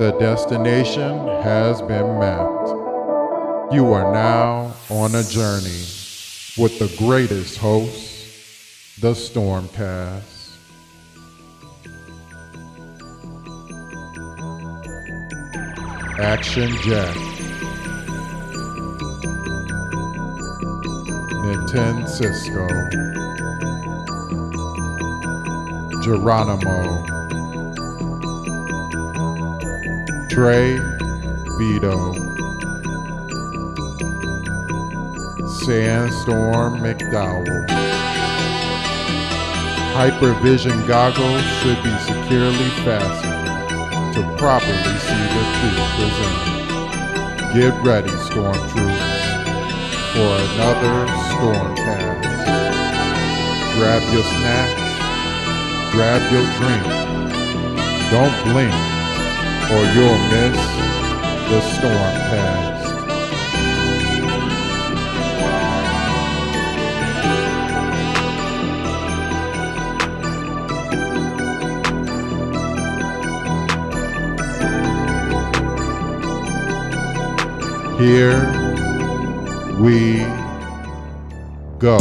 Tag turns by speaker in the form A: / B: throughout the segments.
A: The destination has been met. You are now on a journey with the greatest host, the StormCast. Action Jack, Nintendo Cisco, Geronimo, Trey Vito, Sandstorm McDowell. Hypervision goggles should be securely fastened to properly see the truth presented. Get ready, Storm Troops, for another StormCast. Grab your snacks, grab your drink. Don't blink, or you'll miss the StormCast. Here we go.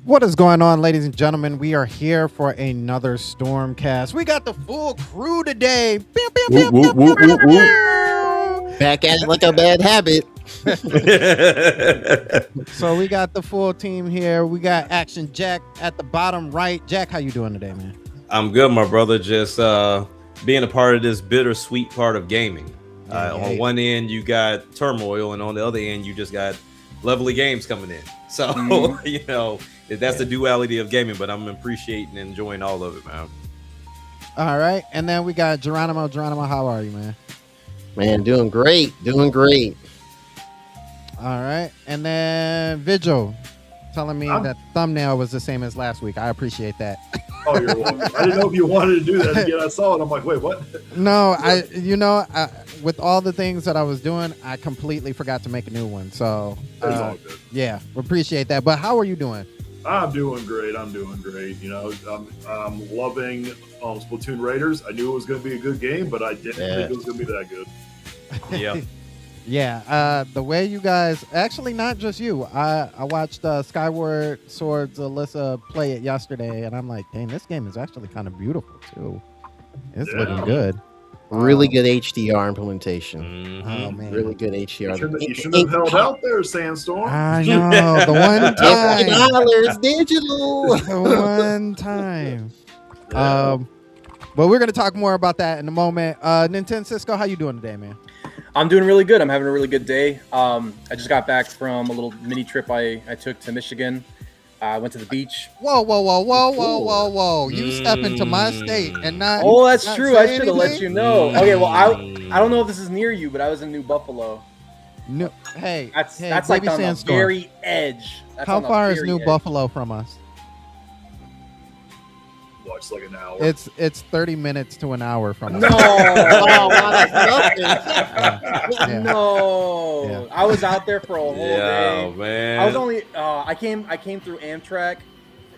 B: What is going on, ladies and gentlemen? We are here for another StormCast. We got the full crew today.
C: Back at it like a bad habit.
B: So we got the full team here. We got Action Jack at the bottom right. Jack, how you doing today, man?
D: I'm good, my brother. Just being a part of this bittersweet part of gaming. On one end, you got turmoil, and on the other end, you just got lovely games coming in. So, you know, that's the duality of gaming, but I'm appreciating and enjoying all of it, man.
B: All right. And then we got Geronimo. Geronimo, how are you, man?
C: Man, doing great.
B: All right. And then Vigil telling me that thumbnail was the same as last week. I appreciate that.
E: Oh, you're welcome. I didn't know if you wanted to do that again. I saw it. I'm like, wait, what?
B: No, with all the things that I was doing, I completely forgot to make a new one. So,
E: All good.
B: yeah, appreciate that. But how are you doing?
E: I'm doing great. You know, I'm loving Splatoon Raiders. I knew it was going to be a good game, but I didn't think it was going to be that good.
D: Yeah.
B: Yeah, the way you guys, actually not just you, I watched Skyward Sword's Alyssa play it yesterday, and I'm like, dang, this game is actually kind of beautiful too. It's looking good.
C: Really good HDR implementation.
D: Mm-hmm.
B: Oh man,
C: Really good HDR.
E: You shouldn't have held out there, Sandstorm.
B: I know, the one time,
C: $50 digital.
B: the one time. But we're gonna talk more about that in a moment. Nintendo Cisco, how you doing today, man?
F: I'm doing really good. I'm having a really good day. I just got back from a little mini trip I took to Michigan. I went to the beach.
B: Whoa! You step into my state and not.
F: Oh, that's
B: not
F: true.
B: say
F: I should have let
B: anything?
F: you know. Okay, well, I don't know if this is near you, but I was in New Buffalo.
B: No, hey,
F: That's like
B: Baby
F: on
B: Sandstorm.
F: the very edge. That's
B: How
F: on the
B: far is
F: very
B: New
F: edge.
B: Buffalo from us?
E: Watch like an hour.
B: It's 30 minutes to an hour from us.
F: No,
C: Oh, wow, that's nothing.
F: no.
B: Yeah.
F: I was out there for a whole day.
D: Man.
F: I was only I came through Amtrak.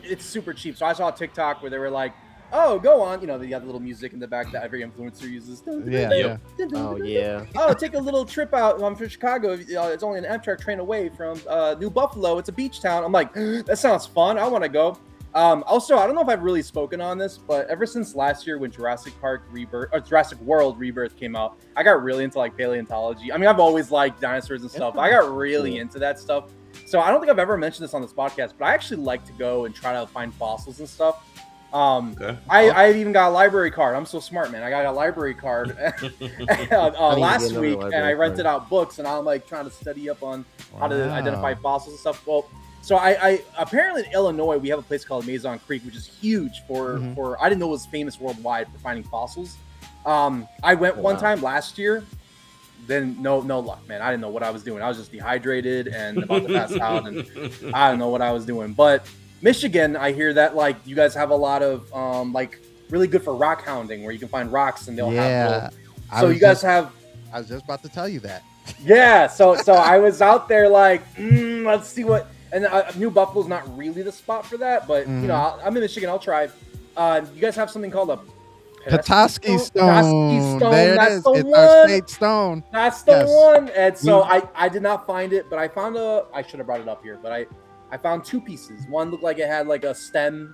F: It's super cheap. So I saw a TikTok where they were like, "Oh, go on." You know, they got the little music in the back that every influencer uses.
B: Yeah.
C: Oh, yeah.
F: Oh, take a little trip out from Chicago. It's only an Amtrak train away from New Buffalo. It's a beach town. I'm like, that sounds fun. I want to go. Also, I don't know if I've really spoken on this, but ever since last year when Jurassic World Rebirth came out, I got really into like paleontology. I mean, I've always liked dinosaurs and stuff. I got really into that stuff. So I don't think I've ever mentioned this on this podcast, but I actually like to go and try to find fossils and stuff.
D: Okay.
F: I even got a library card. I'm so smart, man. I got a library card last week, and I rented out books, and I'm like trying to study up on how to identify fossils and stuff. Well, so I apparently in Illinois we have a place called Maison Creek, which is huge for I didn't know it was famous worldwide for finding fossils. I went one time last year. Then no luck, man. I didn't know what I was doing. I was just dehydrated and about to pass out, and I don't know what I was doing. But Michigan, I hear that like you guys have a lot of like really good for rock hounding, where you can find rocks and they'll have. So you guys have.
B: I was just about to tell you that.
F: Yeah. So I was out there like, let's see what. And New Buffalo's not really the spot for that, but you know, I'm in Michigan. I'll try. You guys have something called a
B: Petoskey Stone.
F: Petoskey Stone.
B: There it
F: That's
B: is.
F: the
B: It's
F: one.
B: our state stone.
F: That's the
B: Yes.
F: one. And so I did not find it, but I found I should have brought it up here, but I found two pieces. One looked like it had like a stem.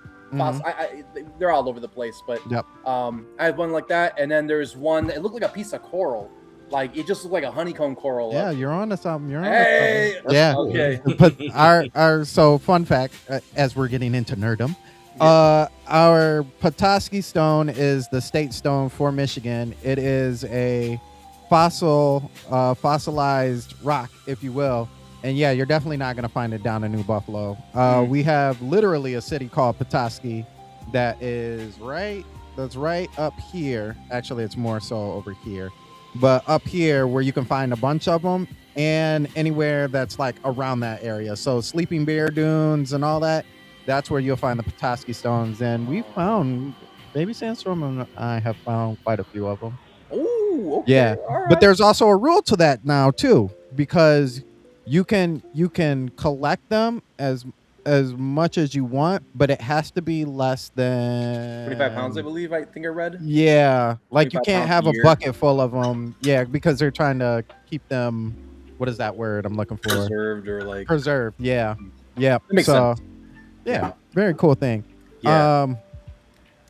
F: They're all over the place, but I had one like that, and then there's one. It looked like a piece of coral. Like it just looked like a honeycomb coral.
B: Yeah, you're on to something.
F: Hey.
B: Yeah.
F: Okay.
B: But our so fun fact, as we're getting into nerdom, our Petoskey Stone is the state stone for Michigan. It is a fossilized rock, if you will. And yeah, you're definitely not going to find it down in New Buffalo. We have literally a city called Petoskey that's right up here. Actually, it's more so over here. But up here where you can find a bunch of them, and anywhere that's like around that area. So Sleeping Bear Dunes and all that, that's where you'll find the Petoskey Stones. And we found, Baby Sandstorm and I have found quite a few of them.
F: Ooh, okay.
B: Yeah.
F: All right.
B: But there's also a rule to that now too, because you can collect them as much as you want, but it has to be less than
F: 25 pounds, I believe. I think I read.
B: Yeah, like you
F: 25
B: can't
F: pounds
B: have
F: a
B: a
F: year.
B: bucket full of them. Yeah, because they're trying to keep them. What is that word I'm looking for?
F: Preserved or like
B: Preserved. Yeah, yeah.
F: That makes
B: so,
F: sense.
B: Yeah, very cool thing.
F: Yeah.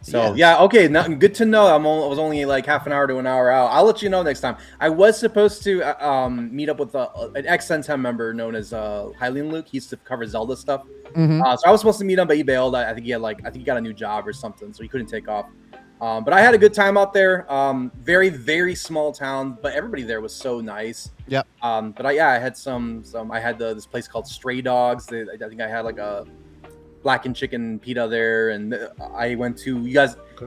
F: So okay, good to know. I was only like half an hour to an hour out. I'll let you know next time. I was supposed to meet up with an ex-10 member known as Hylian Luke. He used to cover Zelda stuff.
B: Mm-hmm.
F: So I was supposed to meet him, but he bailed. I think he got a new job or something, so he couldn't take off. But I had a good time out there. Very, very small town, but everybody there was so nice.
B: Yep.
F: But I had I had this place called Stray Dogs. I think I had like a blackened chicken pita there, and I went to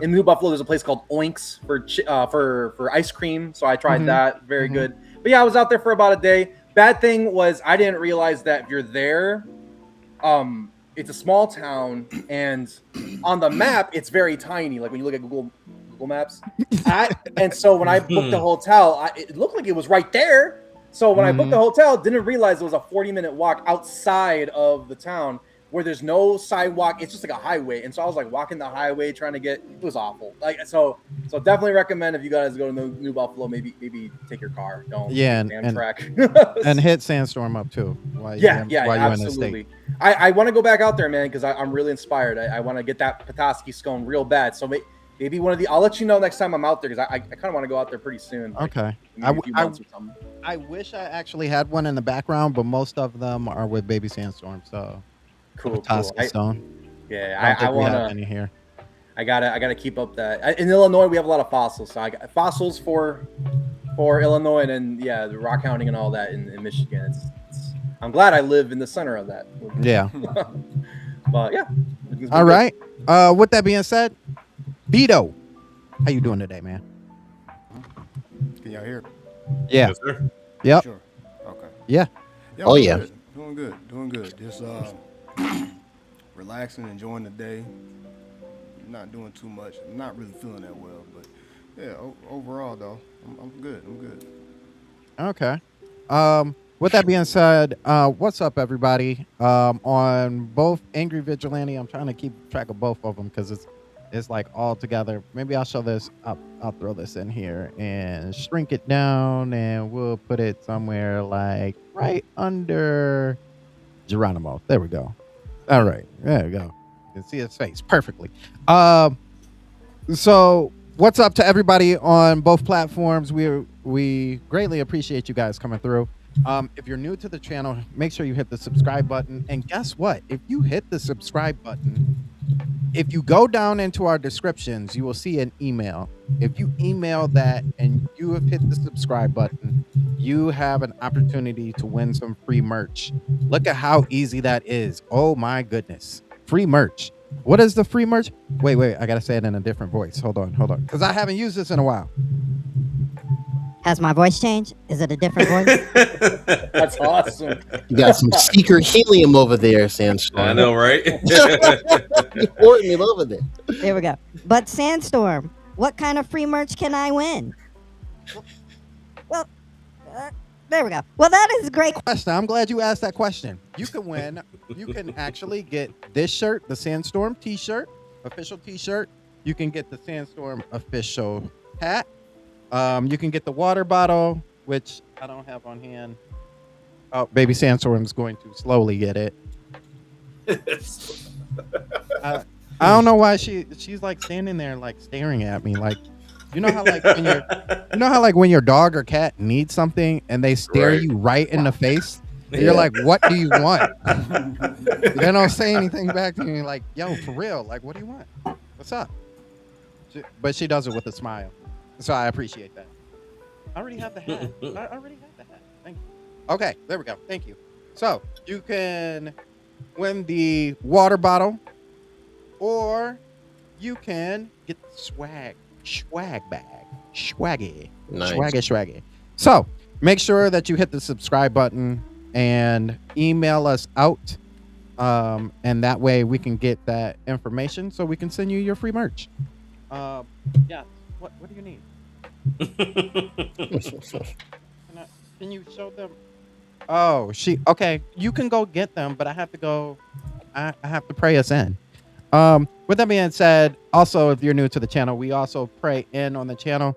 F: in New Buffalo. There's a place called Oinks for ice cream, so I tried that. Very good. But yeah, I was out there for about a day. Bad thing was I didn't realize that if you're there, it's a small town, and on the map it's very tiny. Like when you look at Google Maps, and so when I booked the hotel, it looked like it was right there. So when I booked the hotel, didn't realize it was a 40-minute walk outside of the town, where there's no sidewalk. It's just like a highway. And so I was like walking the highway trying to it was awful. Like, so definitely recommend if you guys go to New Buffalo, maybe take your car. Don't track.
B: And hit Sandstorm up too. While you're
F: absolutely. I want to go back out there, man, because I'm really inspired. I want to get that Petoskey scone real bad. So maybe I'll let you know next time I'm out there, because I kind of want to go out there pretty soon.
B: Okay. I wish I actually had one in the background, but most of them are with Baby Sandstorm. So
F: cool.
B: Stone.
F: Yeah, I want to.
B: Any here.
F: I gotta keep up that. In Illinois, we have a lot of fossils. So I got fossils for Illinois, and then the rock hounding and all that in Michigan. I'm glad I live in the center of that.
B: Yeah.
F: But yeah.
B: All right. With that being said, Beto, how you doing today, man?
G: Can y'all hear?
B: Yeah.
D: Yes, sir.
B: Yep.
G: Sure. Okay.
B: Yeah.
C: Oh, yeah.
G: Good. Doing good. Just relaxing, enjoying the day. Not doing too much. I'm not really feeling that well, but yeah, overall though, I'm good. I'm good.
B: Okay. With that being said, what's up, everybody? On both Angry Vigilante, I'm trying to keep track of both of them because it's like all together. Maybe I'll show this up. I'll throw this in here and shrink it down, and we'll put it somewhere like right under Geronimo. There we go. All right, there we go. You can see his face perfectly. So what's up to everybody on both platforms? We greatly appreciate you guys coming through. If you're new to the channel, make sure you hit the subscribe button. And guess what? If you hit the subscribe button, if you go down into our descriptions, you will see an email. If you email that and you have hit the subscribe button, you have an opportunity to win some free merch. Look at how easy that is. Oh my goodness. Free merch. What is the free merch? Wait. I got to say it in a different voice. Hold on. Because I haven't used this in a while.
H: Has my voice changed? Is it a different voice?
F: That's awesome.
C: You got some secret helium over there, Sandstorm.
D: I know, right?
C: You're hoarding it over there.
H: There we go. But Sandstorm, what kind of free merch can I win? Well, there we go. Well, that is a great
B: question. I'm glad you asked that question. You can win. You can actually get this shirt, the Sandstorm t-shirt, official t-shirt. You can get the Sandstorm official hat. You can get the water bottle, which I don't have on hand. Oh, Baby Sandstorm's going to slowly get it. I don't know why she's like standing there like staring at me like, you know how like when your dog or cat needs something and they stare you right in the face. And you're like, what do you want? They don't say anything back to you. Like, yo, for real, like, what do you want? What's up? But she does it with a smile. So I appreciate that. I already have the hat. Thank you. Okay, there we go. Thank you. So you can win the water bottle, or you can get the swag bag. Swaggy.
C: Nice.
B: Swaggy. So make sure that you hit the subscribe button and email us out. And that way we can get that information so we can send you your free merch. Yeah. What do you need? Can you show them? Oh, okay. You can go get them, but I have to go. I have to pray us in. With that being said, also, if you're new to the channel, we also pray in on the channel.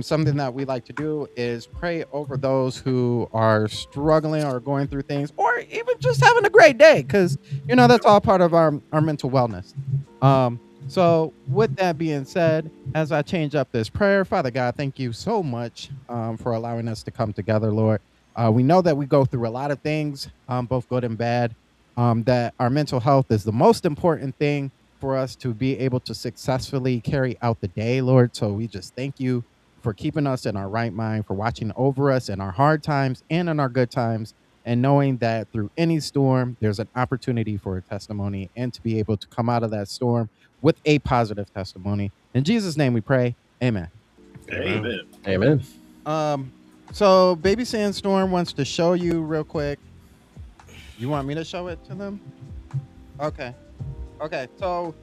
B: Something that we like to do is pray over those who are struggling or going through things, or even just having a great day, because that's all part of our mental wellness. So with that being said, as I change up this prayer, Father God, thank you so much for allowing us to come together, Lord. We know that we go through a lot of things, both good and bad, that our mental health is the most important thing for us to be able to successfully carry out the day, Lord. So we just thank you for keeping us in our right mind, for watching over us in our hard times and in our good times, and knowing that through any storm, there's an opportunity for a testimony and to be able to come out of that storm with a positive testimony. In Jesus' name we pray. Amen.
E: Amen.
C: Amen.
B: So Baby Sandstorm wants to show you real quick. You want me to show it to them? Okay. So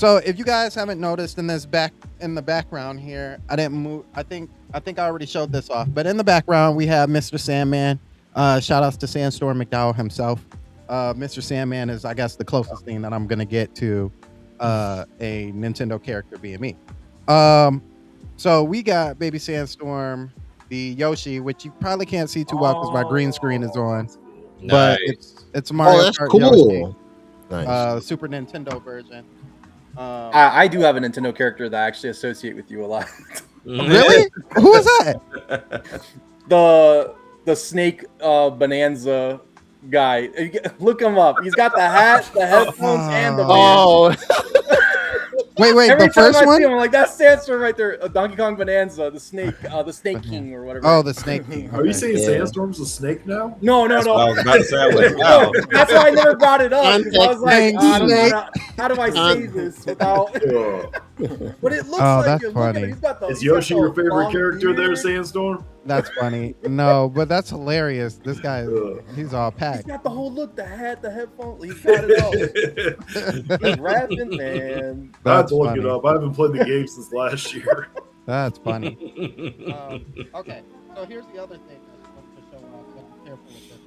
B: if you guys haven't noticed in the background here, I didn't move. I think I already showed this off, but in the background we have Mr. Sandman. Shout outs to Sandstorm McDowell himself. Mr. Sandman is, I guess, the closest thing that I'm gonna get to a Nintendo character being me. So we got Baby Sandstorm, the Yoshi, which you probably can't see too well because my green screen is on. But it's Mario
C: that's
B: Kart
C: cool.
B: Yoshi,
C: Nice.
B: Super Nintendo version.
F: I do have a Nintendo character that I actually associate with you a lot.
B: Really? Who is that?
F: The Snake Bonanza guy. Look him up. He's got the hat, the headphones, and the band.
C: Oh,
B: Wait,
F: Every
B: the
F: time
B: first
F: I
B: one?
F: see him, I'm like, that's Sandstorm right there. Donkey Kong Bonanza, the Snake King or whatever.
B: Oh, the Snake King.
E: Are you
B: Okay.
E: saying Sandstorm's a snake now?
F: No.
D: That's what I was about to say. I was like,
F: No,
D: wow.
F: that's why I never brought it up. 'Cause I was like,
B: Thanks,
F: I don't know
B: Snake.
F: how do I say this without? But it looks like
B: that's
F: him. Look at
B: funny.
F: him. He's got the.
E: Is
F: he's got
E: Yoshi
F: the
E: your favorite
F: long
E: character there,
F: beard.
E: Sandstorm?
B: That's funny. No, but that's hilarious. This guy, he's all
F: He's
B: packed.
F: got the whole look, the hat, the headphones. He's got it all. He's rapping, man.
E: I have
B: That's
E: to look
B: funny.
E: it up. I haven't played the game since last year.
B: That's funny. Okay, so here's the other thing I wanted to show off. So be careful with this.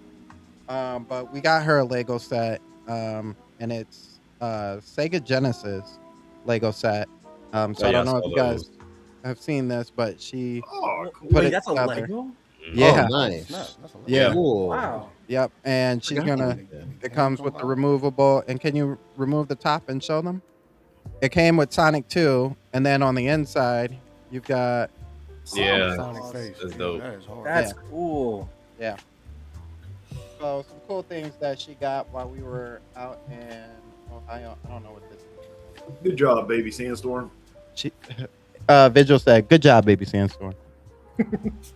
B: But we got her a Lego set, and it's Sega Genesis Lego set. So I don't know if you guys have seen this, but she
E: Oh, cool.
B: put
F: Wait,
B: it
F: that's a
B: together.
F: Lego?
B: Yeah.
C: Oh, nice.
G: That's a
B: Yeah.
C: Cool.
F: Wow.
B: Yep, and she's gonna. It comes with the removable. And can you remove the top and show them? It came with Sonic 2, and then on the inside, you've got.
D: Yeah.
G: Sonic face.
D: That's
G: Yeah,
D: dope.
G: That is hard.
F: That's cool.
B: So some cool things that she got while we were out in Ohio. I don't know what this is.
E: Good job, baby Sandstorm.
B: She, Vigil said, "Good job, Baby Sandstorm."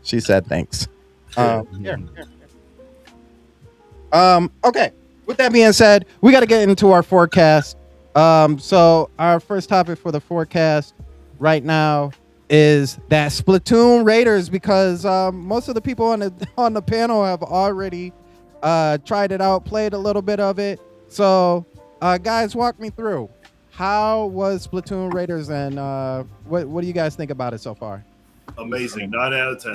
B: She said, "Thanks." Here. Okay. With that being said, we got to get into our forecast. So our first topic for the forecast right now is that Splatoon Raiders, because most of the people on the panel have already tried it out, played a little bit of it. So, guys, walk me through. How was Splatoon Raiders, and what do you guys think about it so far?
E: Amazing. 9 out of 10.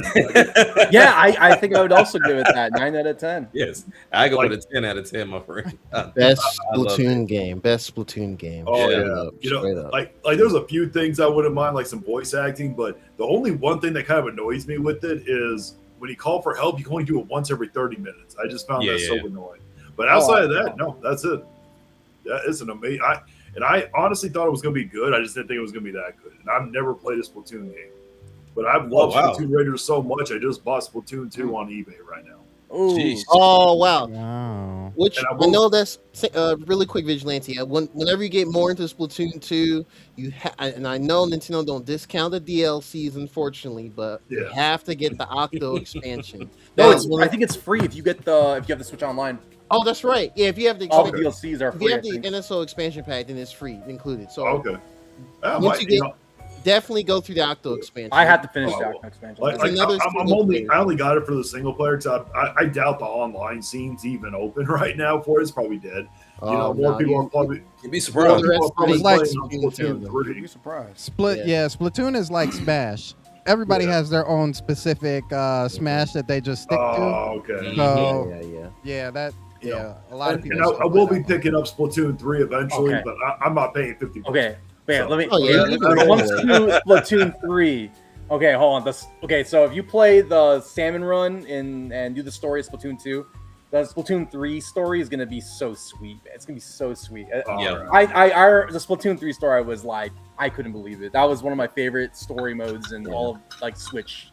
F: Yeah, I think I would also give it that 9 out of 10.
D: Yes, I go with a 10 out of 10, my friend.
C: Best
D: I love
C: Splatoon game. Best Splatoon game.
E: Oh,
C: Straight
E: yeah.
C: up,
E: You know,
C: straight up.
E: like there's a few things I wouldn't mind, like some voice acting, but the only one thing that kind of annoys me with it is when you call for help, you can only do it once every 30 minutes. I just found that so annoying. But outside of that, no, that's it. That is an amazing. I honestly thought it was going to be good. I just didn't think it was going to be that good. And I've never played a Splatoon game. But I've loved Splatoon Raiders so much, I just bought Splatoon 2 on eBay right now.
C: Oh, wow.
B: Wow.
C: Which I know that's really quick, Vigilante. Whenever you get more into Splatoon 2, and I know Nintendo don't discount the DLCs, unfortunately, but you have to get the Octo expansion.
F: No, I think it's free if you have the Switch Online.
C: Oh, that's right. Yeah, if you have the
F: all the DLCs are free.
C: If you have the NSO expansion pack, then it's free included. So
E: okay.
C: Once you get, definitely go through the Octo expansion.
F: I had to finish the Octo expansion.
E: I only got it for the single player because I doubt the online scene's even open right now for it. It's probably dead. More people are probably.
D: You'd be surprised.
B: It's like
G: You'd be surprised.
B: Splatoon is like Smash. Everybody has their own specific Smash that they just stick to.
E: Oh, okay.
B: So yeah, that Yeah, a lot of people.
E: And I will be picking up Splatoon 3 eventually, but I'm not paying $50.
F: Okay, wait, let me.
C: Oh,
F: Splatoon 3. Okay, hold on. Okay, so if you play the salmon run and do the story of Splatoon 2, the Splatoon 3 story is gonna be so sweet. It's gonna be so sweet.
D: Yeah.
F: The Splatoon 3 story was like, I couldn't believe it. That was one of my favorite story modes in all of like Switch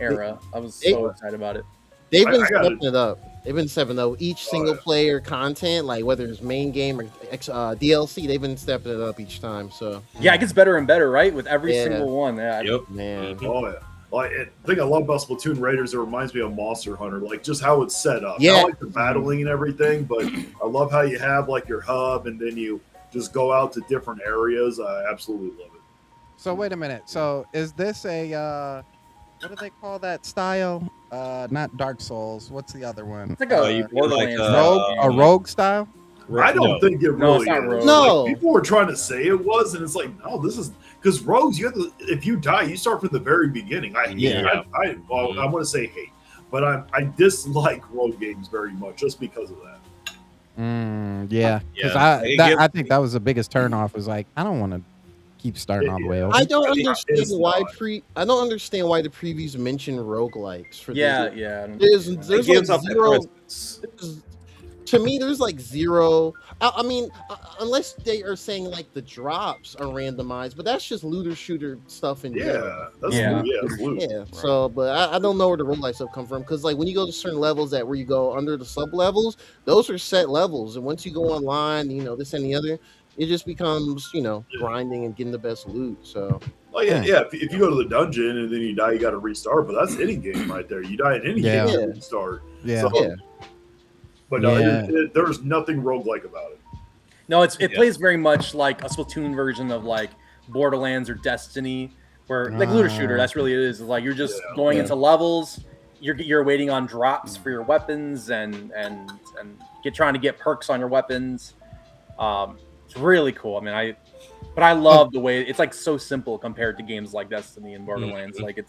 F: era. I was so excited about it.
C: They've been stepping it up. They've been stepping up each single player content, like whether it's main game or DLC. They've been stepping it up each time. So
F: yeah, it gets better and better, right? With every single one. Yeah.
D: Yep.
C: Man.
E: Oh yeah. Like, the thing I love about Splatoon Raiders, it reminds me of Monster Hunter, like just how it's set up.
C: Yeah.
E: Not like the battling and everything, but I love how you have like your hub and then you just go out to different areas. I absolutely love it.
B: So wait a minute. So is this a what do they call that style? Not Dark Souls. What's the other one?
F: It's like a
B: rogue style.
E: I don't think it really is.
C: No,
E: like, people were trying to say it was, and it's like, no, this is because rogues. You have to, if you die, you start from the very beginning. I want to say hate, but I dislike rogue games very much just because of that.
B: Yeah, because I think that was the biggest turnoff. Was like, I don't want to keep starting all the way over.
C: I don't understand why I don't understand why the previews mention roguelikes for this. There's like zero. To me, there's like zero. I mean, unless they are saying like the drops are randomized, but that's just looter shooter stuff in general.
E: Yeah.
C: So, but I don't know where the roguelike stuff come from because like when you go to certain levels where you go under the sub levels, those are set levels, and once you go online, this and the other, it just becomes grinding and getting the best loot. So.
E: Oh yeah. If you go to the dungeon and then you die, you got to restart. But that's any game right there. You die in any game, you restart.
B: Yeah.
E: So, but no, there's nothing roguelike about it.
F: No, it plays very much like a Splatoon version of like Borderlands or Destiny, where like looter shooter. That's really it is. It's like you're just going into levels. You're waiting on drops for your weapons and trying to get perks on your weapons. It's really cool. I mean, I love the way it's like so simple compared to games like Destiny and Borderlands. Like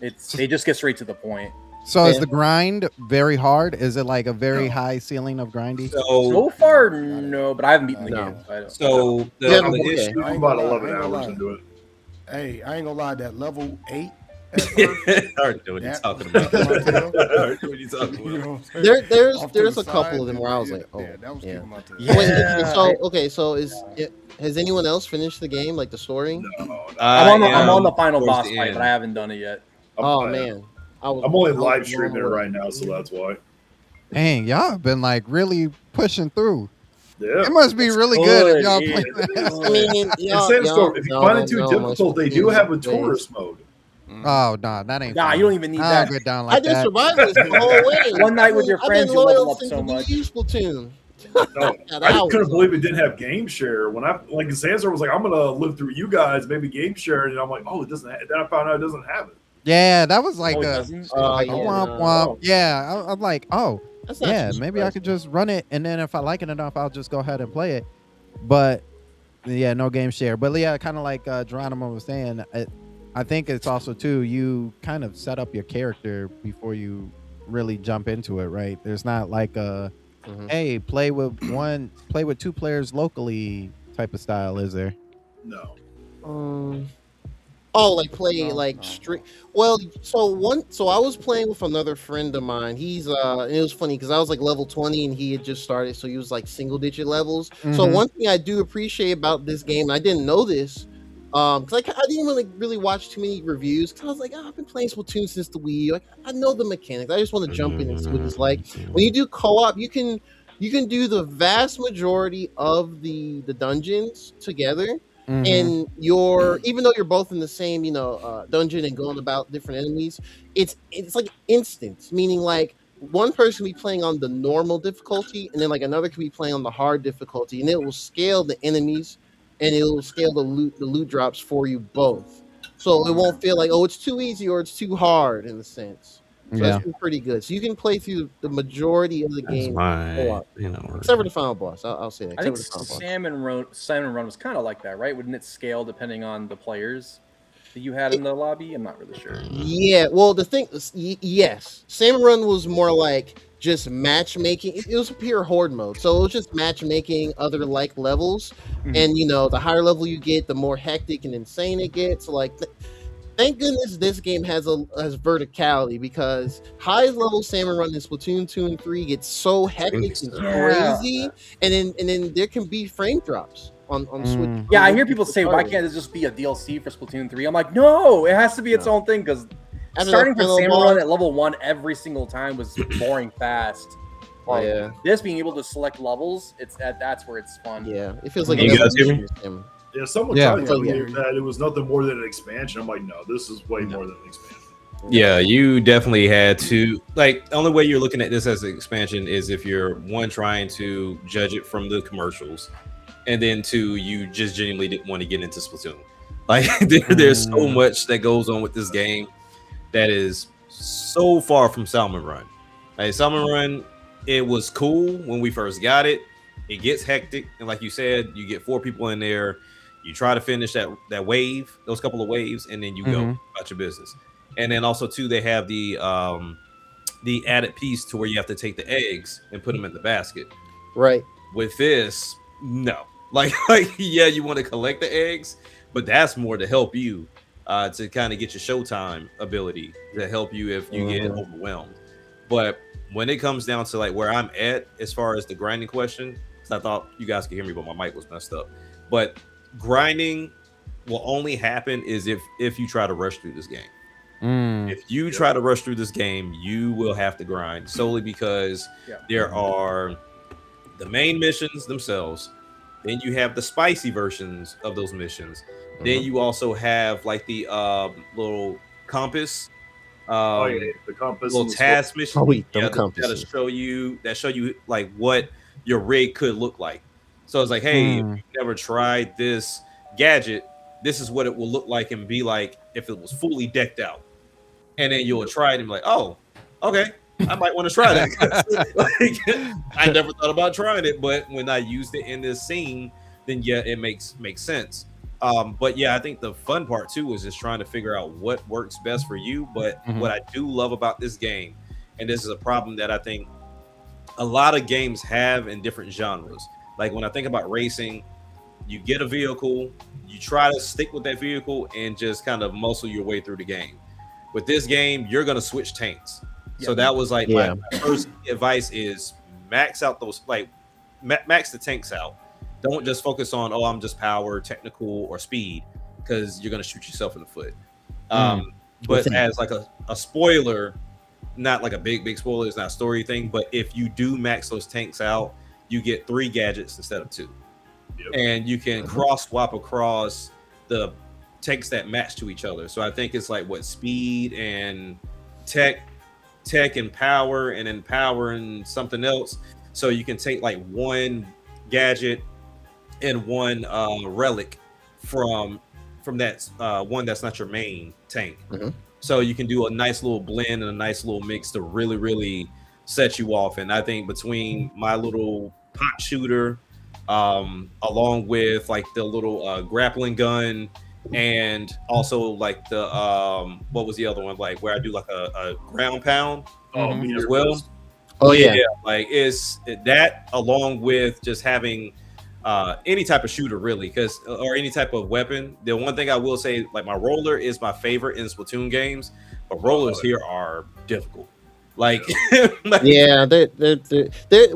F: they just get straight to the point.
B: So is the grind very hard? Is it like a very high ceiling of grindy?
F: So far, no, but I haven't beaten the game.
E: So the issue, I'm about 11 hours into it.
G: Hey, I ain't gonna lie, that level 8.
D: I already know what he's talking about.
C: There's a couple of them where I was like, oh, yeah. So has anyone else finished the game, like the story?
E: No,
F: I'm on the final boss fight, but I haven't done it yet.
C: Oh man.
E: I'm only live streaming it right now, so that's why.
B: Dang, y'all have been like really pushing through.
E: Yeah,
B: it must be really good if y'all play that.
C: I mean,
E: if you find it too difficult, they do have a tourist mode.
B: Oh no, that ain't.
F: Nah, you don't even need that.
B: Get down like
C: I just survived this the whole way.
F: One night with your friends, you level up so much.
C: Splatoon.
E: No, I just couldn't believe it didn't have game share. When Sandstorm was like, I'm gonna live through you guys, maybe game share, and I'm like, oh, it doesn't. Then I found out it doesn't have it.
B: Yeah, that was like womp womp. Yeah, I'm like, maybe I could just run it, and then if I like it enough, I'll just go ahead and play it. But yeah, no game share. But yeah, kind of like Geronimo was saying, I think it's also too you kind of set up your character before you really jump into it, right? There's not like a hey, play with 2 players locally type of style, is there?
E: No.
C: Street. Well, so I was playing with another friend of mine. He's and it was funny because I was like level 20 and he had just started, so he was like single digit levels. So one thing I do appreciate about this game, and I didn't know this, because I didn't really watch too many reviews. Because I was like, I've been playing Splatoon since the Wii U. Like, I know the mechanics. I just want to jump in and see what it's like. When you do co-op, you can do the vast majority of the dungeons together. And even though you're both in the same dungeon and going about different enemies, it's like instant, meaning like one person can be playing on the normal difficulty and then like another can be playing on the hard difficulty, and it will scale the enemies and it will scale the loot drops for you both, so it won't feel like it's too easy or it's too hard in a sense. So it's been pretty good. So you can play through the majority of the game. Except for the final boss. I'll say that.
F: I think Salmon Run was kind of like that, right? Wouldn't it scale depending on the players? that you had in the lobby? I'm not really sure.
C: Yeah, well, the thing is, yes, Salmon Run was more like just matchmaking. It was pure horde mode, so it was just matchmaking other like levels, and the higher level you get, the more hectic and insane it gets. Like, thank goodness this game has verticality, because high level Salmon Run in Splatoon 2 and 3 gets so hectic and crazy, and then there can be frame drops on Switch.
F: Yeah, I hear people say, why can't it just be a DLC for Splatoon 3? I'm like, no, it has to be its own thing, because starting from Salmon Run at level 1 every single time was boring fast. Like, this being able to select levels, that's where it's fun.
C: Yeah, it feels like
D: you guys hear me?
E: Yeah, someone tried to tell me that it was nothing more than an expansion. I'm like, no, this is way more than an expansion.
D: Yeah, you definitely had to, like, the only way you're looking at this as an expansion is if you're, one, trying to judge it from the commercials, and then two, you just genuinely didn't want to get into Splatoon. Like, there's so much that goes on with this game that is so far from Salmon Run. Like, Salmon Run, it was cool when we first got it. It gets hectic, and like you said, you get 4 people in there. You try to finish that wave, those couple of waves, and then you go about your business. And then also too, they have the added piece to where you have to take the eggs and put them in the basket.
C: Right.
D: With this, no. Like yeah, you want to collect the eggs, but that's more to help you to kind of get your showtime ability to help you if you get overwhelmed. But when it comes down to like where I'm at as far as the grinding question, I thought you guys could hear me, but my mic was messed up. But grinding will only happen is if you try to rush through this game. If you try to rush through this game, you will have to grind, solely because there are the main missions themselves, then you have the spicy versions of those missions, then you also have like the little compass,
E: the compass,
D: little task mission
C: that
D: show you like what your rig could look like. So it's like, hey, if you've never tried this gadget, this is what it will look like and be like if it was fully decked out. And then you'll try it and be like, oh, okay, I might want to try that. Like, I never thought about trying it, but when I used it in this scene, then yeah, it makes sense. But yeah, I think the fun part too is just trying to figure out what works best for you. But what I do love about this game, and this is a problem that I think a lot of games have in different genres. Like when I think about racing, you get a vehicle, you try to stick with that vehicle and just kind of muscle your way through the game. With this game, you're going to switch tanks. So that was like my first advice is max out those, like max the tanks out. Don't just focus on, oh, I'm just power, technical, or speed, because you're going to shoot yourself in the foot. But as like a spoiler, not like a big spoiler, it's not a story thing, but if you do max those tanks out, you get 3 gadgets instead of 2. And you can cross swap across the tanks that match to each other. So I think it's like what speed and tech and power, and then power and something else. So you can take like one gadget and one relic from that one that's not your main tank. So you can do a nice little blend and a nice little mix to really set you off. And I think between my little pot shooter, along with like the little grappling gun, and also like the what was the other one, like where I do like a ground pound as well. Like it's that, along with just having any type of shooter really, or any type of weapon. The one thing I will say, like my roller is my favorite in Splatoon games, but rollers here are difficult. Like
C: they're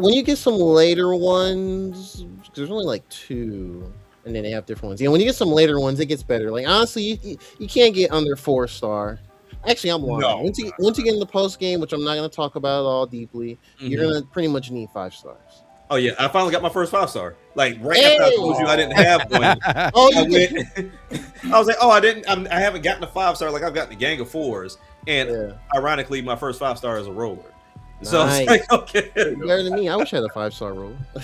C: when you get some later ones, there's only like 2, and then they have different ones. Yeah, when you get some later ones, it gets better. Like honestly, you can't get under 4-star. Actually, I'm lying. Once you get in the post game, which I'm not going to talk about all deeply, you're going to pretty much need 5 stars.
D: Oh yeah, I finally got my first 5-star. Like after I told you I didn't have one. I was like, oh, I haven't gotten a 5-star. Like I've gotten a gang of 4s, and ironically, my first 5-star is a roller. So it's like, okay,
C: better than me. I wish I had a 5-star roller.
E: I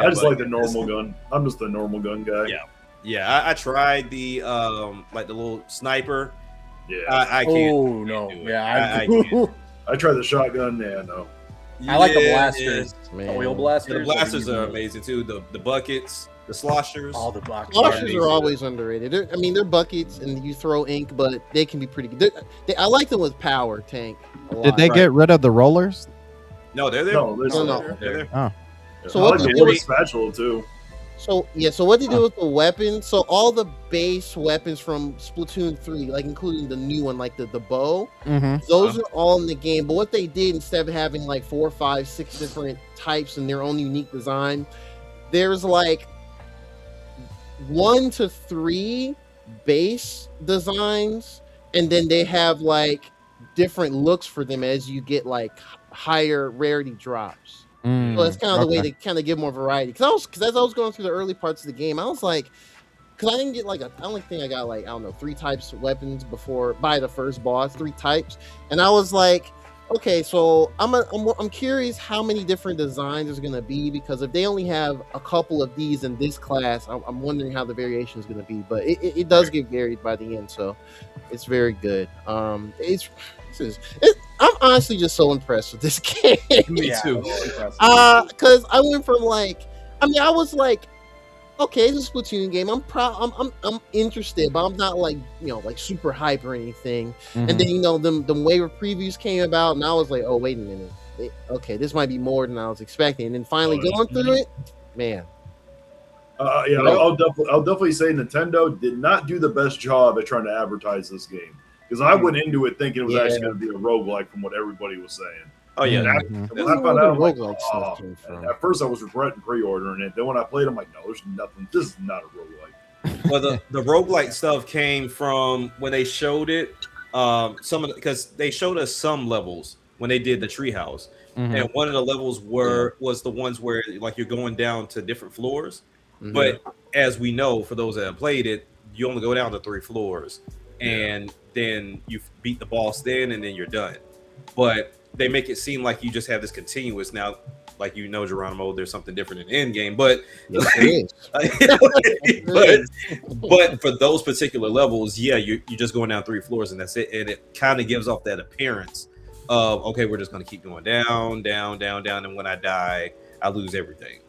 E: just like the normal gun. I'm just the normal gun guy.
D: I tried the like the little sniper.
E: Yeah,
F: I can't. Oh no,
E: I can't. I tried the shotgun. Yeah, no.
F: I like the blasters. The oil blasters.
D: Yeah, the blasters are amazing too. The buckets, the sloshers.
F: All the buckets.
C: Sloshers are always underrated. They're buckets, and you throw ink, but they can be pretty good. I like them with power tank.
B: Did they get rid of the rollers?
D: No, they're there.
E: No,
D: They're there.
B: Oh.
C: So
E: I
C: what
E: like
C: they
E: the
C: do
E: wood
C: is-
E: spatula too.
C: So what they do with the weapons? So all the base weapons from Splatoon 3, like including the new one, like the bow, those are all in the game. But what they did, instead of having like 4, 5, 6 different types and their own unique design, there's like 1 to 3 base designs, and then they have like different looks for them as you get like higher rarity drops. So that's kind of the way to kind of give more variety. Because as I was going through the early parts of the game, I was like, because I didn't get I only think I got 3 types of weapons by the first boss, 3 types, and I was like, okay, so I'm curious how many different designs there's gonna be, because if they only have a couple of these in this class, I'm wondering how the variation is gonna be. But it does get varied by the end, so it's very good. I'm honestly just so impressed with this game.
D: Me too.
C: Because I went from I was like, okay, it's a Splatoon game. I'm interested, but I'm not super hype or anything. And then the wave of previews came about, and I was like, oh, wait a minute, okay, this might be more than I was expecting. And then finally going through it, man.
E: I'll definitely say Nintendo did not do the best job at trying to advertise this game. Because I went into it thinking it was actually going to be a roguelike from what everybody was saying.
D: Oh, yeah.
E: And when I found out, I'm like, at first I was regretting pre-ordering it. Then when I played, I'm like, no, there's nothing. This is not a roguelike.
D: Well, the roguelike stuff came from when they showed it. Because they showed us some levels when they did the treehouse. And one of the levels was the ones where you're going down to different floors. But as we know, for those that have played it, you only go down to 3 floors. And then you beat the boss then, and then you're done. But they make it seem like you just have this continuous now, Geronimo, there's something different in the end game. But but for those particular levels, you're just going down 3 floors and that's it. And it kind of gives off that appearance of, okay, we're just going to keep going down, down, down, down, and when I die, I lose everything.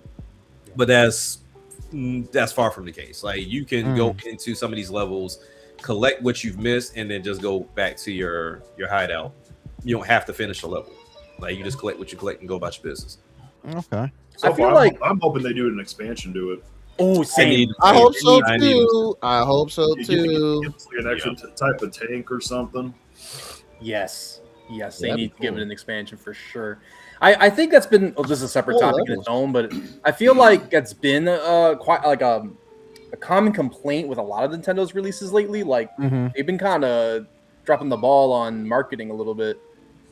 D: But that's far from the case. You can go into some of these levels, collect what you've missed, and then just go back to your hideout. You don't have to finish a level. You just collect what you collect and go about your business.
B: Okay.
E: So
F: I feel
E: I'm hoping they do an expansion to it.
F: Oh, same.
C: I hope so too. I hope so too.
E: Give us an extra type of tank or something.
F: Yes, they need to give it an expansion for sure. I think that's been just a separate topic in its own, but I feel like it's been quite a common complaint with a lot of Nintendo's releases lately. They've been kind of dropping the ball on marketing a little bit.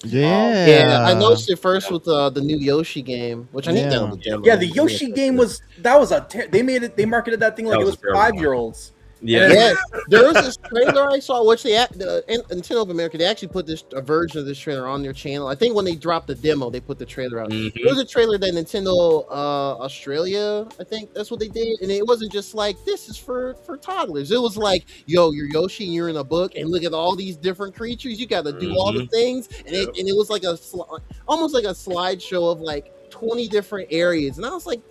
C: I noticed it first with the new Yoshi game, which I need to download the demo.
F: Yeah, the Yoshi game they marketed that thing like it was for 5-year-olds.
C: Yeah. There was this trailer I saw, which Nintendo of America, they actually put a version of this trailer on their channel. I think when they dropped the demo, they put the trailer out. There was a trailer that Nintendo Australia, I think that's what they did, and it wasn't just this is for toddlers. It was yo, you're Yoshi, and you're in a book, and look at all these different creatures. You got to do all the things, and it was almost like a slideshow of 20 different areas, and I was like,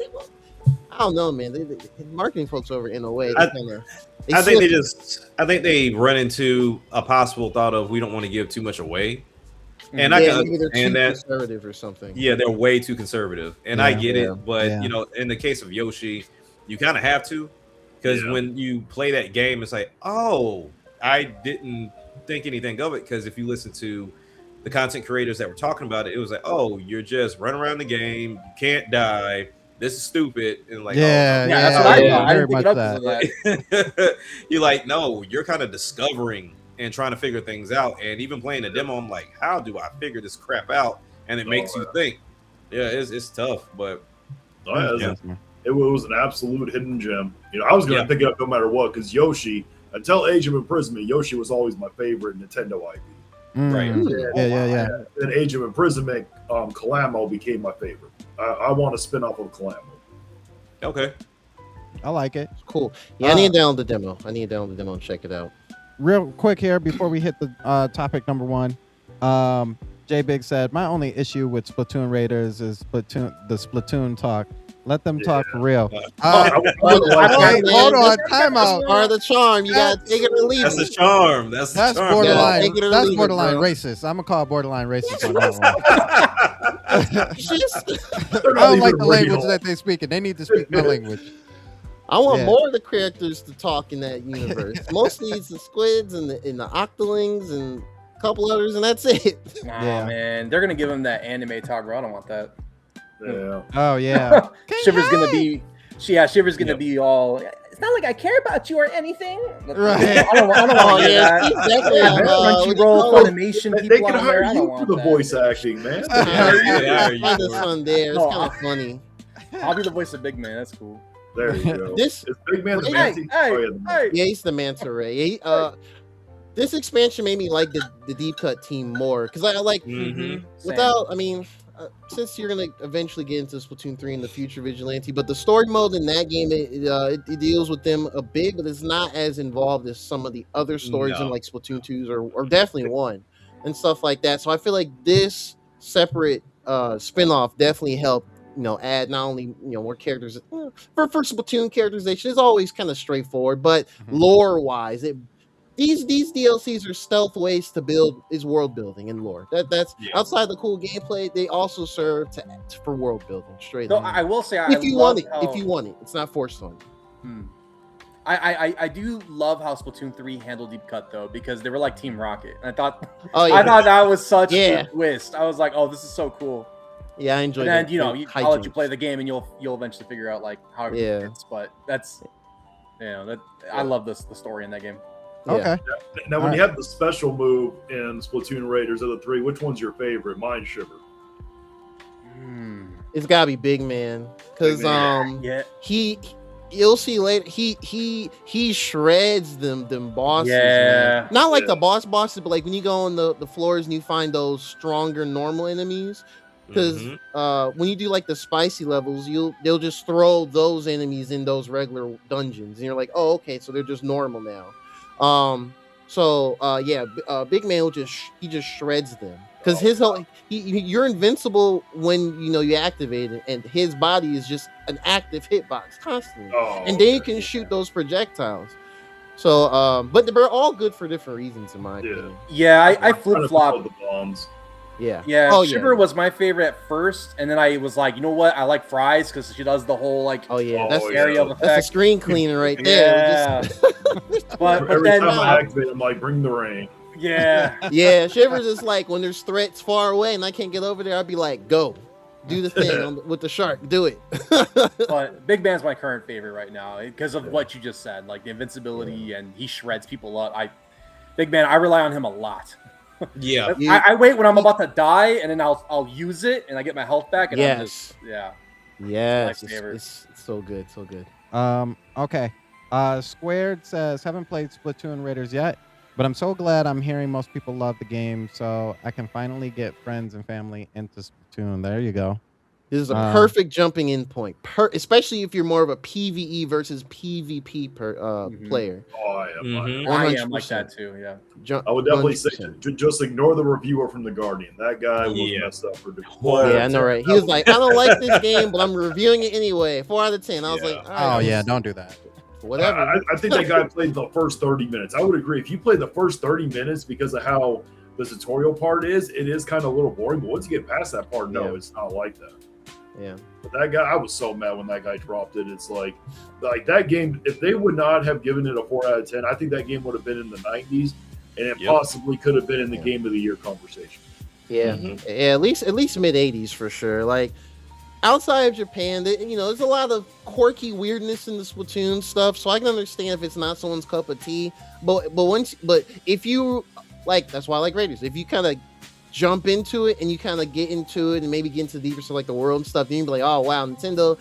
C: I don't know, man. The marketing folks over in a way. I
D: think they run into a possible thought of we don't want to give too much away, and I can understand that
C: conservative or something.
D: Yeah, they're way too conservative, and I get it. But in the case of Yoshi, you kind of have to, because when you play that game, it's like, oh, I didn't think anything of it. Because if you listen to the content creators that were talking about it, it was like, oh, you're just running around the game, you can't die. This is stupid, and
F: that's what I thought. I didn't pick it up that.
D: You're no, you're kind of discovering and trying to figure things out, and even playing a demo, I'm like, how do I figure this crap out? And it makes you think. Yeah, it's tough, but
E: it was an absolute hidden gem. I was gonna pick it up no matter what, because Yoshi, until Age of Imprisonment, Yoshi was always my favorite Nintendo IP.
D: Right.
B: Yeah.
E: Then Age of Imprisonment, Kalamo became my favorite. I want a spin-off of Kalamo.
D: Okay.
B: I like it.
C: Cool. Yeah, I need to download the demo. And check it out.
B: Real quick here before we hit the topic number 1. J Big said, my only issue with Splatoon Raiders is the Splatoon talk. Let them talk for real.
C: Wait,
B: hold on, time out.
C: Part of the charm. You got to take it or leave
D: That's
C: it.
D: the charm. That's charm.
B: Borderline.
C: Take it or
B: That's
C: leave it,
B: borderline
C: bro.
B: racist. I'm gonna call borderline racist on that one. I don't like the language that they speak, and they need to speak my language.
C: I want more of the characters to talk in that universe. Mostly it's the squids and the octolings and a couple others, and that's it.
F: Nah, man, they're gonna give him that anime talk, bro. I don't want that.
E: Yeah.
B: Oh yeah.
F: Shiver's gonna be. Shiver's gonna be all. It's not like I care about you or anything.
B: Right.
F: I don't want that.
C: He's definitely
F: Crunchyroll, Funimation
E: They
F: people
E: can
F: out
E: hire
F: there. I don't
E: you for
F: want
E: the
F: that.
E: voice acting, man.
C: Find the sun there. It's kind of funny.
F: I'll be the voice of Big Man. That's cool.
E: There you go.
C: This
E: Is Big Man the
C: Hey,
E: man?
C: yeah, he's the manta ray. This expansion made me like the deep cut team more because I like without. I mean, since you're gonna eventually get into Splatoon 3 in the future Vigilante, but the story mode in that game it deals with them a bit, but it's not as involved as some of the other stories in like Splatoon 2's or definitely 1 and stuff like that. So I feel like this separate spin-off definitely helped. Add not only more characters for Splatoon characterization is always kind of straightforward, but lore wise, these DLCs are stealth ways to build is world building and lore. That's outside the cool gameplay. They also serve for world building straight.
F: Though I will say,
C: if you want it, it's not forced on you.
F: I do love how Splatoon 3 handled deep cut though, because they were like Team Rocket, and I thought that was such a twist. I was like, oh, this is so cool.
C: Yeah, I enjoyed it.
F: And then I'll let you play the game, and you'll eventually figure out like how it fits. But that's I love the story in that game.
B: Okay.
E: Now, when you have the special move in Splatoon Raiders of the 3, which one's your favorite? Mine's Shiver.
C: It's gotta be Big Man, because you'll see later he shreds them bosses. Man. Not like the bosses, but like when you go on the floors and you find those stronger normal enemies. Because when you do like the spicy levels, they'll just throw those enemies in those regular dungeons, and you're like, oh, okay, so they're just normal now. Big Man will just shreds them because his whole you're invincible when you activate it, and his body is just an active hitbox constantly, and then you can shoot those projectiles. So, but they're all good for different reasons, in my opinion.
F: Yeah, I flip flop
E: the bombs.
C: Yeah.
F: Shiver was my favorite at first, and then I was like, you know what? I like Fries because she does the whole like
C: that's
F: area of effect.
C: That's a screen cleaner right there.
E: But every time I activate, I'm like, bring the rain.
F: Yeah.
C: Shivers is like when there's threats far away and I can't get over there, I'd be like, go. Do the thing with the shark. Do it.
F: But Big Man's my current favorite right now because of what you just said, like the invincibility, and he shreds people up. Big Man, I rely on him a lot.
D: Yeah,
F: I wait when I'm about to die, and then I'll use it, and I get my health back. And
C: yes, it's so good, so good.
B: Okay. Squared says, haven't played Splatoon Raiders yet, but I'm so glad I'm hearing most people love the game, so I can finally get friends and family into Splatoon. There you go.
C: This is a perfect jumping in point, especially if you're more of a PvE versus PvP player.
E: Oh,
F: I am like that too. Yeah,
E: I would definitely 100%. Say just ignore the reviewer from The Guardian. That guy was messed up for
C: I know, right? He was like, I don't like this game, but I'm reviewing it anyway. 4 out of 10. I was like,
B: all right, don't do that.
C: Whatever.
E: I think that guy played the first 30 minutes. I would agree. If you play the first 30 minutes because of how the tutorial part is, it is kind of a little boring. But once you get past that part, it's not like that.
C: Yeah.
E: But that guy, I was so mad when that guy dropped it. It's like that game, if they would not have given it a 4 out of 10, I think that game would have been in the 90s, and it possibly could have been in the Game of the Year conversation.
C: Yeah. Yeah, at least mid 80s for sure. Like outside of Japan, there's a lot of quirky weirdness in the Splatoon stuff, so I can understand if it's not someone's cup of tea. But if you like, that's why I like Raiders. If you kind of jump into it and you kind of get into it and maybe get into the deeper stuff like the world and stuff, then you can be like, oh wow, Nintendo,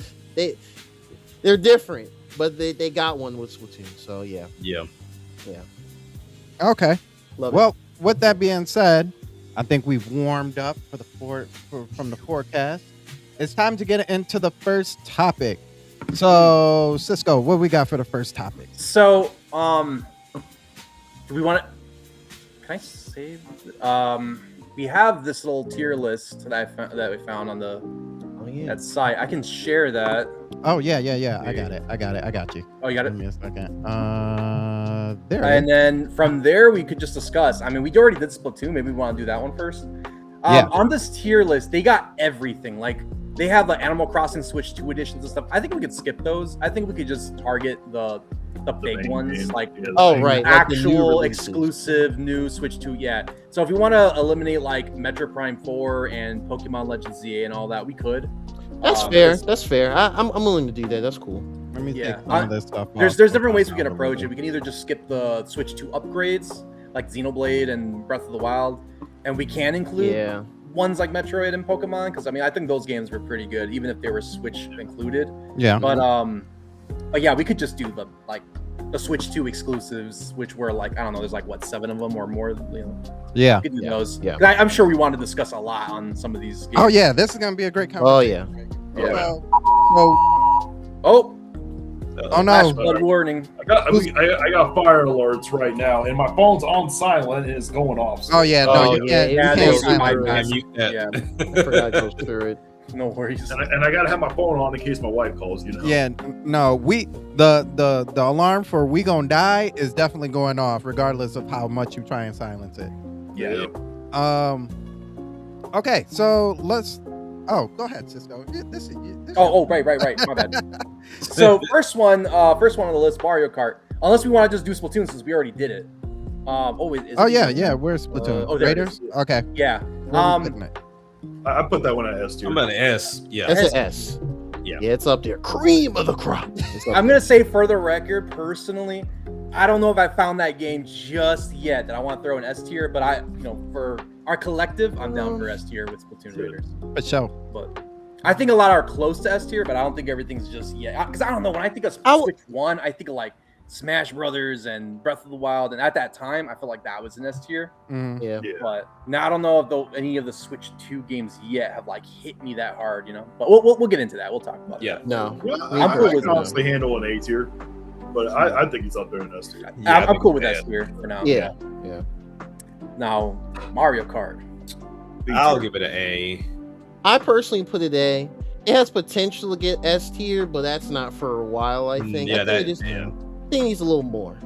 C: they're different, but they got one with Splatoon. So yeah.
B: Okay.
C: Love
B: it. With that being said, I think we've warmed up from the forecast. It's time to get into the first topic. So Cisco, what we got for the first topic?
F: So do we want to? Can I save? we have this little tier list that we found on the that site. I can share that.
B: Oh yeah. I got it. I got you.
F: Oh, you got it.
B: Give me a second. There.
F: And then from there we could just discuss. I mean, we already did Splatoon. Maybe we want to do that one first. On this tier list, they got everything. Like they have the Animal Crossing Switch 2 editions and stuff. I think we could skip those. I think we could just target the big ones,
E: game.
F: like
C: actual
F: like exclusive new Switch 2. Yeah. So if you want to eliminate like Metro Prime 4 and Pokemon Legends ZA and all that, we could.
C: That's fair. That's fair. I'm willing to do that. That's cool.
B: Let me take some of this stuff.
F: There's different ways we can approach it. We can either just skip the Switch 2 upgrades, like Xenoblade and Breath of the Wild, and we can include ones like Metroid and Pokemon, because I mean I think those games were pretty good, even if they were Switch included.
B: Yeah.
F: But yeah, we could just do the Switch 2 exclusives, which were like, I don't know, there's like what, 7 of them or more.
B: Yeah.
F: We could do those.
C: Yeah.
F: I'm sure we want to discuss a lot on some of these games.
B: Oh yeah, this is gonna be a great conversation.
F: Oh
B: no!
F: Blood warning.
E: I got fire alerts right now, and my phone's on silent and it's going off. So.
B: Oh yeah, no, you can't.
C: Yeah,
B: You
C: I forgot to go through it.
F: No worries.
E: And I gotta have my phone on in case my wife calls. You know.
B: Yeah, no, the alarm for "we gonna die" is definitely going off, regardless of how much you try and silence it.
F: Yeah.
B: Okay, so let's. Oh, go ahead, Cisco. This
F: Right. My bad. So first one on the list, Mario Kart. Unless we want to just do Splatoon since we already did it.
B: Yeah. Where's Splatoon? Raiders. Okay.
F: Yeah.
E: I put that one at S tier.
D: I'm at an S. Yeah.
C: That's an S.
D: Yeah.
C: Yeah, it's up there. Cream of the crop.
F: I'm gonna say, for the record, personally, I don't know if I found that game just yet that I want to throw in S tier, but for our collective, I'm down for S tier with Splatoon Raiders.
B: For sure.
F: But I think a lot are close to S tier, but I don't think everything's just yet. Because I don't know, when I think of Switch 1, I think of like Smash Brothers and Breath of the Wild, and at that time, I feel like that was an S tier.
C: Yeah.
F: But now I don't know if any of the Switch 2 games yet have like hit me that hard, But we'll get into that. We'll talk about that.
C: No.
E: I'm cool with honestly handle an A tier, but I think it's up there in S tier.
F: I'm cool with S tier for now.
C: Yeah.
F: Now Mario Kart.
D: I'll give it an A.
C: I personally put it A. It has potential to get S tier, but that's not for a while. I think.
D: Yeah,
C: I think it needs a little more.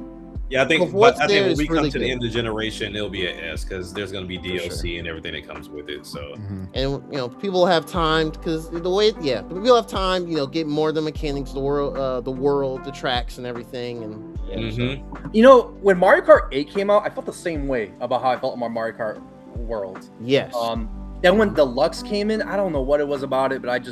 D: Yeah, I think.
C: But
D: I think when we come
C: really
D: to the end of the generation, it'll be an S because there's going to be DLC and everything that comes with it. So,
C: and people have time because the way, people have time. Get more of the mechanics, the world, the tracks, and everything. And
F: when Mario Kart 8 came out, I felt the same way about how I felt about Mario Kart World.
C: Yes.
F: Then when Deluxe came in, I don't know what it was about it, but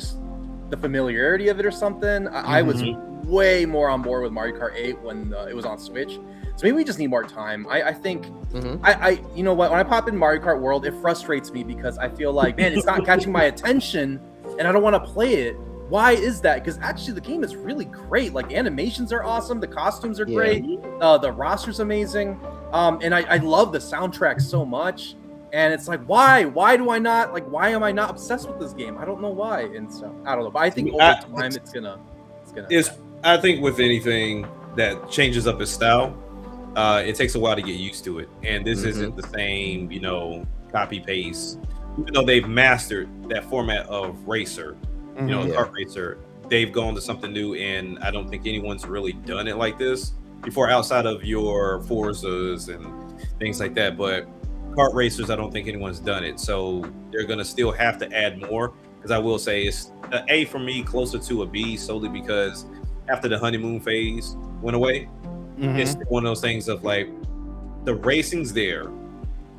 F: the familiarity of it or something, I was way more on board with Mario Kart 8 when it was on Switch. So maybe we just need more time. I think you know what? When I pop in Mario Kart World, it frustrates me because I feel like, man, it's not catching my attention, and I don't want to play it. Why is that? Because actually, the game is really great. Like, the animations are awesome, the costumes are great, the roster's amazing, and I love the soundtrack so much. And it's like, why do I not why am I not obsessed with this game? I don't know why. And so I don't know, but I think over time it's gonna.
D: I think with anything that changes up its style, it takes a while to get used to it. And this isn't the same, copy paste. Even though they've mastered that format of racer, kart racer, they've gone to something new. And I don't think anyone's really done it like this before, outside of your Forzas and things like that. But kart racers, I don't think anyone's done it. So they're going to still have to add more. Because I will say it's an A for me, closer to a B, solely because after the honeymoon phase went away, it's one of those things of like, the racing's there.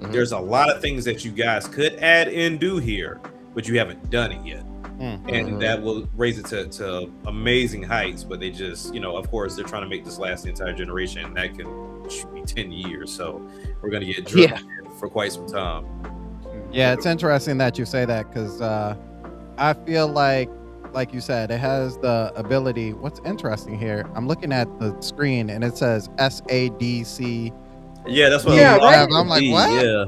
D: There's a lot of things that you guys could add and do here, but you haven't done it yet. And that will raise it to amazing heights. But they just, of course, they're trying to make this last the entire generation. And that can be 10 years. So we're going to get drilled for quite some time.
B: Yeah, it's interesting that you say that because I feel like you said, it has the ability. What's interesting here, I'm looking at the screen and it says SADC.
D: Yeah, that's what
B: I'm like, what?
D: Yeah.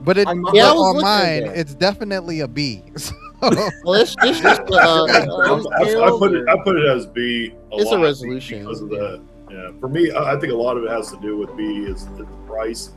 B: But on mine, it's definitely a B.
C: Well, it's just
E: I put it as B.
C: It's a resolution
E: because of that. Yeah, for me, I think a lot of it has to do with B is the price.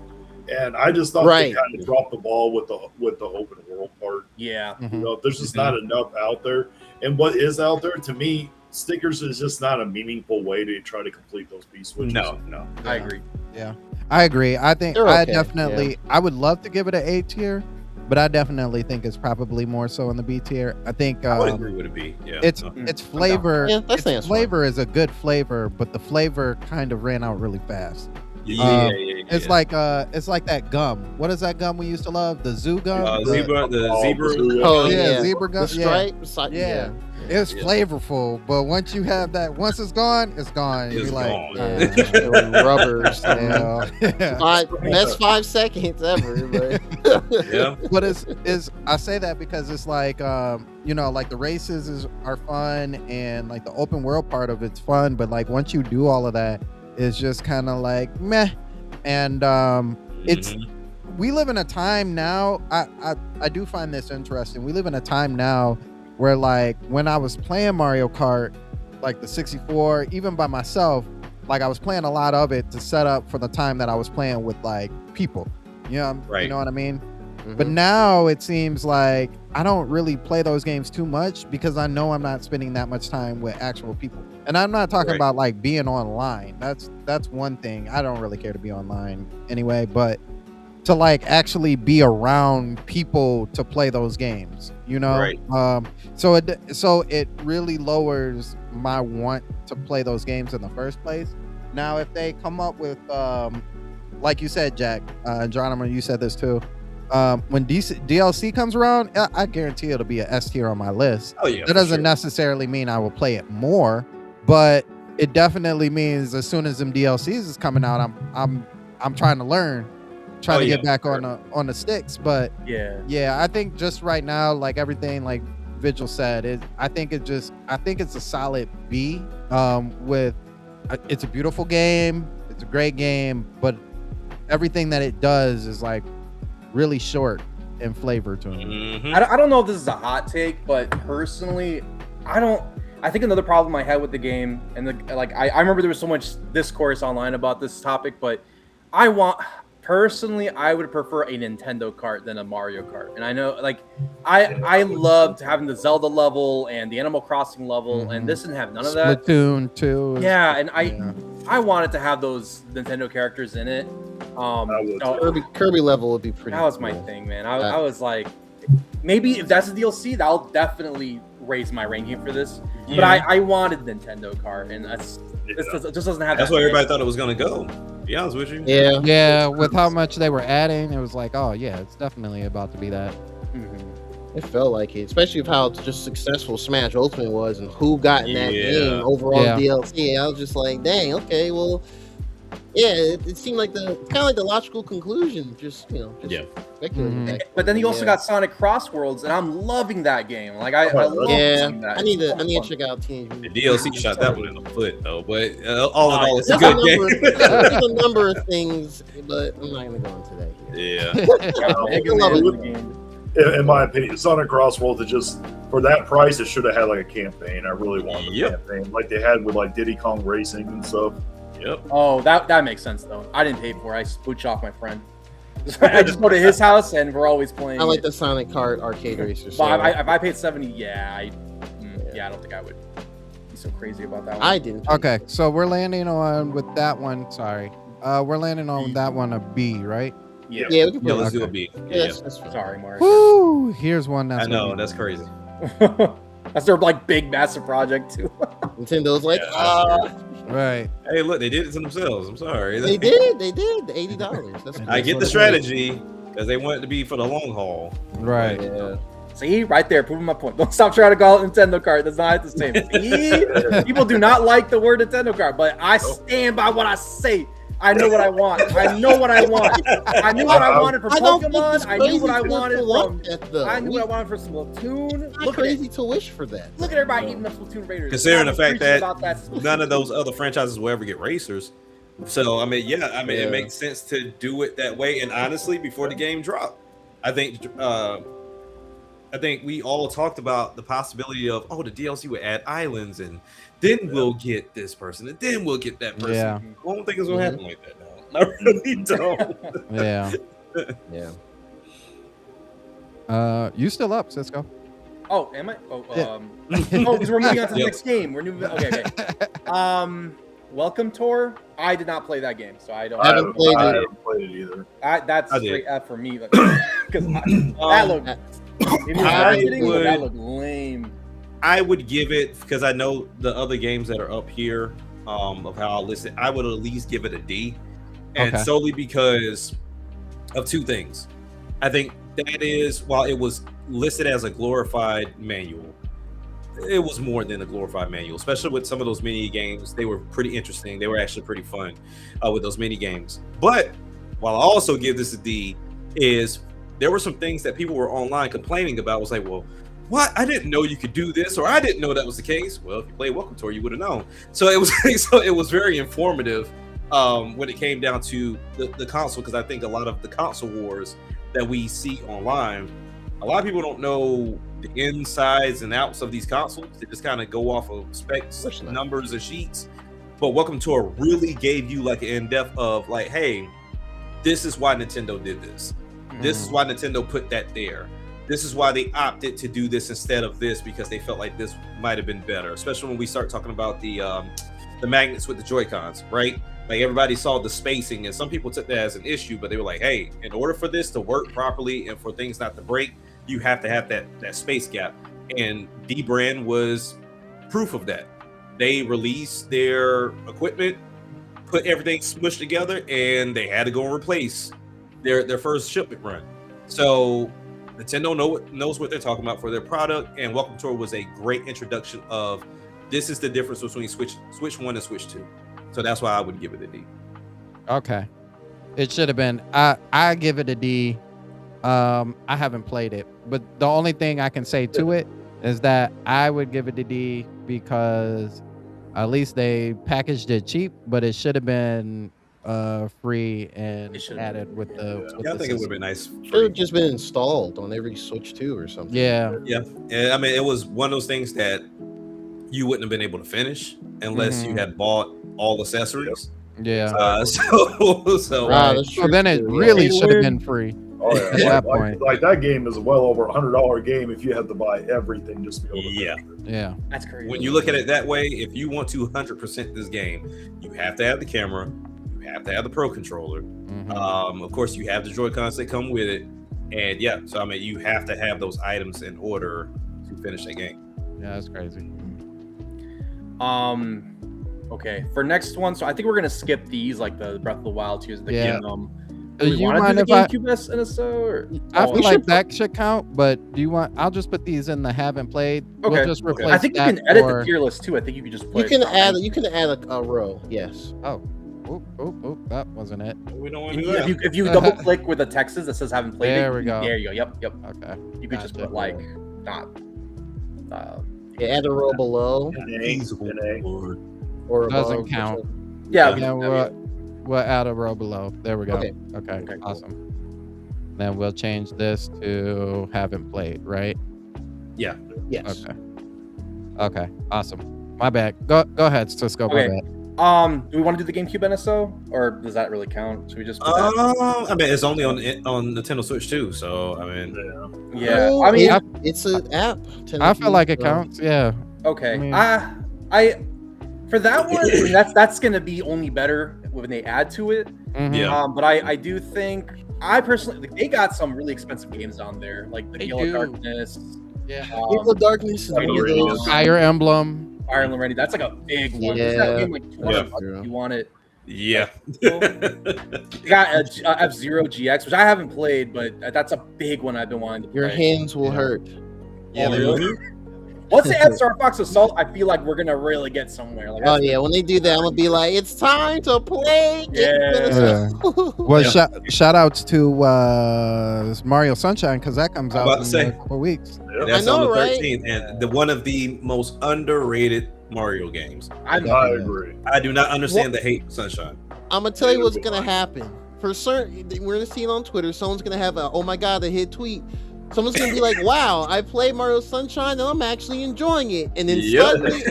E: And I just thought they kind of dropped the ball with the open world part.
F: Yeah,
E: you know, there's just not enough out there, and what is out there to me, stickers is just not a meaningful way to try to complete those B switches.
D: No,
F: I agree.
B: Yeah, I agree. I think I definitely, I would love to give it an A tier, but I definitely think it's probably more so in the B tier. I think
D: I would agree with a B. Yeah,
B: it's flavor.
C: Yeah,
B: its flavor is a good flavor, but the flavor kind of ran out really fast. It's like that gum. What is that gum we used to love? The zoo gum.
D: The zebra.
C: Oh
B: yeah, zebra gum.
C: The stripe.
B: Yeah. It's flavorful, but once you have that, once it's gone, it's gone.
D: It's
B: You're
D: gone.
C: Like, rubbers. Best 5 seconds ever. But
D: Yeah.
B: But it's I say that because it's like you know, like the races are fun and like the open world part of it's fun, but like once you do all of that, it's just kind of like meh. And it's we live in a time now. I do find this interesting. We live in a time now where like when I was playing Mario Kart, like the 64, even by myself, like I was playing a lot of it to set up for the time that I was playing with like people. You know what I mean? But now it seems like I don't really play those games too much because I know I'm not spending that much time with actual people. And I'm not talking about like being online. That's one thing. I don't really care to be online anyway, but to like actually be around people to play those games, you know?
D: Right.
B: So it really lowers my want to play those games in the first place. Now, if they come up with, like you said, Jack, Geronimo, you said this too. When DLC comes around, I guarantee it'll be a S tier on my list.
D: Oh yeah.
B: That doesn't necessarily mean I will play it more, but it definitely means as soon as them DLCs is coming out, I'm trying to learn. Try to get back on the sticks, but yeah, I think just right now, like everything like Vigil said, I think it's a solid B. It's a beautiful game, it's a great game, but everything that it does is like really short in flavor to it.
F: I don't know if this is a hot take, but personally, I think another problem I had with the game, and I remember there was so much discourse online about this topic, but personally, I would prefer a Nintendo Kart than a Mario Kart. And I know, like, I loved having the Zelda level and the Animal Crossing level, and this didn't have none of that.
B: Splatoon 2.
F: Yeah, and I wanted to have those Nintendo characters in it.
C: Kirby level would be pretty.
F: That was my thing, man. I was like, maybe if that's a DLC, that'll definitely raise my ranking for this. Yeah. But I wanted Nintendo Kart, and it just doesn't have.
D: That's where everybody thought it was gonna go. To be honest with you.
B: Yeah. With how much they were adding, it was like, oh yeah, it's definitely about to be that.
C: It felt like it, especially with how just successful Smash Ultimate was, and who got in that game overall DLC. I was just like, dang, okay, well. Yeah, it seemed like kind of like the logical conclusion. Just speculating.
F: But then you also got Sonic Crossworlds, and I'm loving that game. Like I love that.
C: I need to check out Teenage
D: Mutant. The DLC shot that one in the foot though, but all in all, it's a good game.
C: There's a number of things, but I'm not going to go into that
D: here.
E: Yeah. In my opinion, Sonic Crossworlds, just for that price, it should have had like a campaign. I really wanted a campaign, like they had with like Diddy Kong Racing and stuff.
D: Yep.
F: Oh, that makes sense though. I didn't pay for it. I spooch off my friend. I just go to his house and we're always playing.
C: I like the Sonic Kart arcade racer.
F: If I paid $70, I don't think I would be so crazy about that one.
C: I didn't.
B: Okay, so we're landing on with that one. Sorry, we're landing on that one a B, right?
D: Yeah.
C: Yeah. We can
D: let's do a B.
C: Yeah. That's fine.
F: Sorry, Mark.
B: Woo! Here's one that's.
D: I know that's crazy.
F: That's their like big massive project too.
C: Nintendo's like,
B: right.
D: Hey, look, they did it to themselves. I'm sorry.
C: They did. The $80.
D: I get the strategy because they want it to be for the long haul.
B: Right.
C: Yeah.
F: See, right there, proving my point. Don't stop trying to call it Nintendo Kart. That's not the same. See, people do not like the word Nintendo Kart, but I stand by what I say. I know what I want. I know what I want. I knew what I wanted for Pokemon. I knew what I wanted from. I knew what I wanted for Splatoon.
C: Look crazy to wish for that.
F: Look at everybody eating the Splatoon Raiders.
D: Considering the fact that none of those other franchises will ever get racers, so I mean, it makes sense to do it that way. And honestly, before the game dropped, I think we all talked about the possibility of the DLC would add islands and. Then we'll get this person, and then we'll get that person.
B: Yeah.
D: I don't think it's gonna happen like that now. I really don't.
B: Yeah.
C: Yeah.
B: You still up, Cisco?
F: Oh, am I? Oh,
B: Yeah.
F: because we're moving on to the
D: Yep.
F: next game. We're moving. Okay. Welcome Tour. I did not play that game, so I don't.
C: I haven't played
E: I
C: it.
E: haven't played it either.
F: That's
D: I did.
F: straight F for me. Because that looked. Maybe
D: I
F: that
D: would-
F: looked lame.
D: I would give it, because I know the other games that are up here of how I list it, I would at least give it a D. And
B: Okay.
D: solely because of two things. I think that is, while it was listed as a glorified manual, it was more than a glorified manual, especially with some of those mini games. They were pretty interesting. They were actually pretty fun with those mini games. But while I also give this a D, is there were some things that people were online complaining about. Was like, well, what? I didn't know you could do this, or I didn't know that was the case. Well, if you played Welcome Tour, you would have known. So it was very informative when it came down to the console, because I think a lot of the console wars that we see online, a lot of people don't know the insides and outs of these consoles. They just kind of go off of specs, numbers, and sheets. But Welcome Tour really gave you like an in-depth of like, hey, this is why Nintendo did this. This is why Nintendo put that there. This is why they opted to do this instead of this, because they felt like this might have been better, especially when we start talking about the magnets with the Joy-Cons, right? Like everybody saw the spacing, and some people took that as an issue, but they were like, hey, in order for this to work properly and for things not to break, you have to have that space gap. And D-Brand was proof of that. They released their equipment, put everything smushed together, and they had to go and replace their first shipment run. So Nintendo knows what they're talking about for their product, and Welcome Tour was a great introduction of this is the difference between Switch 1 and Switch 2. So that's why I would give it a D.
B: Okay. It should have been. I give it a D. I haven't played it, but the only thing I can say to it is that I would give it a D because at least they packaged it cheap, but it should have been free and added with the. With
D: I
B: the
D: think it would have
B: system.
D: been nice.
C: Should have just been installed on every Switch 2 or something.
B: Yeah.
D: Yeah. I mean, it was one of those things that you wouldn't have been able to finish unless you had bought all accessories.
B: Yeah.
D: So
B: So then it really should have been free.
E: Oh, yeah.
B: At that point.
E: Like that game is well over $100 game if you have to buy everything just to be able to
D: yeah.
B: Yeah.
F: That's crazy.
D: When you look at it that way, if you want to 100% this game, you have to have the camera, you have to have the Pro Controller. Of course, you have the Joy-Cons that come with it. And yeah, so I mean, you have to have those items in order to finish that game.
B: Yeah, that's crazy.
F: Okay, for next one, so I think we're gonna skip these, like the Breath of the Wild 2. Do we
B: you
F: want to
B: mind
F: do the
B: if
F: GameCube NSO? Or?
B: I feel like that should count, but do you want? I'll just put these in the haven't played.
F: Okay.
B: We'll just replace
F: I think you
B: that
F: can edit
B: for-
F: the tier list too. I think you can just put.
C: You can add a row. Yes.
B: Oh. Oop, that wasn't it.
D: We don't want to
F: If
D: do
F: you, if you double click with the Texas that says haven't played
B: There
F: it,
B: we go.
F: There you go. Yep.
B: Okay.
F: You could just put like not.
C: Yeah, add a row below. Or
B: Doesn't
C: above,
B: count.
F: Yeah.
B: Yeah, we'll add a row below. There we go.
C: Okay.
B: Okay.
F: cool.
B: Awesome. Then we'll change this to haven't played, right?
D: Yeah.
C: Yes.
B: Okay. Awesome. My bad. Go ahead, Cisco. My
F: Okay.
B: bad.
F: Do we want to do the GameCube NSO, or does that really count? Should we just? Put that?
D: I mean, it's only on Nintendo Switch too, so I mean,
F: Yeah.
C: Well,
F: I mean,
C: it's an app.
B: I feel like it counts. Yeah.
F: okay.
B: I mean-
F: I for that one, I mean, that's gonna be only better when they add to it.
B: Mhm.
D: Yeah.
F: But I do think I personally like, they got some really expensive games on there, like the
B: They
F: Gale
B: do.
F: of Darkness.
B: Yeah.
C: Evil Darkness is one of those.
B: Fire Emblem.
F: Fire Emblem Ready. That's like a big one.
C: Yeah.
F: What's that game, like 200
D: Yeah.
F: bucks if you want it.
D: yeah.
F: They got F-Zero GX, which I haven't played, but that's a big one I've been wanting to play.
C: Your hands will hurt.
F: Yeah, really? Once they add Star Fox Assault, I feel like we're gonna really get somewhere. Like,
C: Oh yeah, when they do that, I'm gonna be like, it's time to play.
B: Yeah. Well, shout outs to Mario Sunshine because that comes
D: I'm about
B: out
D: to
B: in
D: say.
B: a couple weeks.
D: That's
C: I know,
D: on the
C: right?
D: 13th, and one of the most underrated Mario games.
E: I agree.
D: I do not understand the hate, Sunshine.
C: I'm gonna tell you what's gonna happen. For certain, we're gonna see it on Twitter. Someone's gonna have a, oh my god, a hit tweet. Someone's gonna be like, "Wow, I played Mario Sunshine and I'm actually enjoying it." And then suddenly,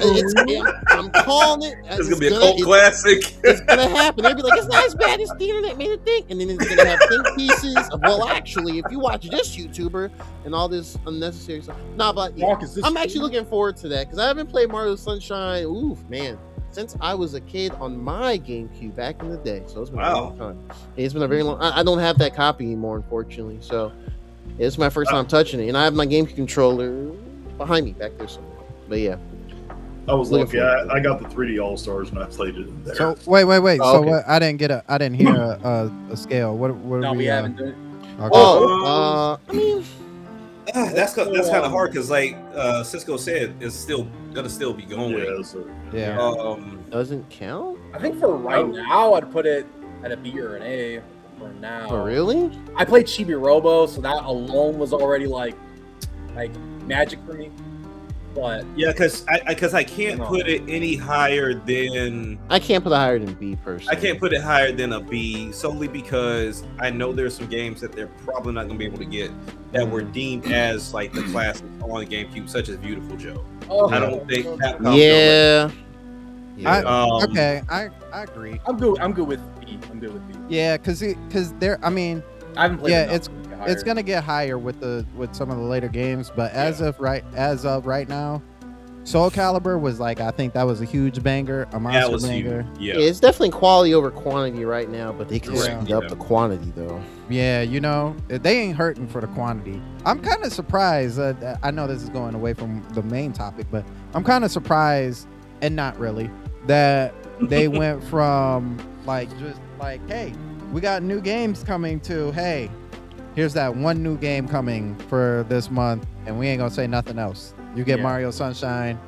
C: I'm calling it.
D: It's gonna be a cult classic.
C: It's gonna happen. They'll be like, "It's not as bad as the internet made it think," and then it's gonna have think pieces of, well, actually, if you watch this YouTuber and all this unnecessary stuff. Nah, but yeah, I'm actually looking forward to that because I haven't played Mario Sunshine. Oof, man. Since I was a kid on my GameCube back in the day, so it's been a long time. It's been a very long. I don't have that copy anymore, unfortunately. So it's my first time touching it, and I have my GameCube controller behind me back there somewhere. But yeah,
E: I was lucky. I got the 3D All Stars and I played it in there.
B: So wait.
C: Oh,
B: so what, I didn't hear a scale. What
F: no, we haven't done it.
B: Okay.
C: I mean,
D: that's kind of hard because, like Cisco said, it's still gonna be going.
B: Yeah.
C: Doesn't count.
F: I think for right now, I'd put it at a B or an A for now.
C: Oh, really?
F: I played Chibi Robo, so that alone was already like magic for me. But
D: yeah, because I can't put it any higher than.
C: I can't put it higher than B personally.
D: I can't put it higher than a B solely because I know there's some games that they're probably not gonna be able to get that were deemed as like the classics on the GameCube, such as Beautiful Joe. I don't think Capcom.
B: Okay, I agree.
F: I'm good with B.
B: Yeah, because there. I mean,
F: I haven't played.
B: Yeah, it's gonna get higher with some of the later games, but as of right now, Soul Calibur was like, I think that was a huge banger, a monster banger.
C: Yeah, it's definitely quality over quantity right now, but they can speed up the quantity though.
B: Yeah, they ain't hurting for the quantity. I'm kind of surprised. I know this is going away from the main topic, but I'm kind of surprised, and not really, that they went from hey, we got new games coming to, hey, here's that one new game coming for this month, and we ain't gonna say nothing else. You get Mario Sunshine,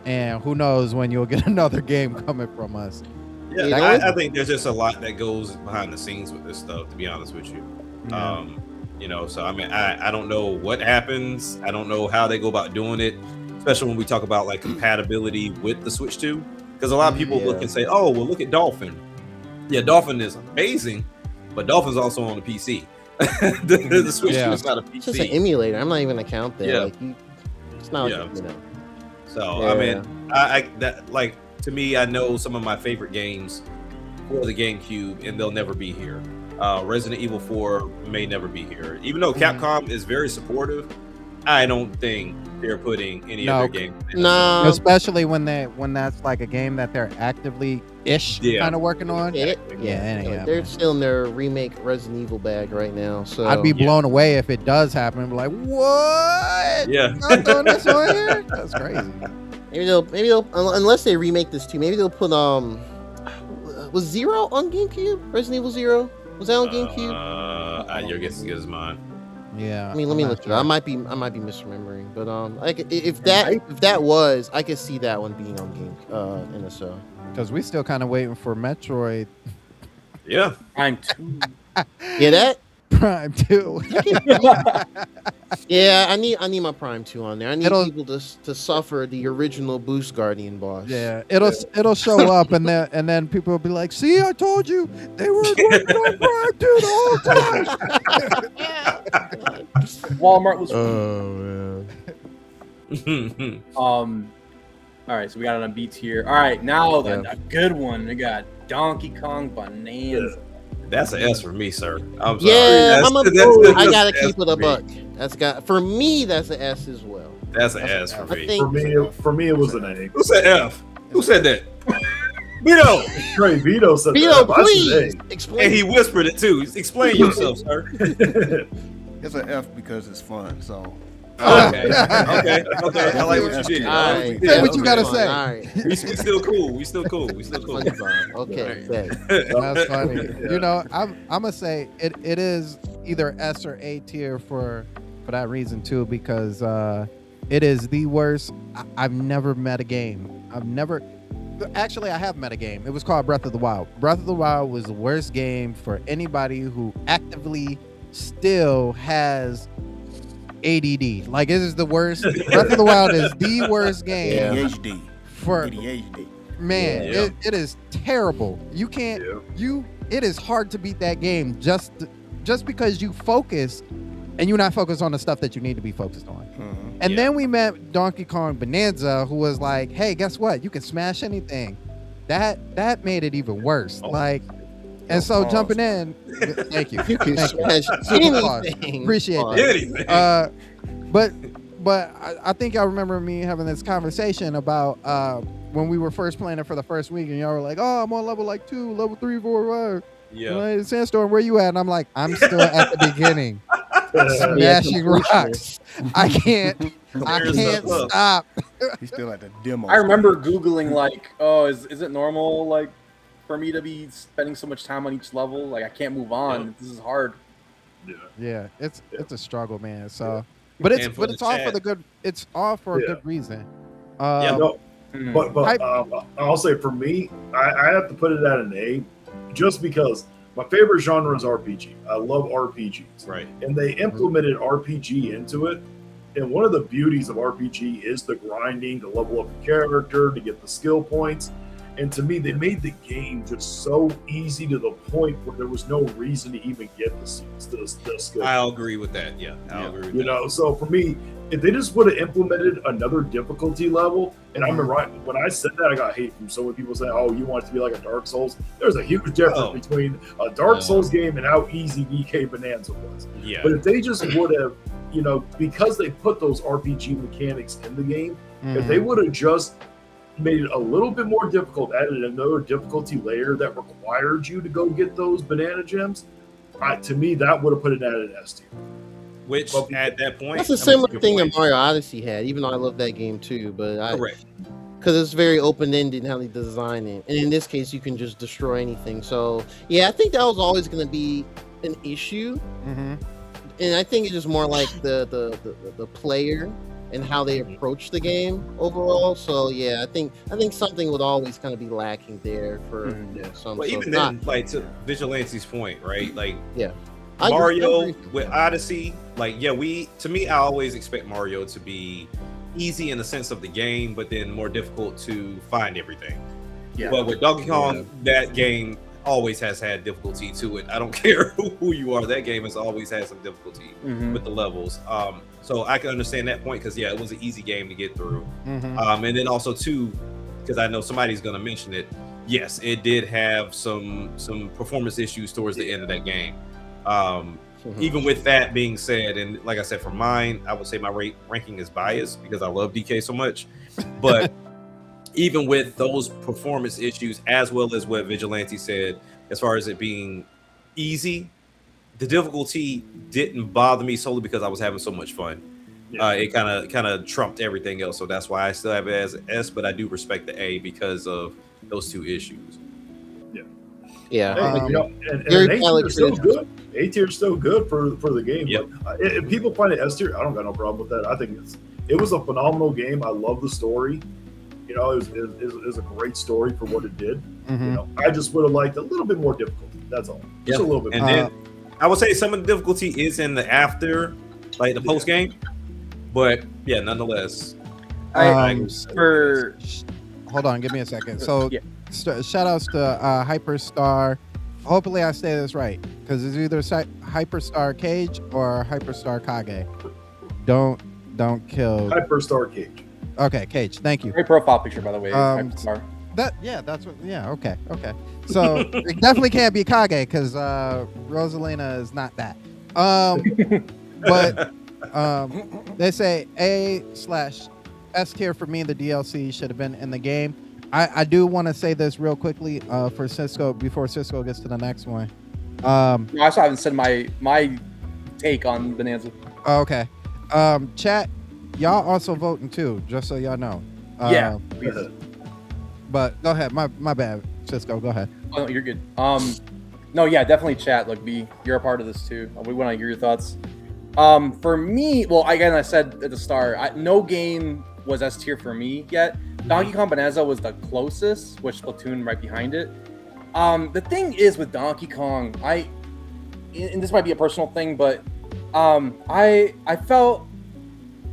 B: and who knows when you'll get another game coming from us.
D: Yeah, I think there's just a lot that goes behind the scenes with this stuff, to be honest with you. So I mean, I don't know what happens. I don't know how they go about doing it, especially when we talk about like compatibility with the Switch 2, because a lot of people look and say, oh, well, look at Dolphin. Yeah, Dolphin is amazing, but Dolphin's also on the PC. the Switch 2 is not a PC.
C: It's just an emulator. I'm not even gonna count that.
D: Yeah.
C: It's not
D: So I mean, to me, I know some of my favorite games for the GameCube, and they'll never be here. Resident Evil 4 may never be here, even though Capcom is very supportive. I don't think they're putting any other game.
C: No,
B: especially when that's like a game that they're actively kind of working on.
C: They're still in their remake Resident Evil bag right now. So
B: I'd be blown away if it does happen. Be like, what?
D: Yeah,
B: not doing this on here. That's crazy.
C: Maybe they'll unless they remake this too. Maybe they'll put was Zero on GameCube? Resident Evil 0 was that on GameCube?
D: Your guess is as good as mine.
B: Yeah,
C: I mean, let me look it up. I might be misremembering, but if that was, I could see that one being on Game NSO.
B: Because we still kind of waiting for Metroid.
D: Yeah,
F: Prime 2.
C: Yeah, that
B: Prime 2.
C: Yeah, I need my Prime 2 on there. I need people to suffer the original Boost Guardian boss.
B: Yeah, it'll show up, and then people will be like, "See, I told you they were working on Prime 2 the whole time."
F: Walmart was.
C: Oh
F: man. All right, so we got it on B tier. All right, now a good one. We got Donkey Kong Bonanza.
D: That's an S for me, sir. I'm sorry.
C: Yeah, I gotta keep it a buck. For me, that's an S as well.
D: That's an S for me.
E: For me, it was an A.
D: Who said F? Who said that? Vito.
E: Trey Vito said
C: Vito,
E: that.
C: please explain.
D: And he whispered it too. Explain yourself, sir.
G: It's an F because it's fun. So.
D: Okay. I like what you did.
B: Say what you gotta say.
C: All right.
D: We still cool. We still cool.
C: Okay.
B: That's funny. I'm gonna say it is either S or A tier for that reason too, because it is the worst. I've never met a game. Actually, I have met a game. It was called Breath of the Wild. Breath of the Wild was the worst game for anybody who actively still has ADD. Like, it is the worst. Breath of the Wild is the worst game.
G: ADHD.
B: For
G: ADHD.
B: Man, it is terrible. You can't. It is hard to beat that game just because you focus and you're not focused on the stuff that you need to be focused on. And then we met Donkey Kong Bonanza, who was like, "Hey, guess what? You can smash anything." That made it even worse. And so jumping in, thank you.
C: You can
B: Thank
C: smash
B: you.
C: anything.
B: Appreciate that. But I think I remember me having this conversation about when we were first playing it for the first week, and y'all were like, "Oh, I'm on level 2, level 3, 4, 5." Yeah. Sandstorm, where you at? And I'm like, I'm still at the beginning, smashing rocks. I can't stop.
G: He's still at the demo.
F: I remember Googling like, "Oh, is it normal like for me to be spending so much time on each level? Like, I can't move on. This is hard."
B: Yeah, it's a struggle, man. So, but it's all for the good. It's all for a good reason.
E: But I'll say for me, I have to put it at an A, just because my favorite genre is RPG. I love RPGs,
D: right?
E: And they implemented RPG into it. And one of the beauties of RPG is the grinding to level up your character, to get the skill points. And to me, they made the game just so easy to the point where there was no reason to even get the skill.
D: I'll agree with that. Yeah, I'll agree with that.
E: You know, so for me, if they just would have implemented another difficulty level, and I remember when I said that, I got hate from so many people saying, "Oh, you want it to be like a Dark Souls." There's a huge difference between a Dark Souls game and how easy DK Bonanza was.
D: Yeah.
E: But if they just would have, you know, because they put those RPG mechanics in the game, if they would have just made it a little bit more difficult, added another difficulty layer that required you to go get those banana gems, to me, that would have put it at an S tier.
D: Which at that point,
C: that's a similar thing that Mario Odyssey had. Even though I love that game too, but because it's very open ended how they design it, and in this case, you can just destroy anything. So yeah, I think that was always going to be an issue, and I think it's just more like the player and how they approach the game overall. So yeah, I think something would always kind of be lacking there for some.
D: Well, even then, like to Vigilante's point, right? Like
C: I
D: Mario with Odyssey, like to me, I always expect Mario to be easy in the sense of the game, but then more difficult to find everything. But with Donkey Kong, that game always has had difficulty to it. I don't care who you are, that game has always had some difficulty with the levels. So I can understand that point, because it was an easy game to get through. And then also too, because I know somebody's going to mention it, yes, it did have some performance issues towards the end of that game. Even with that being said, and like I said, for mine, I would say my ranking is biased because I love DK so much. But even with those performance issues, as well as what Vigilante said, as far as it being easy, the difficulty didn't bother me solely because I was having so much fun. It kind of trumped everything else. So that's why I still have it as an S, but I do respect the A because of those two issues.
C: Yeah.
E: And A tier is still good. A tier is still good for the game. But if people find it S tier, I don't got no problem with that. I think it was a phenomenal game. I love the story. You know, it was a great story for what it did. You know, I just would have liked a little bit more difficulty. That's all. Just a little bit more.
D: And then I would say some of the difficulty is in the after, like the post game. But nonetheless.
B: Hold on, give me a second. So shout outs to Hyperstar. Hopefully I say this right, because it's either Hyperstar Cage or Hyperstar Kage. Don't kill
E: Hyperstar Cage.
B: Okay, Cage. Thank you.
F: Great profile picture, by the way.
B: Hyperstar. That's what. Yeah. Okay. So it definitely can't be Kage because Rosalina is not that. But they say A/S tier for me. The DLC should have been in the game. I do want to say this real quickly for Cisco before Cisco gets to the next one.
F: I also haven't said my take on Bonanza.
B: Okay. Chat, y'all also voting too, just so y'all know. But go ahead. My bad, Cisco. Go ahead.
F: Oh, no, you're good. No, yeah, definitely chat. Like, you're a part of this too. We want to hear your thoughts. For me, well, again, I said at the start, no game was S tier for me yet. Donkey Kong Bonanza was the closest, with Splatoon right behind it. The thing is with Donkey Kong, and this might be a personal thing, but I felt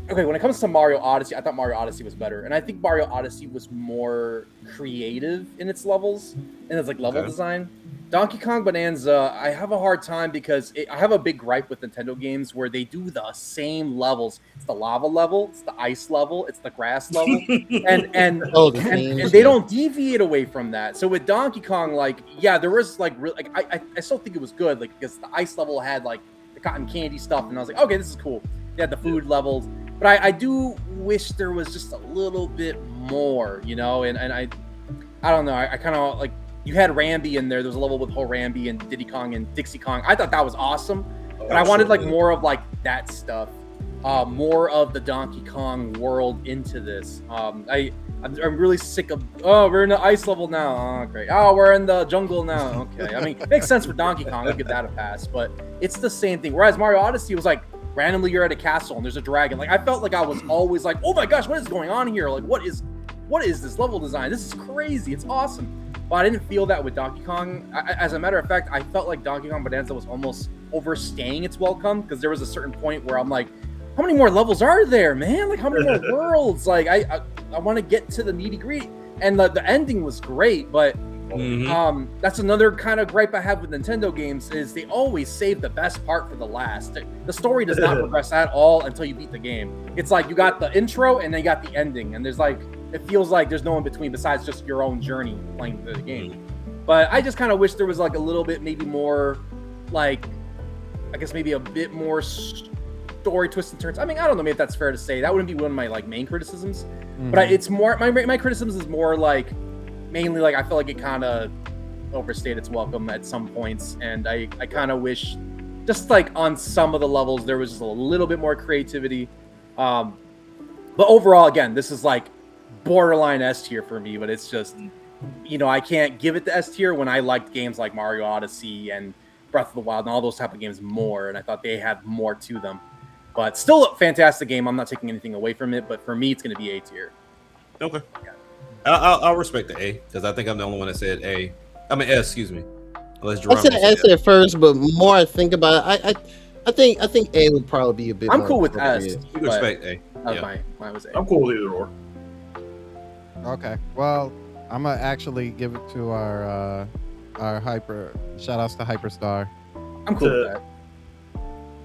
F: okay when it comes to Mario Odyssey. I thought Mario Odyssey was better, and I think Mario Odyssey was more creative in its levels and its like level design. Donkey Kong Bonanza, I have a hard time because I have a big gripe with Nintendo games where they do the same levels. It's the lava level, it's the ice level, it's the grass level, and they don't deviate away from that. So with Donkey Kong, like, yeah, there was like I still think it was good, like, because the ice level had like the cotton candy stuff, and I was like, okay, this is cool. They had the food levels, but I do wish there was just a little bit more, you know, and I don't know, I kind of like. You had Rambi in there. There was a level with whole Rambi and Diddy Kong and Dixie Kong. I thought that was awesome, but I wanted like more of like that stuff, more of the Donkey Kong world into this. I'm really sick of. Oh, we're in the ice level now. Oh, great. Oh, we're in the jungle now. Okay. I mean, it makes sense for Donkey Kong. I'll give that a pass, but it's the same thing. Whereas Mario Odyssey was like randomly you're at a castle and there's a dragon. Like I felt like I was always like, oh my gosh, what is going on here? Like what is this level design? This is crazy. It's awesome. But I didn't feel that with Donkey Kong. As a matter of fact, I felt like Donkey Kong Bonanza was almost overstaying its welcome because there was a certain point where I'm like, how many more levels are there, man? Like, how many more worlds? Like, I want to get to the nitty-gritty. And the ending was great, but that's another kind of gripe I have with Nintendo games is they always save the best part for the last. The story does not progress at all until you beat the game. It's like you got the intro and then you got the ending, and there's like it feels like there's no in between besides just your own journey playing the game. But I just kind of wish there was like a little bit, maybe more, like, I guess maybe a bit more story twists and turns. I mean, I don't know, maybe if that's fair to say. That wouldn't be one of my like main criticisms. But it's more my criticism is more like mainly like I feel like it kind of overstayed its welcome at some points, and I kind of wish just like on some of the levels there was just a little bit more creativity. But overall, again, this is like borderline S tier for me, but it's just, you know, I can't give it the S tier when I liked games like Mario Odyssey and Breath of the Wild and all those type of games more, and I thought they had more to them. But still a fantastic game. I'm not taking anything away from it, but for me, it's going to be A tier.
D: Okay. Yeah. I'll respect the A because I think I'm the only one that said A. I mean S, excuse me.
C: I said S at first, but more I think about it, I think A would probably be a bit.
F: I'm cool with S.
D: You respect A.
F: Yeah. Mine was A.
E: I'm cool with either or.
B: Okay. Well, I'm gonna actually give it to our hyper. Shout outs to Hyperstar.
F: I'm cool with that.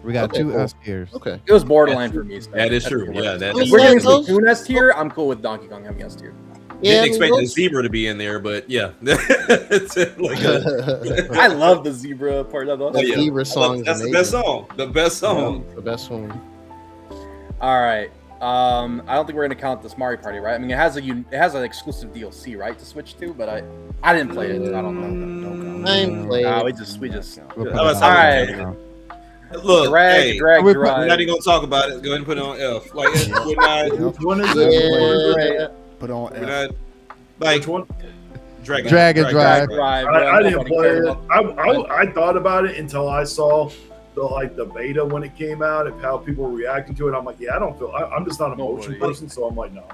B: We got two S tiers.
C: Okay.
F: It was borderline for me. So
D: that is true. Yeah, that is.
F: We're getting Splatoon S tier. I'm cool with Donkey Kong having S tier.
D: Yeah, didn't expect the zebra to be in there, but yeah.
F: I love the zebra part of
C: the zebra song.
D: That's the best song. The best song.
C: The best one.
F: All right. I don't think we're gonna count this Mario Party, right? I mean, it has an exclusive DLC, right, to switch to, but I didn't play it. I don't know.
C: I didn't play it.
F: We just.
D: All right. Look,
F: drag.
D: We're not even gonna talk about it. Go ahead and put it on F. Like we're not.
E: Which one is it?
G: Put on F.
D: We're not. Like
B: Dragon
E: I
B: Drive.
E: didn't play it. I thought about it until I saw the beta when it came out and how people were reacting to it. I'm like, yeah, I'm just not a motion person, so I'm like, no.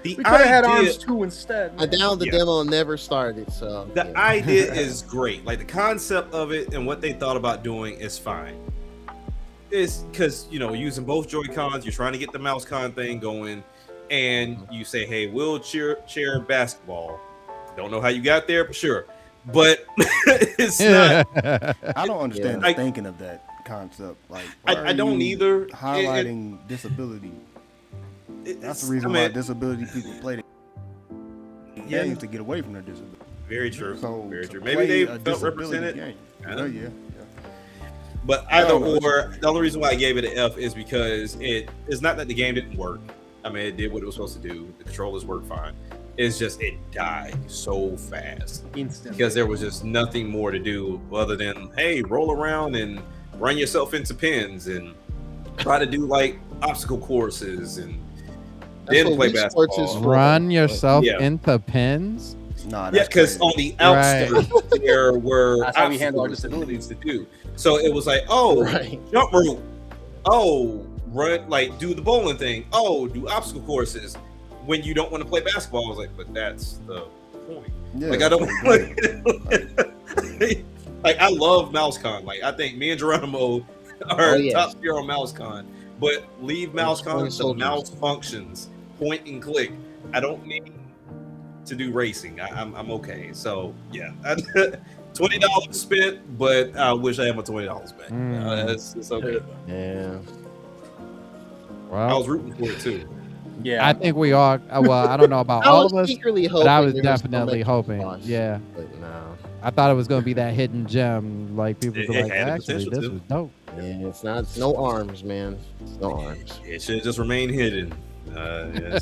F: We could have had Arms 2 instead.
C: I downloaded the demo and never started. So
D: the idea is great. Like the concept of it and what they thought about doing is fine. It's because using both Joy-Cons, you're trying to get the mouse con thing going, and you say, "Hey, wheelchair basketball." Don't know how you got there, but sure. But it's not.
G: I don't understand the thinking of that concept. Like,
D: I don't either.
G: Highlighting disability. That's the reason why disability people play the games to get away from their disability.
D: Very true.
G: So
D: very true. Maybe they felt represented.
G: Yeah.
D: But either or, the only reason why I gave it an F is because it's not that the game didn't work. I mean, it did what it was supposed to do. The controllers worked fine. It's just it died so fast.
F: Instantly.
D: Because there was just nothing more to do other than, hey, roll around and run yourself into pins and try to do like obstacle courses and then play basketball.
B: Run yourself into pins?
G: Nah,
D: yeah, because on the outskirts there were
F: that's how we handle our disabilities
D: to do. So it was like, jump rope. Oh, run, like do the bowling thing. Oh, do obstacle courses. When you don't want to play basketball, I was like, but that's the point. Yeah, like I don't like I love MouseCon. Like I think me and Geronimo are top tier on MouseCon. But leave MouseCon to mouse functions, point and click. I don't need to do racing. I'm okay. So yeah, $20 spent, but I wish I had my $20 back. It's okay.
C: Yeah.
D: I was rooting for it too.
B: Yeah, I think we all. Well, I don't know about all of us, but I was definitely hoping. Yeah,
C: but no.
B: I thought it was going to be that hidden gem. Like people were like, actually, this was dope.
C: Yeah, it's not. It's no arms, man. It's no arms.
D: It should just remain hidden.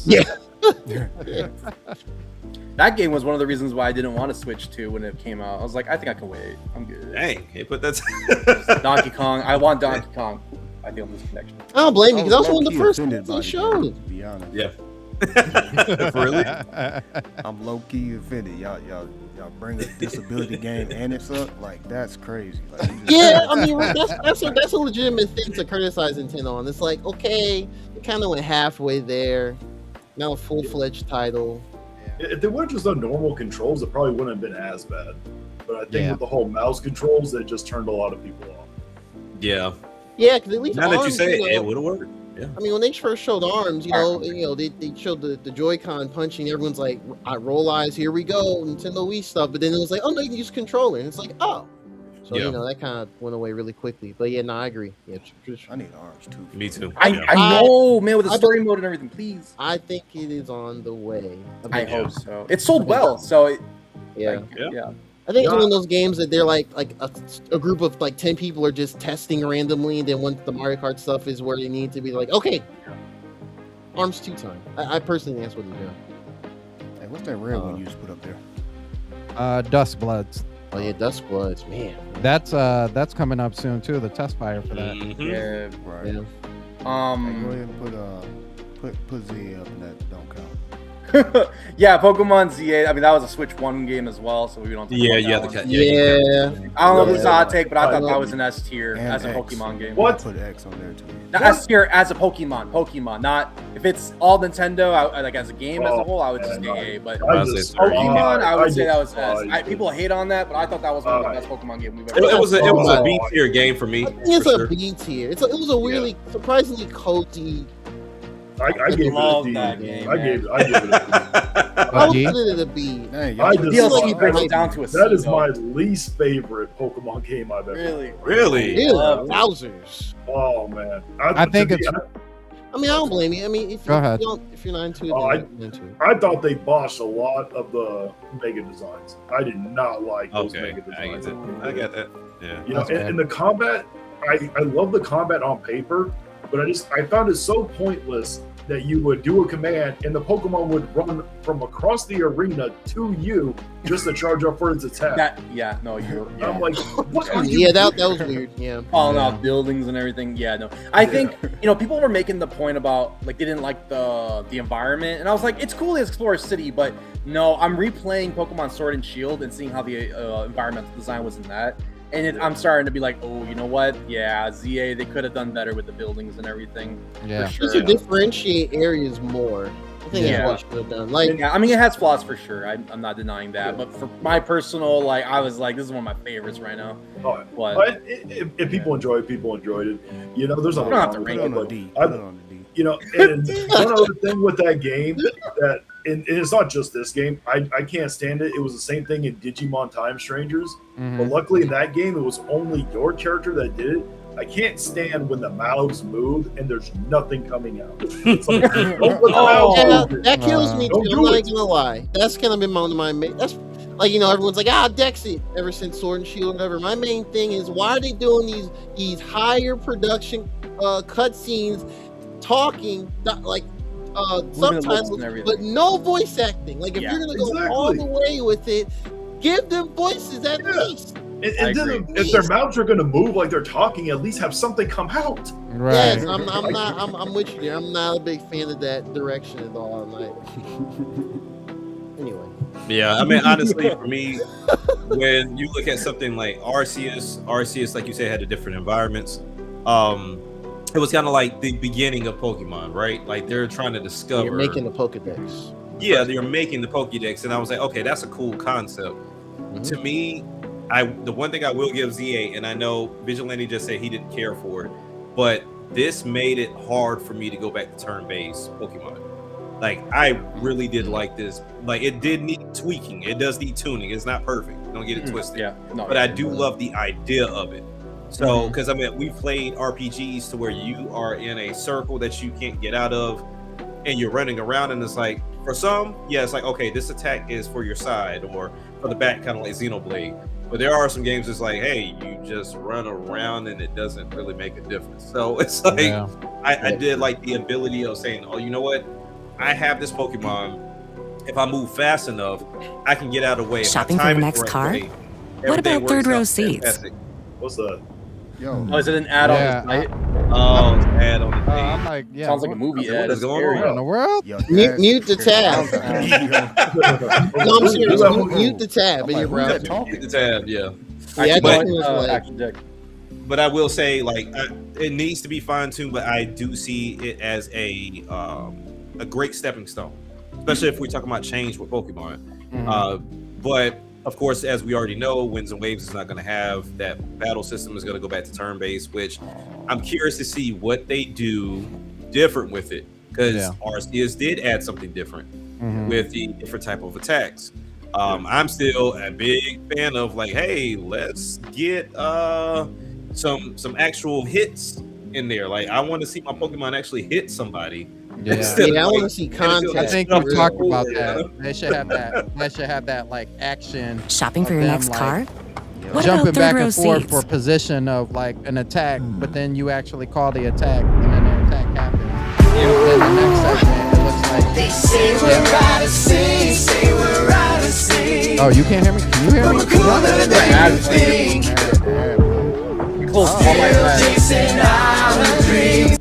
C: Yeah.
F: That game was one of the reasons why I didn't want to Switch to when it came out. I was like, I think I can wait. I'm good.
D: Dang, hey, put that.
F: Donkey Kong. I want Donkey Kong. I feel this connection.
C: I don't blame you because that was one of the first ones they showed.
G: To be honest.
D: Yeah. Really?
G: I'm low key offended. Y'all bring a disability game and it's up like that's crazy. Like,
C: yeah, I mean that's a legitimate thing to criticize Nintendo on. It's like, okay, it kind of went halfway there. Now a full-fledged title.
E: If they would have just done normal controls, it probably wouldn't have been as bad. But I think with the whole mouse controls, it just turned a lot of people off.
D: Yeah.
C: Yeah, because at least
D: now
C: arms,
D: that you say
C: it
D: would have worked. Yeah.
C: I mean, when they first showed arms, they showed the Joy-Con punching. Everyone's like, roll eyes, here we go, Nintendo Wii stuff. But then it was like, oh no, you can use controller, and it's like, oh. So that kind of went away really quickly. But yeah, no, I agree. Yeah,
G: I need arms too.
D: Me too.
F: I know, man, with the story mode and everything. Please.
C: I think it is on the way.
F: I hope so. It sold well, so
C: yeah. I think it's
E: Yeah.
C: one of those games that they're like a group of like 10 people are just testing randomly, and then once the Mario Kart stuff is where they need to be like, okay, Arms 2 time. I personally think that's what they're doing.
G: Hey, what's that red one you just put up there?
B: Dust Bloods.
C: Oh yeah, Dust Bloods, man.
B: That's coming up soon too. The test fire for that.
D: Mm-hmm.
F: Yeah.
G: Right.
C: Yeah.
G: Hey, go ahead and put Z up in that don't count.
F: Yeah, Pokemon ZA. I mean, that was a Switch 1 game as well, so we don't.
C: Yeah.
F: I don't know if it's a hot take, but I thought that was an S tier as a Pokemon game.
E: What?
G: Put X on there too.
F: Now, S tier as a Pokemon. Not if it's all Nintendo. Like as a game as a whole, I would just say A. But Pokemon, I would say that was S. People hate on that, but I thought that was one of the best Pokemon games we've ever.
D: It was a B tier game for me.
C: I think it's a B tier. It was a really surprisingly cozy.
E: I gave it a D.
F: That game,
E: I gave it a
C: I would put it at a B.
G: Hey,
F: DLC brings it down to a C.
E: That is my least favorite Pokemon game I've ever played.
D: Really?
C: Wowzers.
E: Oh man.
B: I think it's.
C: I mean, I don't blame you. I mean, if you're not into it, then you're not into it.
E: I thought they botched a lot of the Mega designs. I did not like those Mega designs.
D: I get that. Yeah.
E: You know, and the combat, I love the combat on paper, but I found it so pointless that you would do a command and the Pokemon would run from across the arena to you just to charge up for its attack.
F: I'm
E: like, what are you?
C: Yeah, that was weird. Yeah,
F: falling off buildings and everything. Yeah, no, I think people were making the point about like they didn't like the environment, and I was like, it's cool to explore a city, but no, I'm replaying Pokemon Sword and Shield and seeing how the environmental design was in that. And I'm starting to be like, oh, you know what? Yeah, ZA, they could have done better with the buildings and everything.
B: Yeah,
C: for sure. Just to differentiate areas more. I think that's what I should have done. Like,
F: I mean, it has flaws for sure. I'm not denying that. But for my personal, like, I was like, this is one of my favorites right now.
E: But if people enjoy it, people enjoyed it. You know, there's a lot of
G: rank on D.
E: You know, and one other thing with that game that, and it's not just this game, I can't stand it. It was the same thing in Digimon Time Strangers, but luckily in that game, it was only your character that did it. I can't stand when the mouths move and there's nothing coming out. It's like,
C: that kills me too. I'm not gonna lie. That's kind of been one of my that's like, everyone's like, Dexit ever since Sword and Shield, whatever. My main thing is, why are they doing these higher production cutscenes, talking like subtitles, but no voice acting? Like, if you're gonna go all the way with it, give them voices at least.
E: And then if their mouths are going to move like they're talking, at least have something come out.
B: Right.
C: Yes, I'm with you there. I'm not a big fan of that direction at all. Anyway.
D: Yeah, I mean, honestly, for me, when you look at something like Arceus, like you said, had the different environments. It was kind of like the beginning of Pokemon, right? Like they're trying to discover.
C: You're making the Pokedex.
D: Yeah, they're making the Pokedex, and I was like, okay, that's a cool concept. To me, the one thing I will give ZA, and I know Vigilante just said he didn't care for it, but this made it hard for me to go back to turn-based Pokemon. Like, I really did like this. Like, it did need tweaking. It does need tuning. It's not perfect. Don't get it twisted.
F: Yeah, no,
D: but I do love the idea of it. So, because I mean, we played RPGs to where you are in a circle that you can't get out of, and you're running around, and it's like, for some, yeah, it's like, okay, this attack is for your side or for the back, kind of like Xenoblade. But there are some games that's like, hey, you just run around and it doesn't really make a difference. So it's like, I did like the ability of saying, oh, you know what? I have this Pokemon. If I move fast enough, I can get out of the way.
I: Shopping for your next car? What about third row seats?
D: Fantastic.
E: What's that?
G: Yo.
F: Oh, is it an ad-on?
D: Oh, it's an ad on the page.
B: I'm like,
F: Sounds like a movie ad.
D: What is going
B: What in the world?
G: Yo,
C: Mute the tab. No, I'm serious. Mute the tab in your browser.
D: Hit the tab, yeah.
C: Yeah,
D: but I will say, like, it needs to be fine-tuned, but I do see it as a great stepping stone, especially if we're talking about change with Pokemon. But of course, as we already know, Winds and Waves is not going to have that battle system. Is going to go back to turn-based, which I'm curious to see what they do different with it, because Arceus did add something different with the different type of attacks. I'm still a big fan of, like, hey, let's get some actual hits in there. Like, I want to see my Pokemon actually hit somebody.
C: I want to see contact.
B: I think we talked about that. They should have that. They should have that, like, action.
I: Shopping for your next car? What
B: jumping
I: about
B: back
I: third row
B: and forth
I: seats?
B: for position of, like, an attack, but then you actually call the attack, and then the attack happens. Then the next segment, it looks like.
J: They say we're out of sync, say we're out of sync.
B: Oh, you can't hear me? Can you hear me?
J: Cooler than you think.
F: Close all my
J: Chasing our dreams.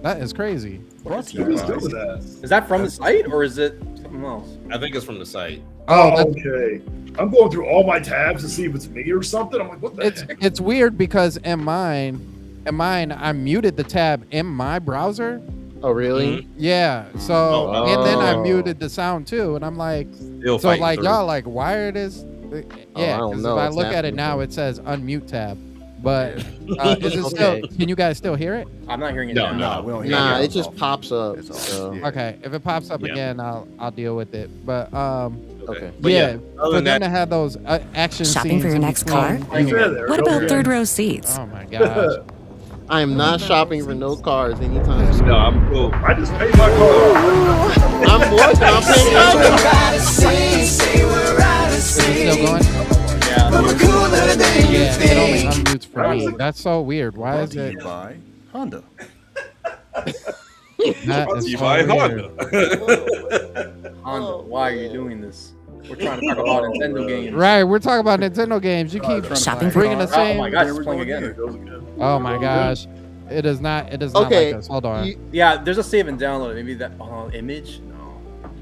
B: That is crazy.
E: Who's doing that?
F: Is that from the site or is it something else?
D: I think it's from the site.
B: Oh,
E: okay. I'm going through all my tabs to see if it's me or something. I'm like, what the heck?
B: It's weird because in mine, I muted the tab in my browser.
C: Oh, really?
B: Yeah. So and then I muted the sound too, and I'm like,
D: Still
B: so like
D: through.
B: y'all like wired this? Yeah. Because if I look at it now, it says unmute tab. But is it still? Can you guys still hear it?
F: I'm not hearing it.
G: No, we don't hear
C: Nah,
G: it.
C: it just pops up. So.
B: Okay. If it pops up again, I'll deal with it. But
C: Okay.
D: But
B: yeah,
D: other
B: for
D: than
B: them
D: that,
B: to have those action
I: Shopping
B: scenes
I: for your
B: in
I: next
B: between-
I: car?
E: There,
I: What about
E: okay.
I: third row seats?
B: Oh my gosh.
C: I am not shopping for no cars anytime soon.
D: no, I'm cool.
E: I just paid my car.
C: I'm working. I'm paying
J: We're out of sync, say we're out of
B: Is it still
J: sync.
B: going?
J: We're cooler than you
B: Yeah, it only
J: think.
B: unmutes for me. That's so weird. Why is it?
G: By Honda.
B: That is
D: You
B: so
D: buy
B: weird.
F: Honda, why are you doing this? We're trying to talk about Nintendo games.
B: Right, we're talking about Nintendo games. You keep
I: Shopping for
B: bringing the
F: Oh
B: same.
F: my gosh,
G: There
F: it's
G: we
F: playing
G: go
F: again.
E: Goes again.
B: Oh my gosh, it is not. It is not
C: Okay,
B: like this. Hold on.
F: Yeah, there's a save and download. Maybe that image? No.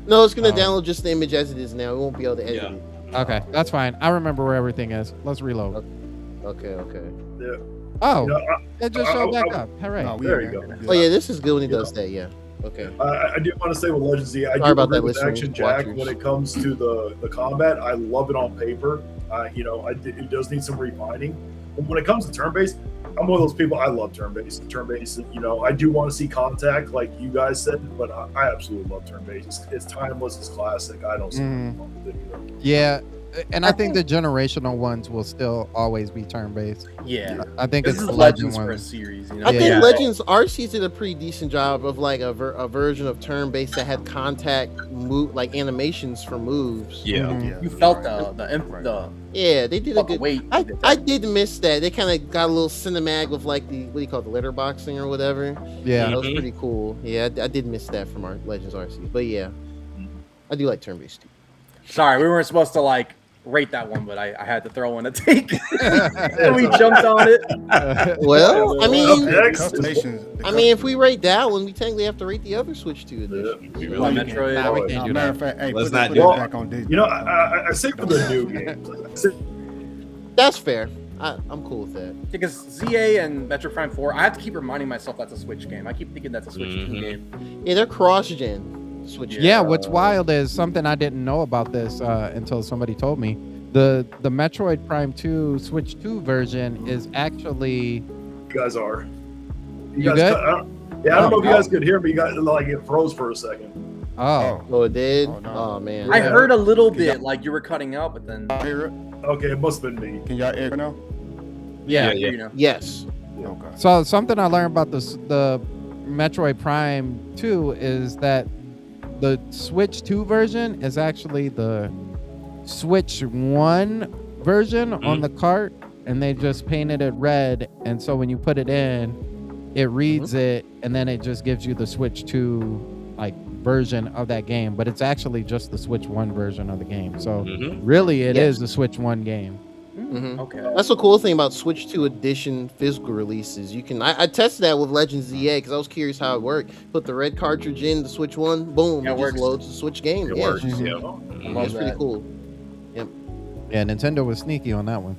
C: No, it's gonna
B: Oh.
C: download just the image as it is now. It won't be able to edit
D: Yeah.
C: it.
B: Okay, that's fine. I remember where everything is. Let's reload.
C: Okay.
E: Yeah.
B: Oh,
E: You know,
B: it just showed back up. Hooray!
G: No, we
E: There
G: ain't
E: you
G: got
E: go.
G: it.
C: Oh yeah, this is good when it does that. Yeah. Okay.
E: I do want to say with Legends Z, I
C: Sorry
E: do
C: about
E: agree
C: that,
E: with
C: listeners,
E: Action Jack
C: watchers.
E: when it comes to the combat. I love it on paper. It does need some refining. But when it comes to turn-based, I'm one of those people. I love turn-based. Turn-based, I do want to see contact, like you guys said, but I absolutely love turn-based. It's timeless. It's classic. I don't see anything wrong with it either.
B: Yeah, and I think the generational ones will still always be turn-based.
F: Yeah.
B: I think
F: This
B: it's
F: is
B: the legend
F: Legends for a
B: ones.
F: series,
C: I
B: Yeah.
C: think Legends Arceus did a pretty decent job of like a version of turn-based that had contact move, like animations for moves.
D: Yeah.
B: Mhm.
F: You felt the
C: Yeah, they did a good.
F: weight.
C: I did miss that. They kind of got a little cinemag of like the what do you call it, the letterboxing or whatever.
B: Yeah.
C: That was pretty cool. Yeah, I did miss that from our Legends Arceus. But yeah, I do like turn-based too.
F: Sorry, we weren't supposed to like rate that one, but I had to throw in a take. And we jumped on it.
C: Well, I mean, if we rate that one, we technically have to rate the other Switch 2 edition.
D: We really can't.
F: Metroid.
B: Nah, we can't do
G: Matter
B: that.
G: of fact, hey,
D: Let's
G: put
D: not
G: it
D: do
E: that.
G: back on Disney.
E: I say for the new games.
C: That's fair. I'm cool with that.
F: Because ZA and Metroid Prime 4, I have to keep reminding myself that's a Switch game. I keep thinking that's a Switch 2 game.
C: Yeah, they're cross-gen Switch.
B: Yeah, what's wild is something I didn't know about this until somebody told me. The Metroid Prime 2 Switch 2 version is actually.
E: You guys are.
B: You
E: guys,
B: good?
E: I don't know if you guys could hear me. You guys, like, it froze for a second.
B: Oh.
C: Oh, it did?
G: Oh, no.
C: Oh, man.
F: I heard a little bit like you were cutting out, but then.
E: Okay, it must have been me.
G: Can y'all hear now?
F: Yeah.
C: Yes.
G: Okay.
B: So something I learned about the Metroid Prime 2 is that the Switch 2 version is actually the Switch 1 version on the cart, and they just painted it red, and so when you put it in, it reads it, and then it just gives you the Switch 2 like version of that game, but it's actually just the Switch 1 version of the game. So really it is the Switch 1 game.
F: Okay.
C: That's the cool thing about Switch 2 edition physical releases. You can I tested that with Legends ZA because I was curious how it worked. Put the red cartridge in the Switch 1, boom, it just loads the Switch game.
D: It works. Yeah.
C: It's pretty cool. Yep.
B: Yeah, Nintendo was sneaky on that one.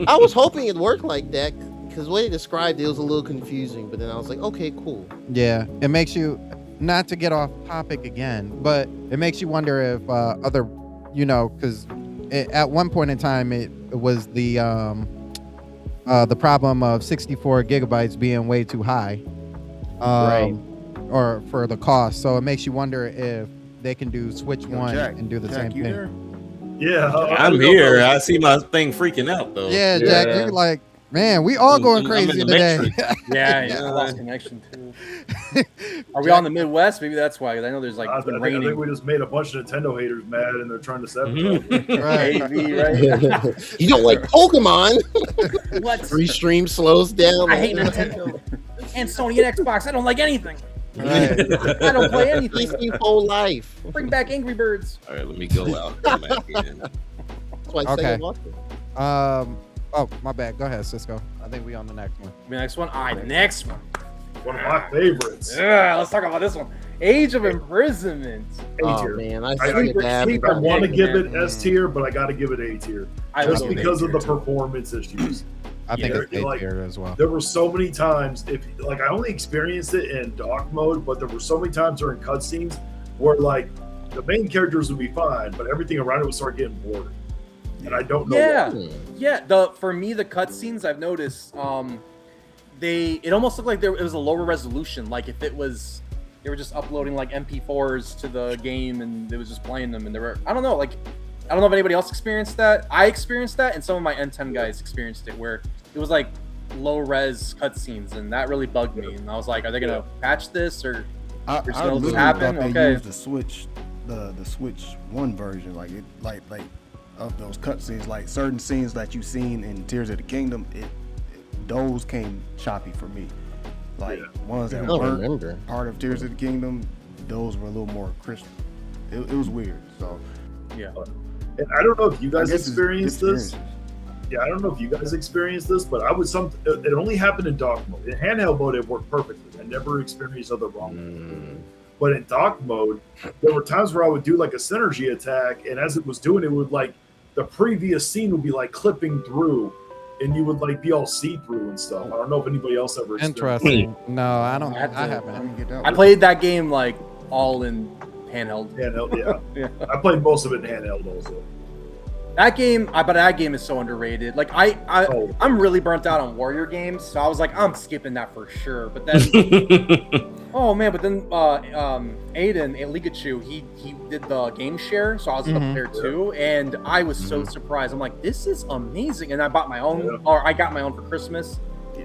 C: I was hoping it worked like that because the way they described it was a little confusing, but then I was like, okay, cool.
B: Yeah, it makes you, not to get off topic again, but it makes you wonder if other, because at one point in time it was the problem of 64 gigabytes being way too high, or for the cost. So it makes you wonder if they can do Switch 1 and do the same thing.
G: There?
E: Yeah,
D: I'm here. I see my thing freaking out though.
B: Yeah, Jack, you're like, man, we all going crazy today.
F: Yeah, I lost connection too. Are we on the Midwest? Maybe that's why. 'Cause I know there's like
E: I
F: raining.
E: think we just made a bunch of Nintendo haters mad, and they're trying to separate.
F: right?
C: You don't like Pokemon?
F: What?
C: Restream slows down.
F: I hate Nintendo and Sony and Xbox. I don't like anything.
B: Right.
F: I don't play anything.
C: PC whole life.
F: Bring back Angry Birds.
D: All right, let me go out. Come back in.
C: That's why I say I lost it.
B: Oh, my bad. Go ahead, Cisco. I think we on the next one.
F: The next one? All right, next one.
E: One of my favorites.
F: Yeah, let's talk about this one. Age of Imprisonment.
E: A tier.
C: Man, I
E: I want to give it S tier, but I got to give it A tier. Just because of the performance issues.
B: I think it's A tier as well.
E: There were so many times, I only experienced it in dock mode, but there were so many times during cutscenes where like the main characters would be fine, but everything around it would start getting boring. And I don't know.
F: For me, the cutscenes I've noticed, it almost looked like it was a lower resolution. Like if they were just uploading like MP4s to the game and it was just playing them, and I don't know if anybody else experienced that. I experienced that, and some of my N10 guys experienced it, where it was like low res cutscenes, and that really bugged me. And I was like, are they gonna patch this or
G: I literally
F: happen?
G: thought they used the Switch, the Switch 1 version, like of those cutscenes, like certain scenes that you've seen in Tears of the Kingdom, those came choppy for me. Like ones that weren't part of Tears of the Kingdom, those were a little more crisp. It was weird. So
F: yeah.
E: And I don't know if you guys experienced this. Yeah, I don't know if you guys experienced this, but it only happened in dock mode. In handheld mode, it worked perfectly. I never experienced other wrong. But in dock mode, there were times where I would do like a synergy attack, and as it was doing, it would like the previous scene would be like clipping through, and you would like be all see-through and stuff. I don't know if anybody else ever experienced
B: Interesting. No, I don't. I haven't.
F: I played that game like all in handheld.
E: Handheld, yeah. I played most of it in handheld also.
F: That game is so underrated. Like I'm really burnt out on Warrior games, so I was like, I'm skipping that for sure. But then, Aiden Ligachu, he did the game share, so I was up there too, and I was so surprised. I'm like, this is amazing, and I bought my own, or I got my own for Christmas,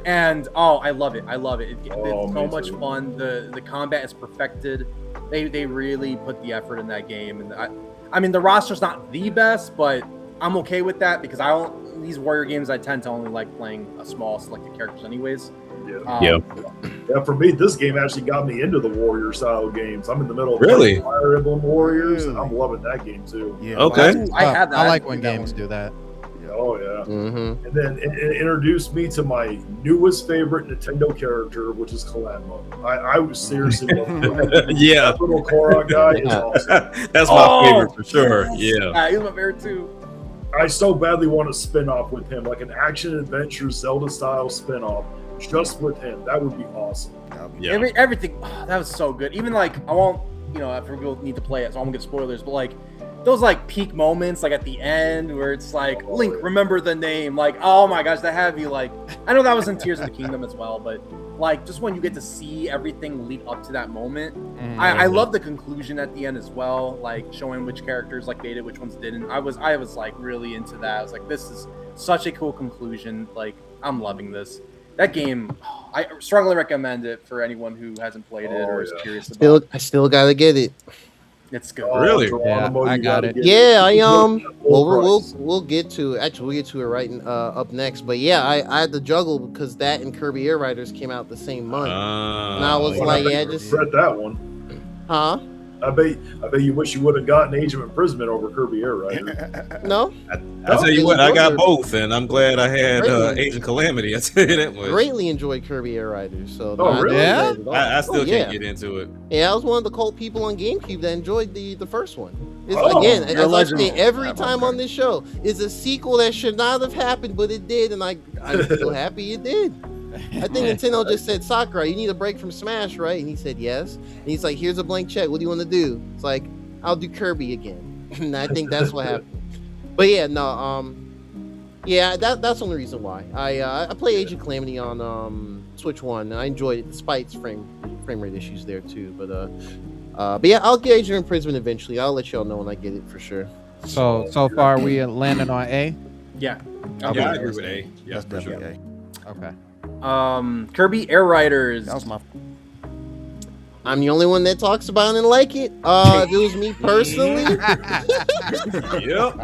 F: and I love it. It's so much fun. The combat is perfected. They really put the effort in that game, and I mean the roster's not the best, but I'm okay with that because these Warrior games I tend to only like playing a small selected characters anyways.
E: Yeah, for me, this game actually got me into the Warrior style games. I'm in the middle of Fire Emblem Warriors, and I'm loving that game too.
B: Yeah, okay. I like when games do that.
E: Oh yeah. And then it introduced me to my newest favorite Nintendo character, which is Kalanmo. I was seriously loving that.
D: Yeah,
E: that little Korra guy is awesome.
D: That's my favorite for sure. Yeah,
F: he's my favorite too.
E: I so badly want a spin-off with him, like an action-adventure Zelda-style spin-off, just with him. That would be awesome.
F: Yeah. Everything, that was so good. Even like, I won't, after people need to play it, so I won't get spoilers, but like, those like peak moments, like at the end, where it's like, Link, remember the name. Like, oh my gosh, that had me like, I know that was in Tears of the Kingdom as well, but like just when you get to see everything lead up to that moment. I love the conclusion at the end as well, like showing which characters like made it, which ones didn't. I was like really into that. I was like, this is such a cool conclusion. Like, I'm loving this. That game, I strongly recommend it for anyone who hasn't played it or is curious about it.
C: I still gotta get it.
F: It's good.
D: Really?
B: Yeah, I got it.
C: Yeah, we'll get to it. Actually, we'll get to it up next. But yeah, I had to juggle because that and Kirby Air Riders came out the same month, and I was like, yeah, just
E: read that one.
C: Huh?
E: I bet you wish you would have gotten Age of Imprisonment over Kirby Air Rider.
C: No.
D: I tell you what, I got both, and I'm glad I had Age of Calamity. I tell you that much.
C: Greatly enjoyed Kirby Air Riders. So
E: really?
B: Yeah?
D: I still can't get into it.
C: Yeah, I was one of the cult people on GameCube that enjoyed the first one. It's,
E: Oh,
C: again, as I say
G: legend.
C: every time on this show, is a sequel that should not have happened, but it did, and I'm so happy it did. I think Nintendo just said, Sakurai, you need a break from Smash, right? And he said yes. And he's like, here's a blank check. What do you want to do? It's like, I'll do Kirby again. And I think that's what happened. But yeah, no, yeah, that's the only reason why. I play Age of Calamity on Switch 1, and I enjoyed it despite its frame rate issues there too. But yeah, I'll get Age of Imprisonment eventually. I'll let y'all know when I get it for sure.
B: So far we landed on A.
F: Yeah.
D: Okay. Yeah, I agree with A. Yeah,
G: That's
D: for sure.
G: definitely
B: Okay.
F: Kirby Air Riders.
G: That was my.
C: I'm the only one that talks about it and like it. If it was me personally,
D: Yep.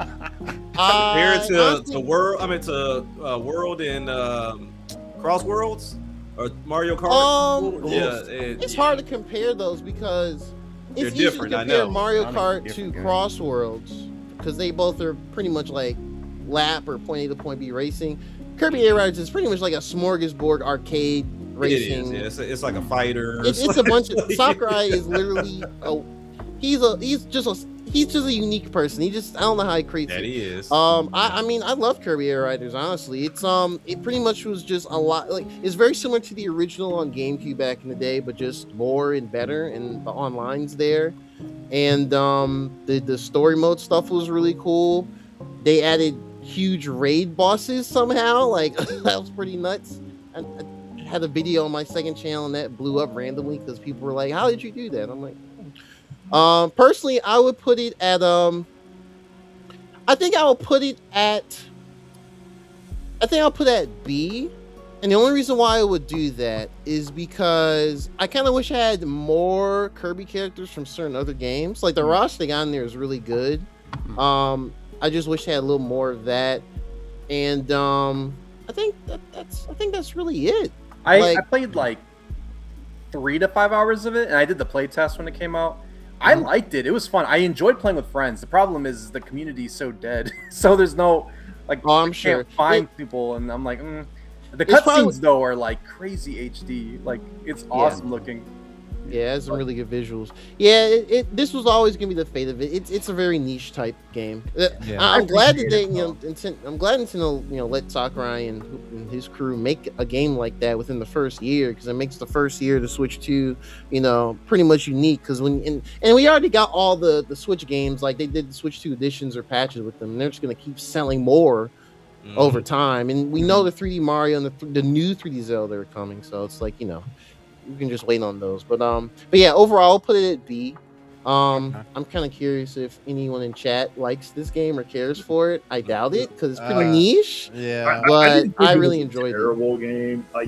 D: Compared to the world, I mean to World and Cross Worlds or Mario Kart.
C: It's hard to compare those because
D: They're
C: it's easy
D: different,
C: to
D: I
C: compare
D: know.
C: Mario
G: I know,
C: Kart to
G: different games.
C: Cross Worlds because they both are pretty much like lap or point A to point B racing. Kirby Air Riders is pretty much like a smorgasbord arcade racing.
D: It is. Yeah, it's like a fighter.
C: It's a bunch of Sakurai is literally he's just a unique person. I don't know how he creates
D: That
C: it.
D: he is.
C: I mean I love Kirby Air Riders, honestly. It's it pretty much was just a lot like it's very similar to the original on GameCube back in the day, but just more and better, and the online's there. And the story mode stuff was really cool. They added huge raid bosses somehow, like that was pretty nuts. I had a video on my second channel and that blew up randomly because people were like, how did you do that? I'm like, personally, I would put it at I think I'll put it at B. And the only reason why I would do that is because I kind of wish I had more Kirby characters from certain other games. Like the roster they got in there is really good. I just wish I had a little more of that. And I think that's really it.
F: I played like 3 to 5 hours of it, and I did the play test when it came out. I liked it. It was fun. I enjoyed playing with friends. The problem is the community is so dead. So there's no like
C: I'm sure
F: can't find people, and I'm like, The cutscenes though are like crazy HD. Like it's awesome looking.
C: Yeah, it's some really good visuals. Yeah, this was always gonna be the fate of it. It's a very niche type game. I'm glad that they, I'm glad Nintendo, let Sakurai and his crew make a game like that within the first year, because it makes the first year to Switch 2, pretty much unique. Because and we already got all the Switch games, like they did the Switch 2 editions or patches with them, and they're just gonna keep selling more over time. And we know the 3D Mario and the new 3D Zelda are coming, so it's like you can just wait on those. But yeah, overall, I'll put it at B. I'm kind of curious if anyone in chat likes this game or cares for it. I doubt it because it's pretty niche.
B: Yeah,
C: but I really enjoyed it.
E: Terrible game. I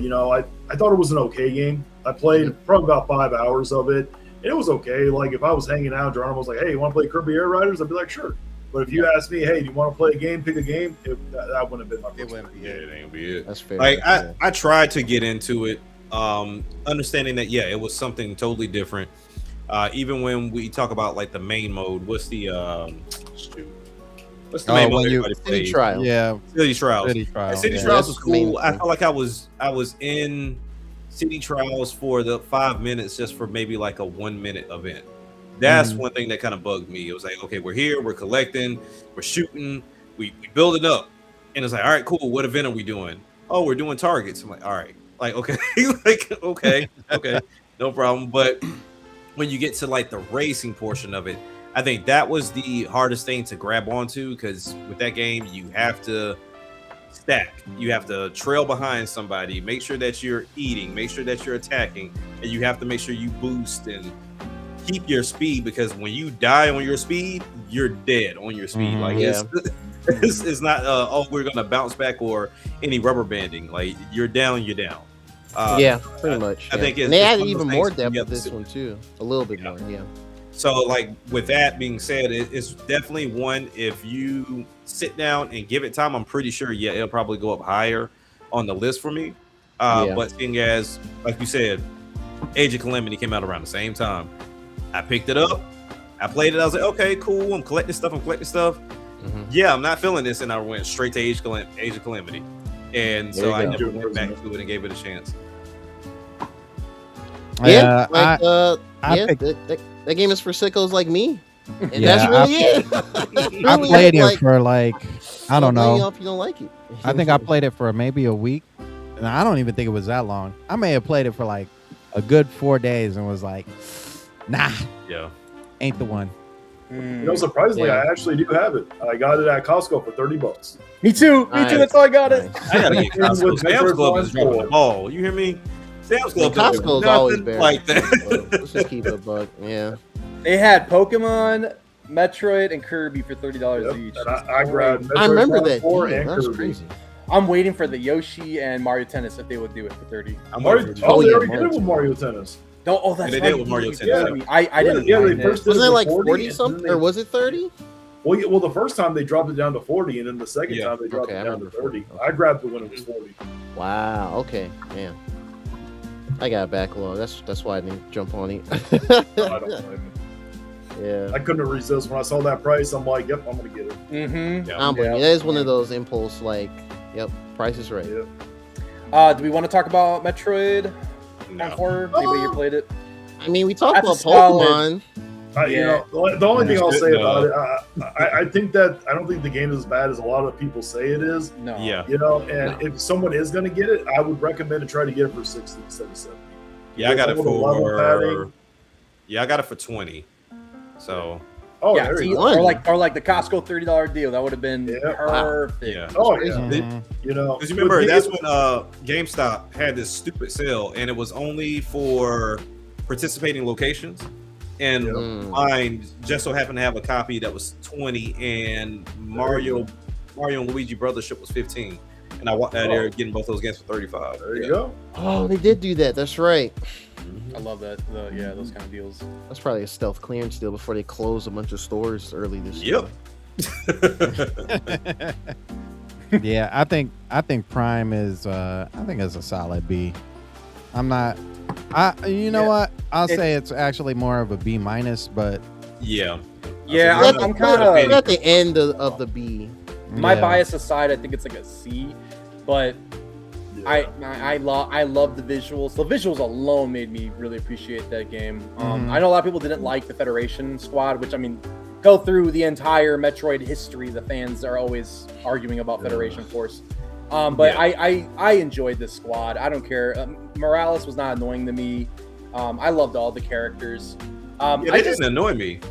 E: thought it was an okay game. I played probably about 5 hours of it, and it was okay. Like if I was hanging out, Geronimo was like, "Hey, you want to play Kirby Air Riders?" I'd be like, "Sure." But if you asked me, "Hey, do you want to play a game? Pick a game," that wouldn't have been my first.
B: It wouldn't be it.
D: It ain't be it.
C: That's fair.
D: Like I tried to get into it, understanding that it was something totally different. Even when we talk about like the main mode, what's the main mode everybody plays?
C: City Trials.
B: Yeah,
D: City Trials. City Trials was cool.
C: Main
D: I felt like I was in City Trials for the 5 minutes, just for maybe like a 1 minute event. That's one thing that kind of bugged me. It was like, okay, we're here, we're collecting, we're shooting, we build it up, and it's like, all right, cool. What event are we doing? Oh, we're doing targets. I'm like, all right, like okay, okay, no problem. But when you get to like the racing portion of it, I think that was the hardest thing to grab onto, because with that game you have to stack. You have to trail behind somebody, make sure that you're eating, make sure that you're attacking, and you have to make sure you boost and keep your speed, because when you die on your speed, you're dead on your speed. Like it's not oh, we're gonna bounce back or any rubber banding. Like you're down, you're down.
C: Pretty much.
D: I think
C: and they added even more depth with this one too, a little bit more. Yeah.
D: So, like, with that being said, it's definitely one, if you sit down and give it time, I'm pretty sure, it'll probably go up higher on the list for me. But seeing as, like you said, Age of Calamity came out around the same time, I picked it up, I played it, I was like, okay, cool, I'm collecting stuff. Yeah, I'm not feeling this, and I went straight to Age of Calamity. And so I never went back to it and gave it a chance.
C: That game is for sickos like me. And that's really it.
B: I played it for like, I don't know.
C: If you don't like it.
B: I think I played it for maybe a week. And I don't even think it was that long. I may have played it for like a good 4 days and was like, nah.
D: Yeah.
B: Ain't the one.
E: You know, surprisingly, I actually do have it. I got it at Costco for $30.
F: Me too. That's how I got it.
D: I gotta get Costco. Sam's Club is dropping the ball. You hear me? Sam's Club.
C: Costco's always better.
D: Like that.
C: Let's just keep it a buck. Yeah.
F: They had Pokemon, Metroid, and Kirby for $30 each.
E: And I grabbed Metroid
C: I remember that.
E: and
C: That's
E: Kirby.
C: crazy.
F: I'm waiting for the Yoshi and Mario Tennis if they would do it for 30.
E: They already did it with Mario Tennis.
F: Oh, that's
D: they
F: right.
D: did with Mario Tennis.
F: I didn't.
E: Yeah, they first did
C: Wasn't it like
E: 40
C: 40 something, or was it 30?
E: Well, the first time they dropped it down to 40, and then the second time they dropped
C: Okay,
E: it
C: I
E: down to
C: remember
E: 30.
C: 40.
E: I grabbed it when it was 40.
C: Wow. Okay. Man. I got a backlog. That's why I didn't jump on it.
E: No, I don't blame it.
C: Yeah.
E: I couldn't resist when I saw that price. I'm like, yep, I'm gonna get it.
F: Mm-hmm.
C: I don't blame you. That is one of those impulse, like, yep, price is right.
E: Yep.
F: Do we want to talk about Metroid?
D: No.
F: Horror? Anybody here played it?
C: I mean, we talked
F: That's
C: about
F: a
C: Pokemon.
E: You know, the only thing I'll say about it, I think that I don't think the game is as bad as a lot of people say it is.
F: No.
D: Yeah.
E: You know, and if someone is going to get it, I would recommend to try to get it for 60 instead of 70.
D: Yeah, I got it
E: With a little level
D: for.
E: padding.
D: Yeah, I got it for 20. So.
E: Oh,
F: yeah,
E: there
F: see,
E: you go.
F: or like the Costco $30 deal. That would have been perfect.
D: Yeah.
E: Oh yeah.
B: Mhm.
E: You know,
D: Because you remember that's when GameStop had this stupid sale, and it was only for participating locations. And mine just so happened to have a copy that was 20, and Mario and Luigi Brothership was 15. And I walked out there getting both those games for 35.
E: There you go.
C: Oh, they did do that. That's right.
F: I love that. Those kind of deals.
C: That's probably a stealth clearance deal before they closed a bunch of stores early this year.
D: Yep.
B: Yeah, I think Prime is I think it's a solid B. I'm not you know what? I'll say it's actually more of a B minus, but
D: yeah.
F: I'm kind of
C: We're at the end of the B.
F: My bias aside, I think it's like a C, but I love the visuals. The visuals alone made me really appreciate that game. I know a lot of people didn't like the Federation squad, which I mean, go through the entire Metroid history. The fans are always arguing about Federation Force. But I enjoyed this squad. I don't care. Morales was not annoying to me. I loved all the characters.
D: They didn't annoy me.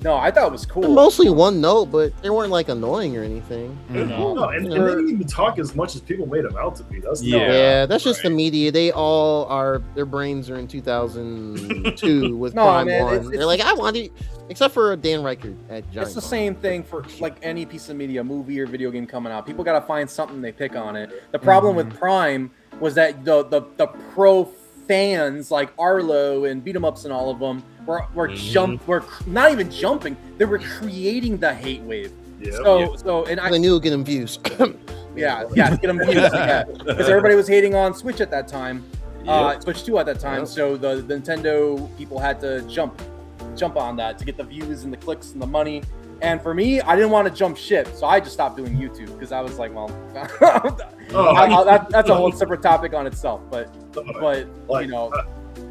F: No, I thought it was cool.
C: They're mostly one note, but they weren't like annoying or anything.
E: No, and they didn't even talk as much as people made them out to be. That's
C: that's just the media. They all are. Their brains are in 2002 with Prime 1. They're like, I want it, except for Dan Reichert at Giant.
F: It's the same thing for like any piece of media, movie or video game coming out. People got to find something they pick on it. The problem with Prime was that the pro fans like Arlo and beat 'em ups and all of them were not even jumping. They were creating the hate wave. So and
C: I knew it would get them views.
F: yeah, get them views. Because everybody was hating on Switch at that time, Switch 2 at that time. So the Nintendo people had to jump on that to get the views and the clicks and the money. And for me, I didn't want to jump ship, so I just stopped doing YouTube because I was like, well, that's a whole separate topic on itself. But
E: like,
F: you know,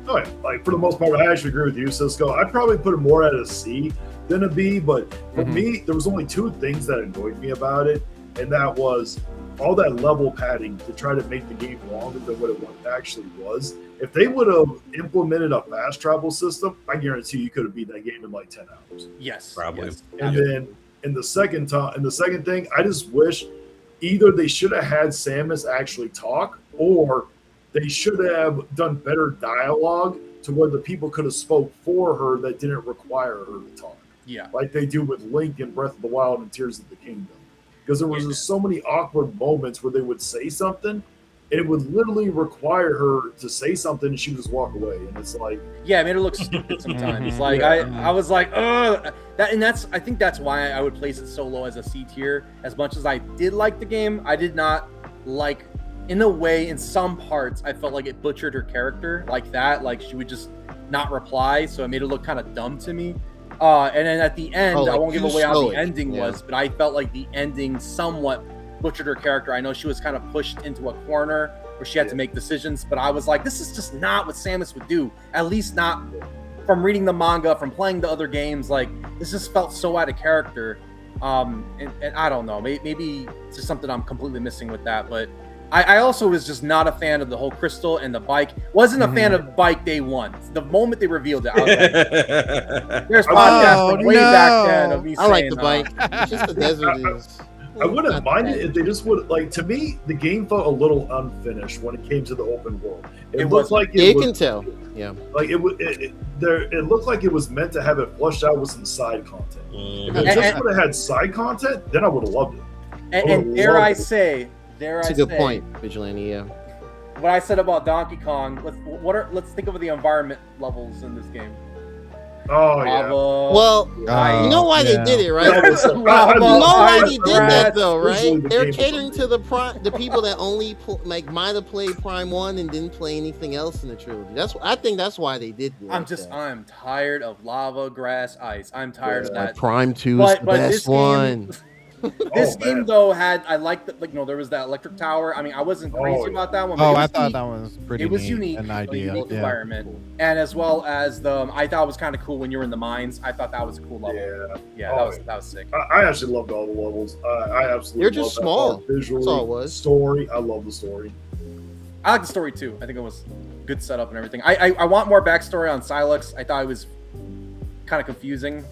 E: like for the most part, I actually agree with you, Cisco. I'd probably put it more at a C than a B. But for me, there was only two things that annoyed me about it, and that was all that level padding to try to make the game longer than what it actually was. If they would have implemented a fast travel system, I guarantee you could have beat that game in like 10 hours.
F: Yes,
D: probably.
F: Yes.
E: And then in the second thing, I just wish either they should have had Samus actually talk, or they should have done better dialogue to where the people could have spoke for her that didn't require her to talk.
F: Yeah.
E: Like they do with Link in Breath of the Wild and Tears of the Kingdom. Because there was just so many awkward moments where they would say something, and it would literally require her to say something and she would just walk away. And it's like,
F: yeah, it made her look stupid sometimes. Like I was like, ugh. I think that's why I would place it so low as a C tier. As much as I did like the game, I did not like, in a way, in some parts, I felt like it butchered her character like that. Like she would just not reply, so it made it look kind of dumb to me. And then at the end, I won't give away how the ending was, but I felt like the ending somewhat butchered her character. I know she was kind of pushed into a corner where she had to make decisions, but I was like, this is just not what Samus would do. At least not from reading the manga, from playing the other games. Like, this just felt so out of character. And I don't know, maybe it's just something I'm completely missing with that, but I also was just not a fan of the whole crystal and the bike. Wasn't a fan of bike day one. The moment they revealed it, I was like, there's podcasts from way back then of me saying,
C: I like the bike. It's just the desert is...
E: I wouldn't mind it if they just would, like, to me, the game felt a little unfinished when it came to the open world. It looked like
C: you can tell. Yeah.
E: Like it looked like it was meant to have it flushed out with some side content. If it just would have had side content, then I would have loved it.
F: And dare I say,
C: it's a good point, Vigilante. Yeah.
F: What I said about Donkey Kong. Let's think of the environment levels in this game.
E: Oh yeah.
C: Well, you know why they did it, right? You know why they did that, though, right? They're catering to the people that only might have played Prime 1 and didn't play anything else in the trilogy. I think that's why they did it.
F: I'm tired of lava, grass, ice. I'm tired of that.
C: Prime 2 is the best one.
F: This game though I liked there was that electric tower. I mean, I wasn't crazy about that one.
B: But I thought that was pretty.
F: It was
B: neat,
F: unique,
B: an idea,
F: unique environment, and as well as I thought it was kind of cool when you were in the mines. I thought that was a cool level. Yeah, that was sick.
E: I actually loved all the levels. I absolutely.
C: They're just small.
E: Visually,
C: that's all it was.
E: Story, I love the story.
F: I like the story too. I think it was good setup and everything. I want more backstory on Silex. I thought it was kind of confusing.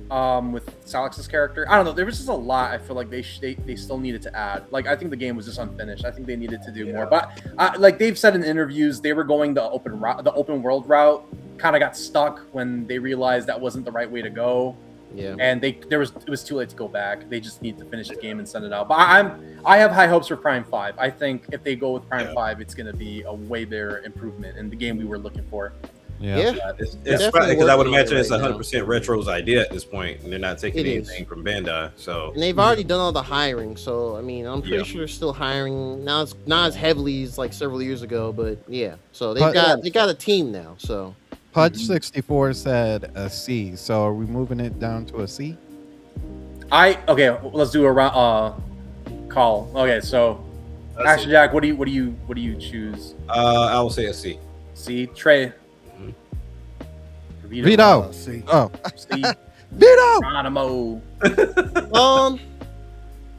F: With Salix's character, I don't know. There was just a lot. I feel like they still needed to add. Like, I think the game was just unfinished. I think they needed to do more. But like they've said in interviews, they were going the open world route. Kind of got stuck when they realized that wasn't the right way to go.
C: Yeah.
F: And it was too late to go back. They just need to finish the game and send it out. But I have high hopes for Prime 5. I think if they go with Prime 5, it's going to be a way better improvement in the game we were looking for.
D: Yeah, it's because I would imagine it's 100% Retro's idea at this point, and they're not taking anything from Bandai. So,
C: and they've already done all the hiring. So, I mean, I'm pretty sure they're still hiring now. It's not as heavily as like several years ago, but yeah. So they got a team now. So,
B: Pudge64 said a C. So are we moving it down to a C?
F: Let's do a round call. Okay, so Action Jack, what do you choose?
D: I will say a C.
F: C. Trey.
B: Vito.
F: C.
B: Oh.
F: C.
B: Vito.
F: Geronimo.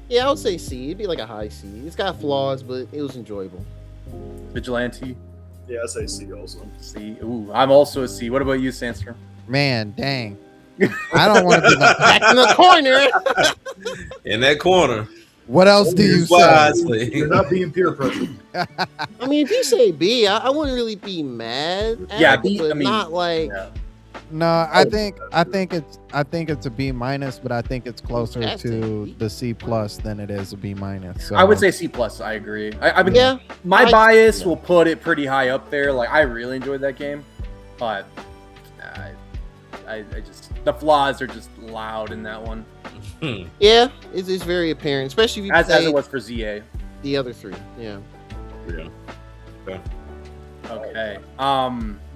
C: Yeah, I would say C. It'd be like a high C. It's got flaws, but it was enjoyable.
F: Vigilante.
E: Yeah, I say C also.
F: C. Ooh, I'm also a C. What about you, Sandstrom?
B: Man, dang. I don't want to be
C: back in the corner.
D: In that corner.
B: What else do you say?
E: You're not being peer pressured.
C: I mean, if you say B, I wouldn't really be mad. At it, but not like.
B: Yeah. No, I think it's a B minus, but I think it's closer to the C plus than it is a B minus. So.
F: I would say C plus. I agree. I mean, my bias will put it pretty high up there. Like, I really enjoyed that game, but I just, the flaws are just loud in that one.
C: Yeah, it's very apparent, especially if you
F: as it was for ZA.
C: The other three, yeah.
F: Okay.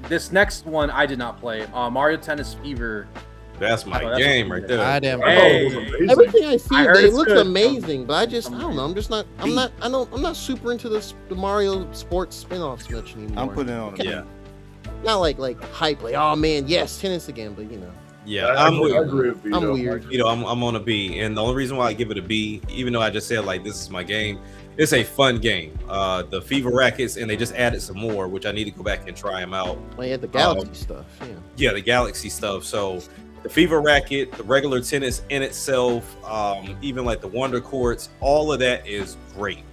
F: This next one I did not play. Mario Tennis Fever.
D: That's my game right there.
C: Everything I see, it looks amazing, but I don't know. I'm not super into the Mario sports spin-offs much anymore.
G: I'm putting it on.
D: Yeah.
C: Not like hype, like, oh man, yes, tennis again, but you know.
D: Yeah, I'm weird.
C: I'm weird.
D: You know, I'm on a B, and the only reason why I give it a B, even though I just said like this is my game, it's a fun game. The Fever Rackets, and they just added some more, which I need to go back and try them out.
C: Well, yeah, the Galaxy stuff.
D: Yeah, the Galaxy stuff. So the FIFA racket, the regular tennis in itself, even like the Wonder Courts, all of that is great.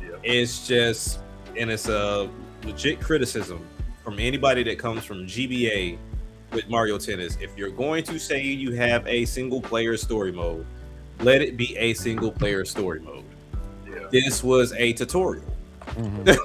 E: Yeah.
D: It's just, and it's a legit criticism from anybody that comes from GBA with Mario Tennis. If you're going to say you have a single player story mode, let it be a single player story mode.
E: Yeah.
D: This was a tutorial.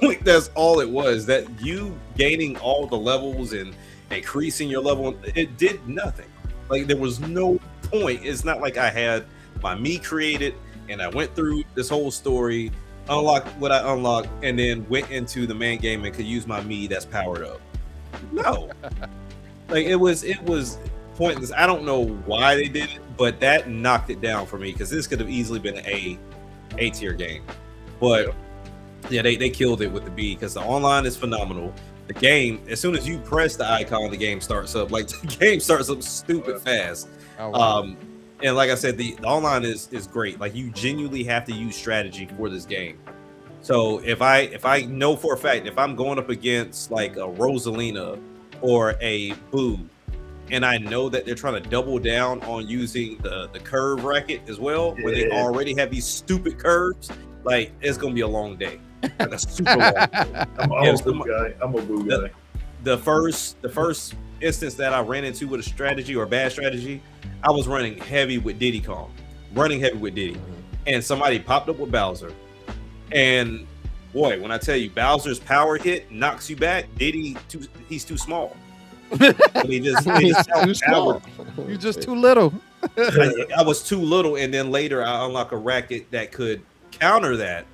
D: Like, that's all it was. That you gaining all the levels and increasing your level, it did nothing. Like, there was no point. It's not like I had my me created and I went through this whole story, unlocked what I unlocked, and then went into the main game and could use my me that's powered up. No. Like, it was pointless. I don't know why they did it, but that knocked it down for me, because this could have easily been an A tier game. But yeah, they killed it with the B, because the online is phenomenal. The game, as soon as you press the icon, the game starts up. Like, the game starts up stupid fast.
B: Oh, wow.
D: And like I said, the online is great. Like, you genuinely have to use strategy for this game. So if I know for a fact, if I'm going up against like a Rosalina or a Boo, and I know that they're trying to double down on using the curve racket as well, where they already have these stupid curves, like, it's gonna be a long day. Like a super long day.
E: I'm a Boo guy.
D: The first instance that I ran into with a strategy or a bad strategy, I was running heavy with Diddy Kong, and somebody popped up with Bowser, and boy, when I tell you, Bowser's power hit knocks you back, Diddy he's too small. He just
C: too small.
B: You're just too little.
D: I was too little, and then later I unlock a racket that could counter that.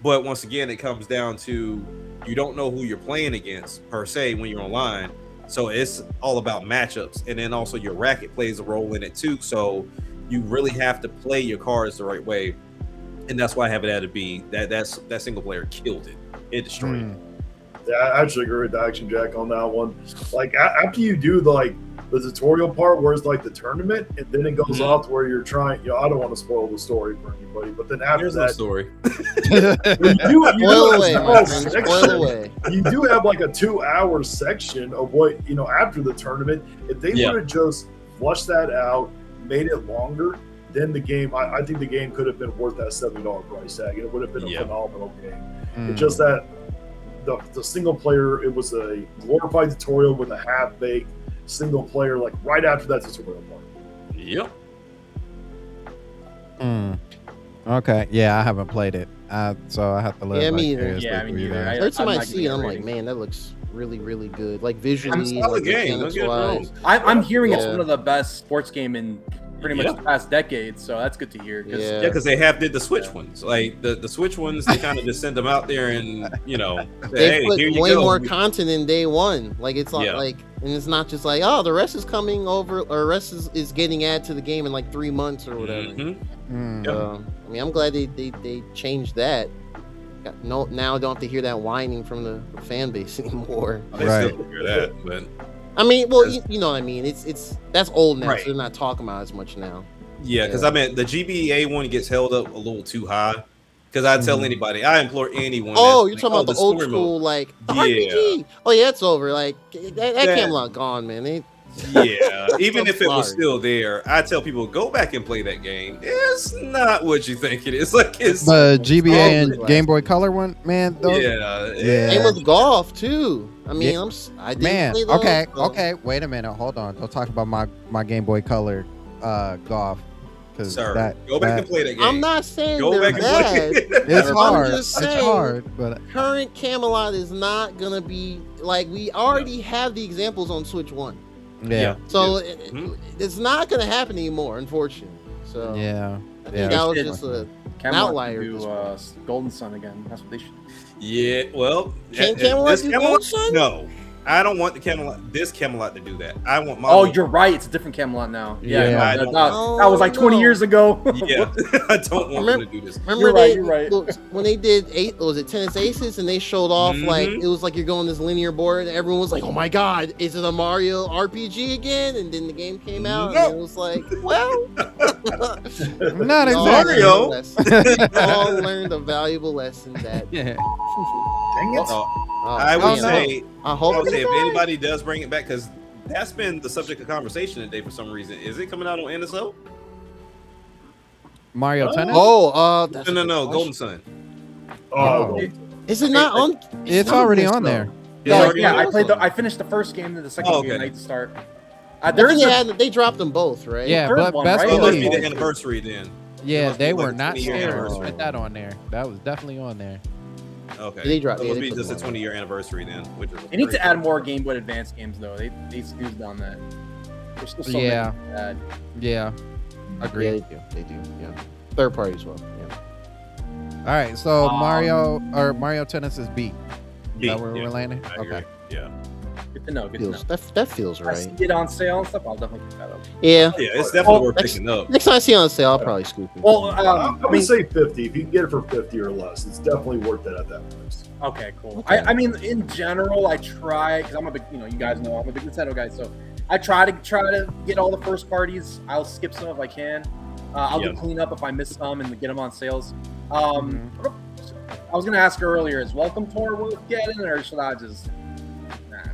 D: But once again, it comes down to, you don't know who you're playing against per se when you're online. So it's all about matchups, and then also your racket plays a role in it too. So you really have to play your cards the right way, and that's why I have it at a B. That single player killed it. It destroyed it.
E: Yeah, I actually agree with Action Jack on that one. Like, after you do the tutorial part where it's like the tournament, and then it goes off to where you're trying. I don't want to spoil the story for anybody, but then after that,
D: story.
E: Spoil away. You do have like a 2-hour section of what after the tournament. If they would have just flushed that out, made it longer, then the game. I think the game could have been worth that $70 price tag. It would have been a phenomenal game. It's just that the single player, it was a glorified tutorial with a half-baked single player, like right after that tutorial part.
D: Yep.
B: Okay. Yeah, I haven't played it, so I have to live.
C: Yeah, me
B: either.
C: Yeah, I mean, every time I see it, I'm like, man, that looks really, really good. Like visually,
F: like
C: game.
F: I'm hearing it's one of the best sports game in pretty much the past decade, so that's good to hear.
D: Because they did the Switch ones. Like the Switch ones, they kind of just send them out there and
C: they put
D: here you
C: way
D: go.
C: more content in day one. Like, it's not like, and it's not just like, oh, the rest is coming over, or the rest is getting added to the game in like 3 months or whatever. I mean, I'm glad they changed that. Now I don't have to hear that whining from the fan base anymore.
D: I still hear that, but
C: I mean, well, you know what I mean. It's that's old now, so they're not talking about it as much now.
D: Yeah, because I mean, the GBA one gets held up a little too high. Because I tell anybody, I implore anyone.
C: Oh, you're talking about the old school, like RPG. Oh yeah, it's over. Like that Camelot gone, man.
D: Even if it was still there, I tell people, go back and play that game. It's not what you think it is. Like, it's
B: the GBA and Game Boy Color one, man.
C: It was golf too. I mean, I didn't play those,
B: okay. Wait a minute, hold on. Don't talk about my Game Boy Color golf.
D: Sir, go back and play that game.
C: I'm not saying
D: go back
C: bad.
D: And play
B: It's hard.
C: I'm just saying,
B: it's hard, but
C: current Camelot is not gonna be like, we already have the examples on Switch 1. So it's not gonna happen anymore, unfortunately. So I think that was just an outlier.
F: Do Golden Sun again. That's what they should.
D: Yeah, well,
C: can Camelot do Golden Sun?
D: No. I don't want this Camelot to do that. I want my.
F: Oh, you're right. It's a different Camelot now. That was like 20 years ago.
D: Yeah, I don't want them to do this.
C: Remember, you're right. When they did Tennis Aces, and they showed off like it was like you're going this linear board, and everyone was like, "Oh my God, is it a Mario RPG again?" And then the game came out, and it was like, "Well,
B: not exactly." Mario.
C: We all learned a valuable lesson that.
E: Dang it.
D: I would say if anybody does bring it back, because that's been the subject of conversation today for some reason. Is it coming out on NSO?
B: Mario Tennis?
C: Oh,
D: no, Golden Sun.
C: Is it not on?
B: It's already on there.
F: No, yeah, I finished the first game, then the second game night to start.
C: They dropped them both, right?
B: Yeah,
F: but
B: best
D: It must be
B: believe.
D: the anniversary then.
B: Yeah, they were
D: like
B: not
D: 20-year
B: scared to
D: anniversary.
B: put that on there. That was definitely on there.
D: Okay.
C: They dropped.
D: So
C: Yeah,
D: it'll
C: they
D: be
C: put
D: just a
C: them on.
D: 20-year anniversary then, which is
F: They need
D: pretty
F: to add
D: cool.
F: more Game Boy Advance games though. They snoozed on that. There's still so many
B: Yeah.
F: to add.
B: Yeah, agreed.
C: Yeah, they do. Yeah, third party as well. Yeah.
B: All right, so Mario Tennis is B.
D: B,
B: Is that where
D: yeah.
B: we're landing?
D: I agree.
B: Okay.
D: Yeah.
F: Good to know. Good to know.
C: That feels
F: If I
C: right.
F: see it on sale and stuff, I'll definitely pick that up.
C: Yeah.
D: Yeah, it's definitely worth picking up.
C: Next time I see it on sale, I'll probably scoop it.
F: Well,
E: I would say 50. If you can get it for 50 or less, it's definitely worth it at that price.
F: Okay, cool.
C: Okay.
F: I mean, in general, I try because I'm a big, you guys know I'm a big Nintendo guy, so I try to get all the first parties. I'll skip some if I can. I'll do cleanup if I miss some and get them on sales. I was gonna ask earlier, is Welcome Tour worth getting, or should I just?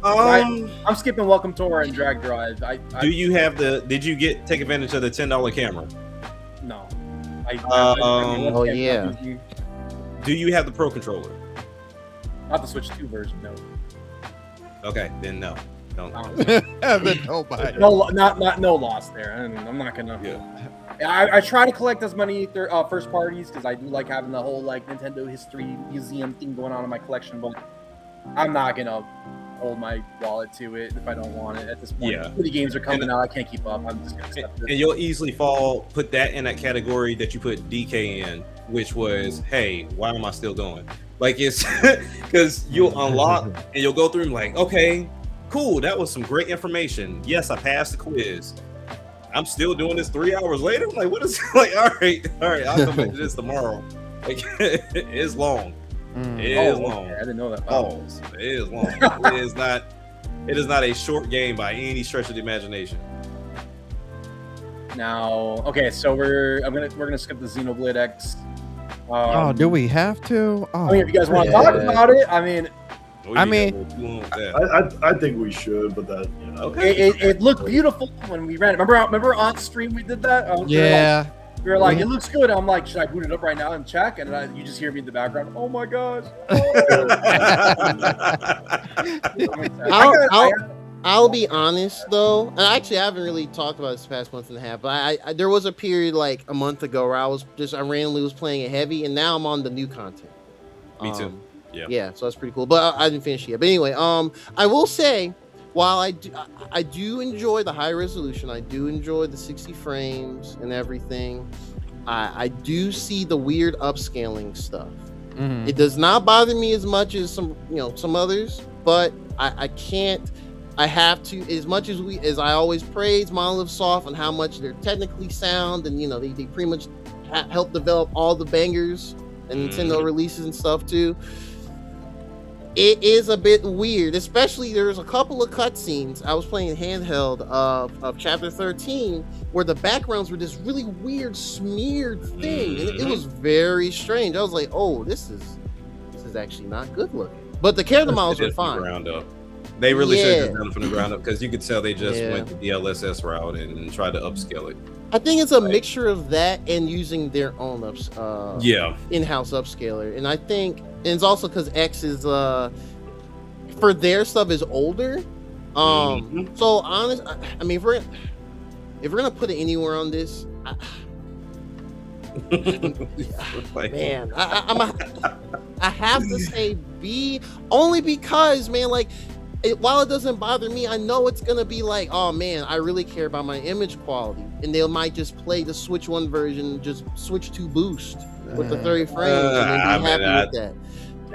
F: I'm skipping Welcome Tour and Drag Drive.
D: Do you have did you take advantage of the $10 camera?
F: No.
C: Oh yeah.
D: Do you have the Pro Controller?
F: Not the Switch 2 version, no.
D: Okay, then no. Don't.
F: No, no loss there. I mean, I'm not gonna. Yeah. I try to collect as many first parties because I do like having the whole like Nintendo history museum thing going on in my collection, but I'm not gonna hold my wallet to it if I don't want it at this point.
D: Yeah.
F: The games are coming out, I can't keep up. I'm just gonna accept it.
D: And you'll easily put that in that category that you put DK in, which was, hey, why am I still going? Like it's because you'll unlock and you'll go through and like, okay, cool, that was some great information. Yes, I passed the quiz. I'm still doing this 3 hours later. Like, what is like? All right, I'll come back to this tomorrow. Like, it's long. It is long.
F: Okay. I didn't know that.
D: Pause. It is long. It is not a short game by any stretch of the imagination.
F: Now, okay, so we're gonna skip the Xenoblade X.
B: Do we have to? Oh,
F: I mean, if you guys want to talk about it, I mean,
E: I think we should, but that
F: it looked beautiful when we ran it. Remember on stream we did that?
B: Yeah.
F: We were like, it looks good. I'm like, should I boot it up right now and check? And you just hear me in the background. Oh my gosh.
C: I'll be honest though, and actually I haven't really talked about this past month and a half, but I there was a period like a month ago where I randomly was playing it heavy, and now I'm on the new content.
D: Me too.
C: Yeah, so that's pretty cool. But I didn't finish it yet. But anyway, I will say, while I do enjoy the high resolution, I do enjoy the 60 frames and everything. I do see the weird upscaling stuff.
B: Mm-hmm.
C: It does not bother me as much as some others, but I can't. I have to, as much as I always praise Monolith Soft and how much they're technically sound, and they pretty much help develop all the bangers and Nintendo releases and stuff too. It is a bit weird, especially there's a couple of cutscenes. I was playing handheld of Chapter 13 where the backgrounds were this really weird smeared thing, and it was very strange. I was like, oh, this is actually not good looking. But the character models were fine.
D: Ground up. They really should have done it from the ground up because you could tell they just went the DLSS route and tried to upscale it.
C: I think it's a mixture of that and using their own in-house upscaler, and I think it's also because X is for their stuff is older. So honest, I mean, if we're gonna put it anywhere on this, man, I have to say B, only because, man, like. While it doesn't bother me, I know it's gonna be like, oh man, I really care about my image quality, and they might just play the Switch 1 version, just switch to boost with the 30 frames, and then be happy with that.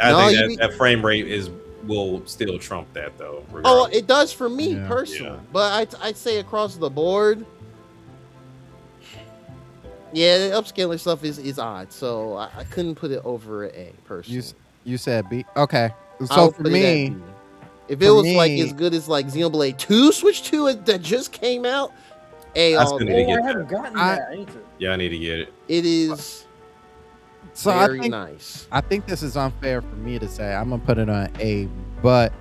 D: I think that frame rate will still trump that though. Regardless.
C: Oh, it does for me personally, but I'd say across the board, the upscaling stuff is odd, so I couldn't put it over an A personally.
B: You said B, okay. So for me.
C: If it was like as good as like Xenoblade 2 Switch 2 that just came out, A all day.
F: I haven't gotten that.
D: I need to get it.
C: It is very nice.
B: I think this is unfair for me to say. I'm gonna put it on A, but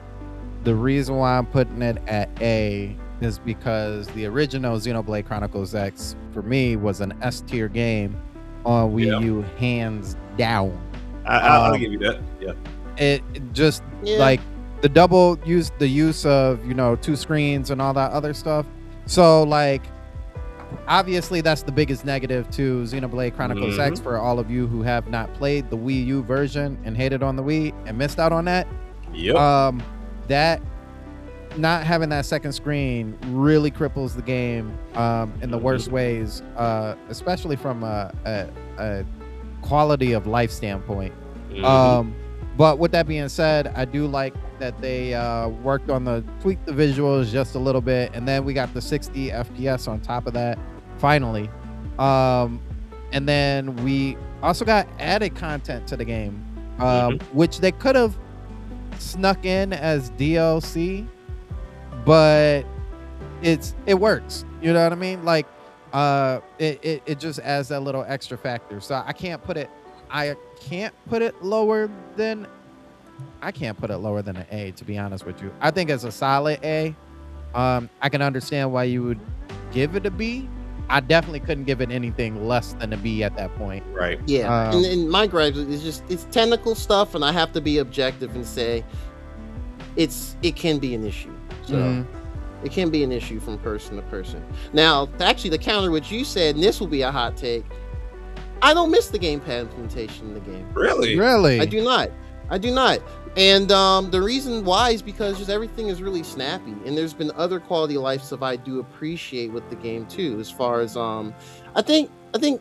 B: the reason why I'm putting it at A is because the original Xenoblade Chronicles X for me was an S tier game on Wii U, hands down.
D: I'll give you that. Yeah.
B: It just like the use of, you know, 2 screens and all that other stuff. So like, obviously that's the biggest negative to Xenoblade Chronicles X for all of you who have not played the Wii U version and hated on the Wii and missed out on that.
D: Yep.
B: That not having that second screen really cripples the game in the worst ways, especially from a quality of life standpoint. But with that being said, I do like that they worked on tweaked the visuals just a little bit, and then we got the 60 FPS on top of that finally. And then we also got added content to the game, which they could have snuck in as DLC, but it works. You know what I mean? Like it just adds that little extra factor. So I can't put it lower than an A, to be honest with you. I think it's a solid A. I can understand why you would give it a B. I definitely couldn't give it anything less than a B at that point.
D: Right.
C: Yeah. And my gripe is it's technical stuff, and I have to be objective and say it can be an issue. So it can be an issue from person to person. Now, actually, the counter what you said, and this will be a hot take, I don't miss the gamepad implementation in the game.
D: Really?
B: Really?
C: I do not. And the reason why is because just everything is really snappy, and there's been other quality of life stuff I do appreciate with the game too. As far as I think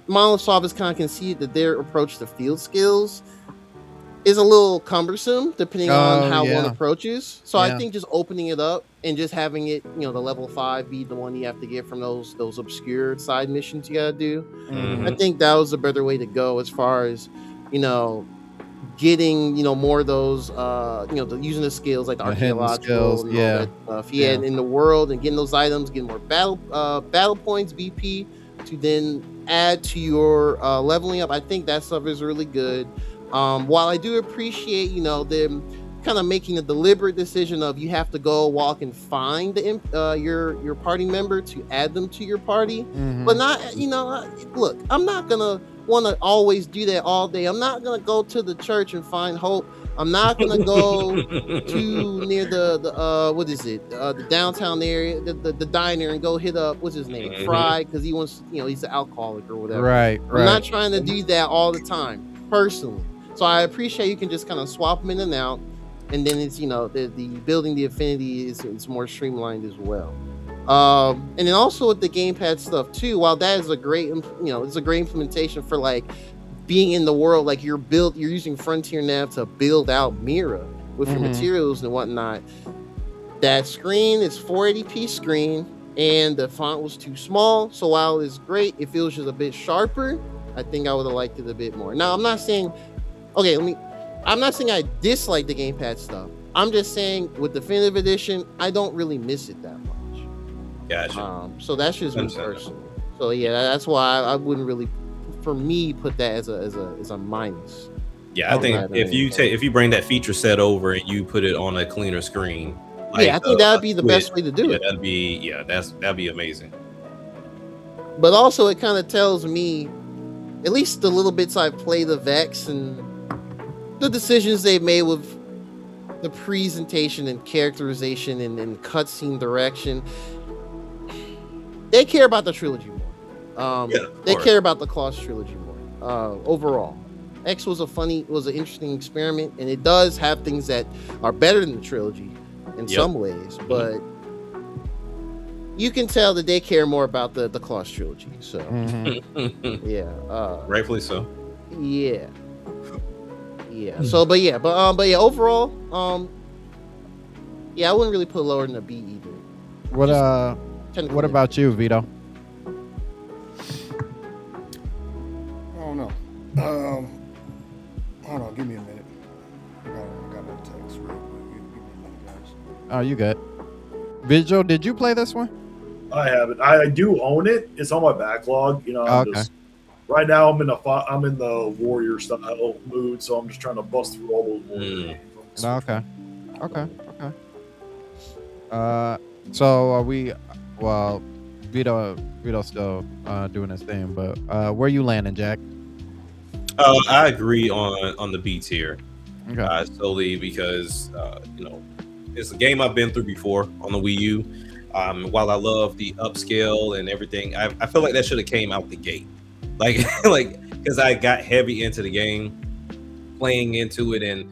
C: Monolith Soft has kind of conceded that their approach to field skills is a little cumbersome depending on how one approaches. So I think just opening it up and just having it, you know, the level 5 be the one you have to get from those obscure side missions you gotta do. I think that was a better way to go as far as, you know, getting, you know, more of those using the skills like the archaeological skills, that stuff in the world, and getting those items, getting more battle points, BP, to then add to your leveling up. I think that stuff is really good. While I do appreciate, you know, them kind of making a deliberate decision of you have to go walk and find your party member to add them to your party, but not, you know, look, I'm not gonna want to always do that all day. I'm not gonna go to the church and find hope. I'm not gonna go to near the what is it, the downtown area, the diner, and go hit up what's his name, Fry, because he wants, you know, he's an alcoholic or whatever.
B: Right.
C: I'm not trying to do that all the time personally. So I appreciate you can just kind of swap them in and out, and then it's, you know, the building the affinity is more streamlined as well. And then also with the gamepad stuff too, while that is a great, you know, it's a great implementation for like being in the world, like you're using Frontier Nav to build out Mira with your materials and whatnot. That screen is 480p screen, and the font was too small. So while it's great, it feels just a bit sharper. I think I would have liked it a bit more. Now I'm not saying I dislike the gamepad stuff. I'm just saying with Definitive Edition, I don't really miss it that much.
D: Gotcha.
C: So that's just me personally. So yeah, that's why I wouldn't really, for me, put that as a minus.
D: Yeah, I think if you bring that feature set over and you put it on a cleaner screen, like,
C: I think that would be the best way to do it.
D: That'd be amazing.
C: But also, it kind of tells me, at least the little bits I've played of Vex and the decisions they've made with the presentation and characterization and cutscene direction, they care about the trilogy more. They care about the Claws trilogy more. Overall, X was an interesting experiment, and it does have things that are better than the trilogy in some ways, but you can tell that they care more about the Claws trilogy. So
D: rightfully so.
C: Yeah. So, overall, I wouldn't really put lower than a B either.
B: What about you, Vito?
G: I don't know. Hold on, give me a minute. I got a text real quick. Give me a minute, guys.
B: Oh, you good? Visual, did you play this one?
E: I haven't. I do own it. It's on my backlog. You know, right now I'm in the warrior style mood, so I'm just trying to bust through all those warrior games.
B: Okay. So are we? Well, Vito's still doing his thing, but where you landing, Jack?
D: I agree on the B tier.
B: Okay.
D: Solely because it's a game I've been through before on the Wii U. While I love the upscale and everything, I feel like that should have came out the gate, like because I got heavy into the game, playing into it, and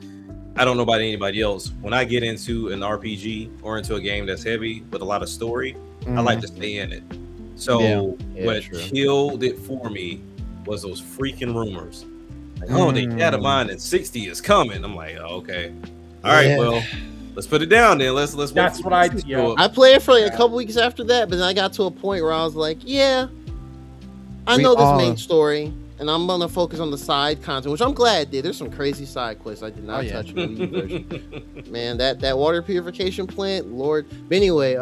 D: I don't know about anybody else. When I get into an RPG or into a game that's heavy with a lot of story, I like to stay in it. So what killed it for me was those freaking rumors. Like, oh, they data mine and 60 is coming. I'm like, oh, okay, all right, well, let's put it down then. Let's.
F: That's what I do.
C: I played it for like a couple weeks after that, but then I got to a point where I was like, yeah, I know this main story, and I'm gonna focus on the side content, which I'm glad I did. There's some crazy side quests I did not touch in the Wii version. Man, that water purification plant, Lord. But anyway,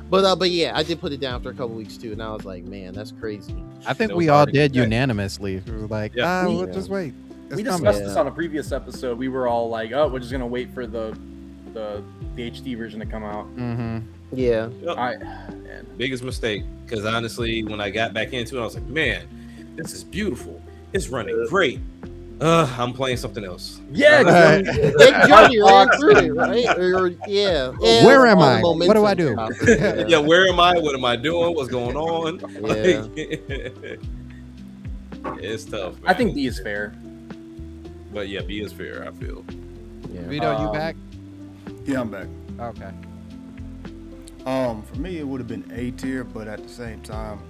C: but yeah, I did put it down after a couple weeks too, and I was like, man, that's crazy.
B: I think we all did unanimously. We were like, we'll just wait.
F: We discussed this on a previous episode. We were all like, oh, we're just gonna wait for the HD version to come out.
C: Yeah.
D: Biggest mistake, because honestly, when I got back into it, I was like, man, this is beautiful. It's running great. I'm playing something else.
F: Yeah,
C: Johnny ran through it, right?
B: Where am I? What do I do?
D: Yeah, where am I? What am I doing? What's going on?
C: Yeah.
D: It's tough, man.
F: I think B is fair.
D: But yeah, B is fair, I feel.
C: Yeah.
B: Vito, you back?
G: Yeah, I'm back.
B: Okay.
G: For me, it would have been A tier, but at the same time,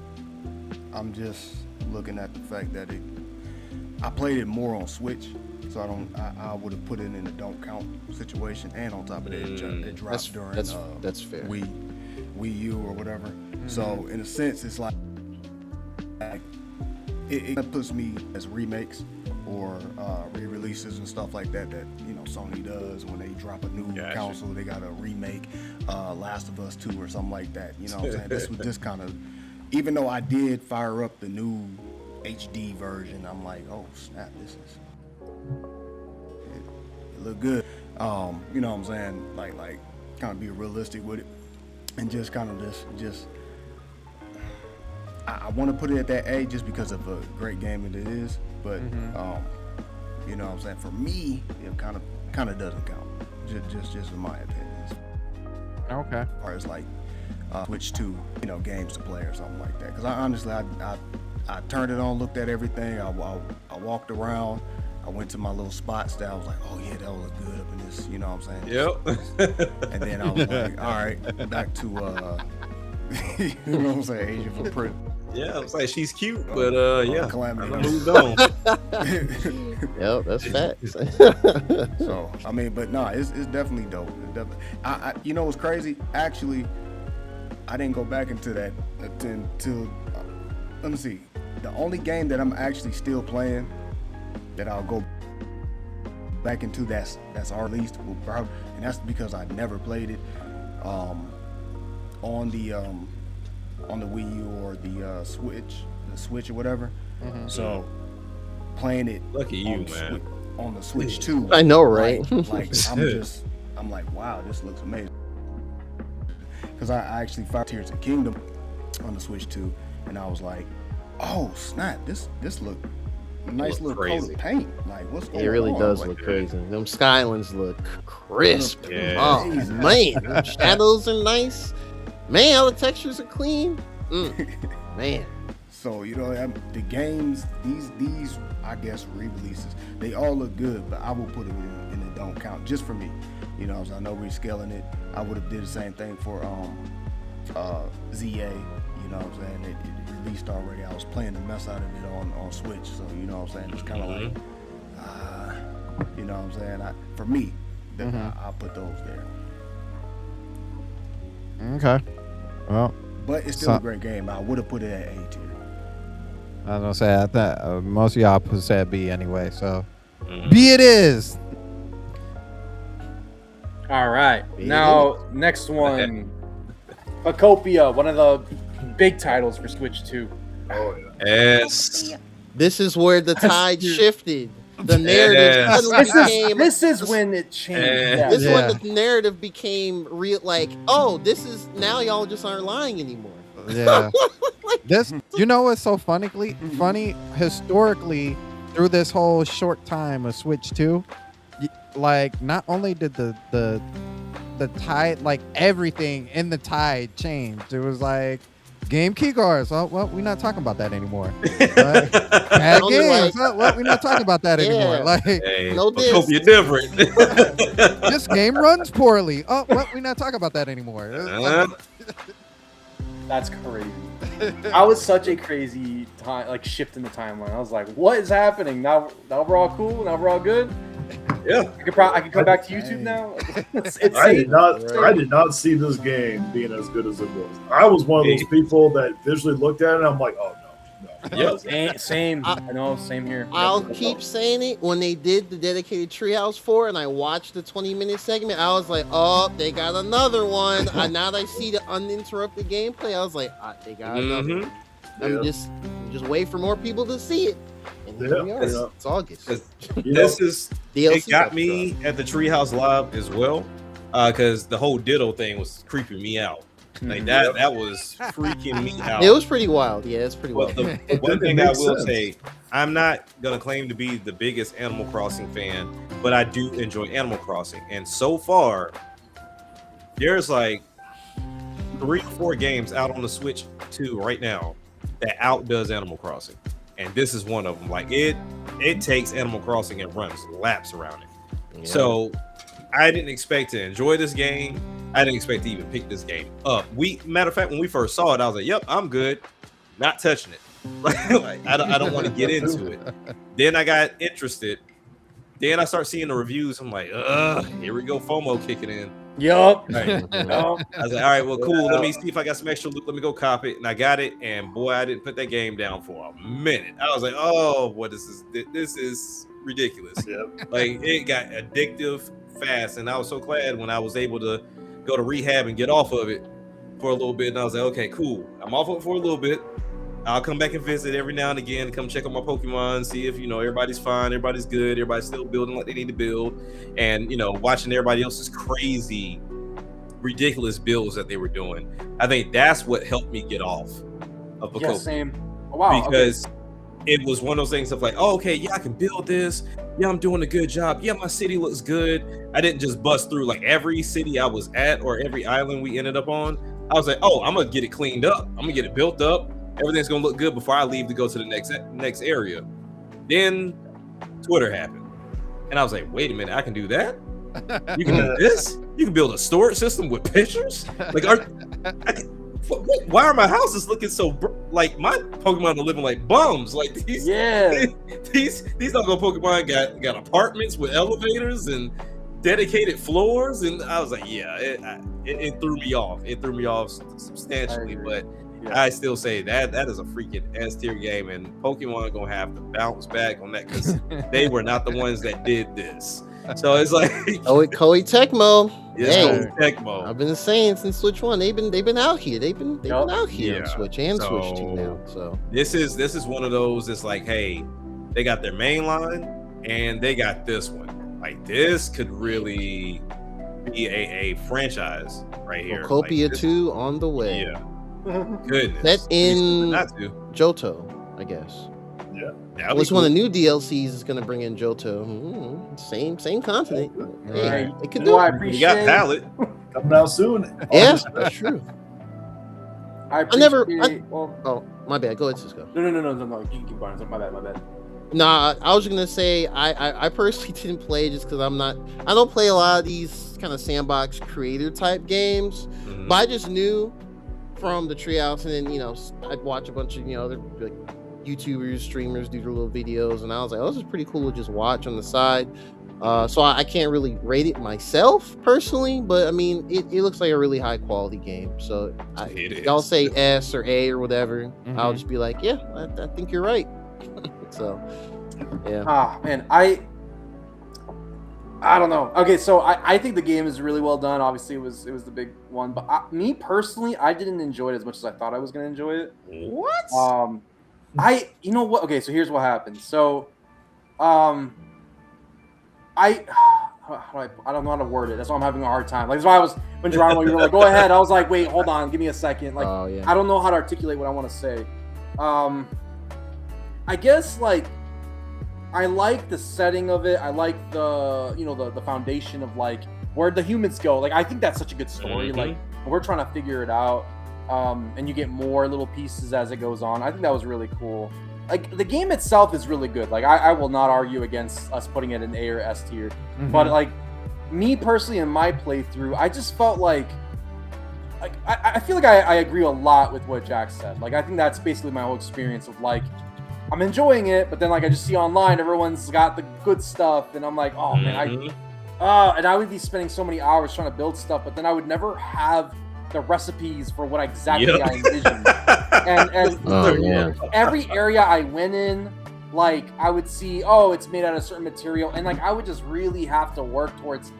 G: I'm just looking at the fact that I played it more on Switch, so I would have put it in a don't count situation, and on top of that, it dropped during
C: that's fair.
G: Wii U or whatever. So in a sense, it's like it puts me as remakes or re-releases and stuff like that Sony does when they drop a new console. They got a remake, Last of Us 2 or something like that. You know what I'm saying? This kind of, even though I did fire up the new HD version, I'm like, oh snap, it look good. You know what I'm saying? Like kind of be realistic with it, and just kind of just I want to put it at that A just because of a great game that it is, but you know what I'm saying? For me, it kind of doesn't count. Just in my opinion.
B: Okay.
G: Or it's like Switch to games to play or something like that. Because I honestly I turned it on, looked at everything. I walked around. I went to my little spots that I was like, oh yeah, that'll look good up in this. You know what I'm saying?
D: Yep.
G: And then I was like, all right, back to you know what I'm saying? Asia for print.
D: Yeah, I was like, she's cute, but yeah,
G: Calamity.
D: I moved on.
C: Yep, that's facts.
G: So I mean, but no, it's definitely dope. It's definitely, I you know what's crazy? Actually, I didn't go back into that until let me see. The only game that I'm actually still playing that I'll go back into that's our least, and that's because I never played it on the Wii U or the Switch or whatever. So playing it
D: Lucky you, man.
G: On the Switch too.
C: I know, right?
G: Like I'm like, wow, this looks amazing. Because I actually fired Tears of Kingdom on the Switch too, and I was like, oh snap, this look nice little coat of paint. Like, what's going on?
C: It really does look crazy. Them Skylands look crisp. Yeah. Oh man, them shadows are nice. Man, all the textures are clean. Man.
G: So the games, these I guess re-releases, they all look good, but I will put it in the don't count just for me. I know rescaling it. I would have did the same thing for ZA. You know what I'm saying? It released already. I was playing the mess out of it on Switch, so you know what I'm saying? It's kind of like, you know what I'm saying? For me, I'll put those there.
B: Okay. Well,
G: but it's still a great game. I would have put it at A tier.
B: I was gonna say I thought most of y'all said B anyway, so B it is.
F: All right. Now, next one, Pacopia, one of the big titles for Switch 2.
D: Oh yeah. Yes.
C: This is where the tide shifted. the narrative suddenly became.
F: This is when it changed.
C: This is when the narrative became real. Like, oh, this is now y'all just aren't lying anymore.
B: Yeah. This, you know, what's so funny historically through this whole short time of Switch 2, like not only did the tide, like everything in the tide changed. It was like game key cards. Oh, well, we're not talking about that anymore. Like, bad games. Well, we're not talking about that anymore. Like,
D: no, hope you're different.
B: This game runs poorly. Oh, well, we're not talking about that anymore.
F: That's crazy. I was such a crazy time, like shift in the timeline. I was like, "What is happening now? Now we're all cool. Now we're all good."
D: Yeah,
F: I can come back to YouTube now.
E: I did not see this game being as good as it was. I was one of those people that visually looked at it and I'm like, oh no.
F: Yeah, same. I know, same here.
C: I'll keep saying it. When they did the dedicated Treehouse 4 and I watched the 20-minute segment, I was like, oh, they got another one. Now that I see the uninterrupted gameplay, I was like, they got another one. I'm just wait for more people to see it. And here we are. It's August.
D: It got me at the Treehouse Live as well, because the whole Ditto thing was creeping me out. Like that was freaking me out.
C: It was pretty wild. Yeah, it's pretty wild.
D: The one thing I will say, I'm not gonna claim to be the biggest Animal Crossing fan, but I do enjoy Animal Crossing. And so far, there's like 3 or 4 games out on the Switch 2 right now that outdoes Animal Crossing. And this is one of them. Like it takes Animal Crossing and runs laps around it. Yeah. So I didn't expect to enjoy this game. I didn't expect to even pick this game up. Matter of fact, when we first saw it, I was like, "Yep, I'm good, not touching it." like I don't want to get into it. Then I got interested. Then I start seeing the reviews. I'm like, here we go, FOMO kicking in.
F: Yup.
D: Right. I was like, all right, well, cool. Let me see if I got some extra loot. Let me go cop it. And I got it. And boy, I didn't put that game down for a minute. I was like, oh, what is this? This is ridiculous. Yep. Like it got addictive fast. And I was so glad when I was able to go to rehab and get off of it for a little bit. And I was like, okay, cool. I'm off of it for a little bit. I'll come back and visit every now and again, come check on my Pokemon, see if, everybody's fine, everybody's good, everybody's still building what they need to build. And, watching everybody else's crazy, ridiculous builds that they were doing. I think that's what helped me get off of Pokemon.
F: Yeah, same. Oh, wow.
D: Because it was one of those things of like, oh, okay, yeah, I can build this. Yeah, I'm doing a good job. Yeah, my city looks good. I didn't just bust through like every city I was at or every island we ended up on. I was like, oh, I'm going to get it cleaned up. I'm going to get it built up. Everything's gonna look good before I leave to go to the next area. Then Twitter happened, and I was like, "Wait a minute, I can do that? You can do this? You can build a storage system with pictures? Like, why are my houses looking so like my Pokemon are living like bums? Like these not gonna Pokemon got apartments with elevators and dedicated floors, and I was like, yeah, it threw me off. It threw me off substantially, but." Yeah. I still say that is a freaking S tier game, and Pokemon are gonna have to bounce back on that because they were not the ones that did this. So it's like
C: Koei Tecmo.
D: Koei Tecmo.
C: I've been saying since Switch 1, they've been out here. They've been out here on Switch and Switch 2 now. So
D: this is one of those. It's like, hey, they got their main line and they got this one. Like this could really be a franchise right here.
C: Copia 2 on the way.
D: Yeah. Goodness.
C: That's in Johto, I guess.
E: Yeah.
C: Which one of the new DLCs is going to bring in Johto? Same continent. Hey, it could do it.
D: You got Palette
E: coming out soon.
C: Yeah, that's true.
F: I
C: my bad. Go ahead, Cisco.
F: No. You can keep going. My bad.
C: Nah, I was gonna say I personally didn't play just because I don't play a lot of these kind of sandbox creator type games, but I just knew from the Treehouse, and then I'd watch a bunch of other like YouTubers, streamers do their little videos, and I was like, oh, this is pretty cool to just watch on the side. So I can't really rate it myself personally, but I mean it looks like a really high quality game. So y'all say S or A or whatever, I'll just be like, yeah, I think you're right. So yeah.
F: Man, I don't know. Okay, so I think the game is really well done. Obviously, it was the big one, but me personally, I didn't enjoy it as much as I thought I was going to enjoy it.
C: What?
F: You know what? Okay, so here's what happened. So, I don't know how to word it. That's why I'm having a hard time. Like, that's why I was, when Geronimo, you were like, go ahead. I was like, wait, hold on, give me a second. Like, I don't know how to articulate what I want to say. I guess, like, I like the setting of it. I like the, you know, the foundation of, like, where the humans go. Like, I think that's such a good story. Like, we're trying to figure it out. And you get more little pieces as it goes on. I think that was really cool. Like, the game itself is really good. Like, I will not argue against us putting it in A or S tier. But, like, me personally in my playthrough, I just felt like I feel like I agree a lot with what Jack said. Like, I think that's basically my whole experience of, like, I'm enjoying it, but then, like, I just see online everyone's got the good stuff, and I'm like, oh man, and I would be spending so many hours trying to build stuff, but then I would never have the recipes for what exactly I envisioned. And every area I went in, like, I would see, oh, it's made out of a certain material, and, like, I would just really have to work towards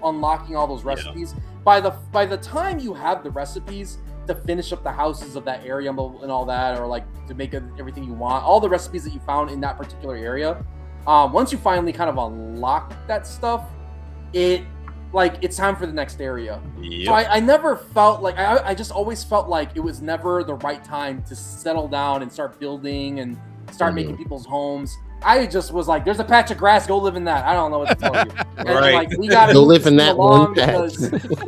F: unlocking all those recipes. By the time you have the recipes to finish up the houses of that area and all that, or, like, to make everything you want, all the recipes that you found in that particular area, once you finally kind of unlock that stuff, it's time for the next area. So I never felt like, I just always felt like it was never the right time to settle down and start building and start making people's homes. I just was like, there's a patch of grass, go live in that. I don't know what to tell you. And like, we gotta
C: go live in that one patch.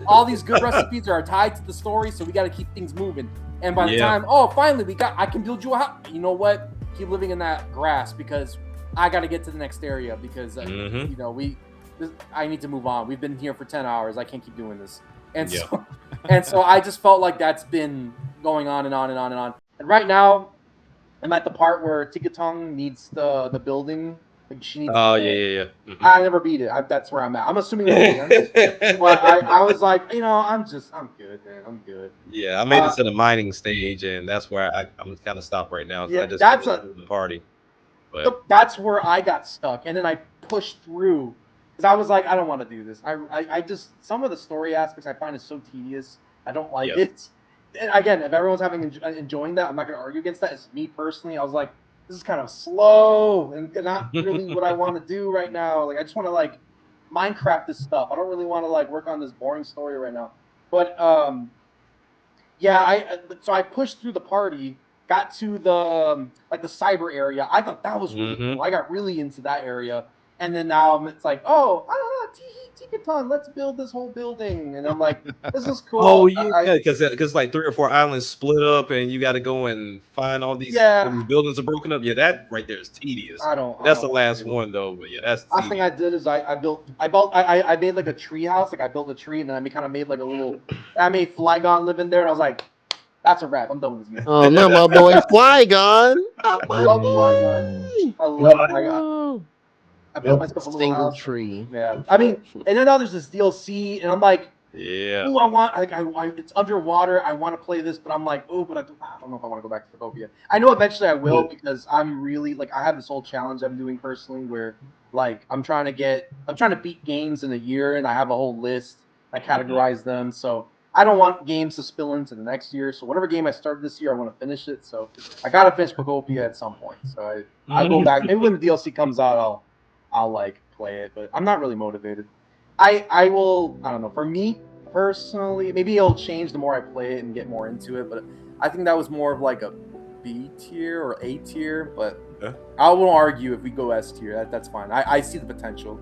F: All these good recipes are tied to the story, so we gotta keep things moving. And by the time, finally I can build you a house. You know what? Keep living in that grass because I gotta get to the next area because you know, I need to move on. We've been here for 10 hours. I can't keep doing this. And so I just felt like that's been going on and on and on and on. And right now, I'm at the part where Tikatong needs the building. Like, she needs. I never beat it. That's where I'm at. I'm assuming but I was like, you know, I'm good, man. I'm good.
D: Yeah, I made it to the mining stage, and that's where I'm kind of stopped right now.
F: Yeah,
D: I just
F: that's
D: the party. But
F: that's where I got stuck, and then I pushed through because I was like, I don't want to do this. I just, some of the story aspects I find is so tedious. I don't like it. And again, if everyone's enjoying that, I'm not going to argue against that. It's me personally. I was like, this is kind of slow and not really what I want to do right now. Like, I just want to, like, Minecraft this stuff. I don't really want to, like, work on this boring story right now. But so I pushed through the party, got to the the cyber area. I thought that was really cool. I got really into that area. And then now it's like, Tikaton, let's build this whole building. And I'm like, this is cool.
D: Oh yeah, because like 3 or 4 islands split up, and you got to go and find all these buildings are broken up. Yeah, that right there is tedious. That's the last one though. But yeah, that's.
F: Last thing I did is I made like a tree house. Like, I built a tree, and then I kind of made like a little. I made Flygon live in there, and I was like, that's a wrap. I'm done with this game.
C: Oh no, my boy Flygon.
F: I love Flygon. I love Flygon. I built myself a little house.
C: Tree.
F: Yeah, I mean, and then now there's this DLC, and I'm like, ooh, I want, like, it's underwater. I want to play this, but I'm like, oh, but I don't know if I want to go back to Photopia. I know eventually I will because I'm really, like, I have this whole challenge I'm doing personally where, like, I'm trying to beat games in a year, and I have a whole list. I categorize them, so I don't want games to spill into the next year. So whatever game I started this year, I want to finish it. So I gotta finish Photopia at some point. So I'll go back. Maybe when the DLC comes out, I'll like play it, but I'm not really motivated. I will, I don't know, for me personally, maybe it'll change the more I play it and get more into it, but I think that was more of like a B tier or A tier, but I won't argue if we go S tier. That's fine. I see the potential.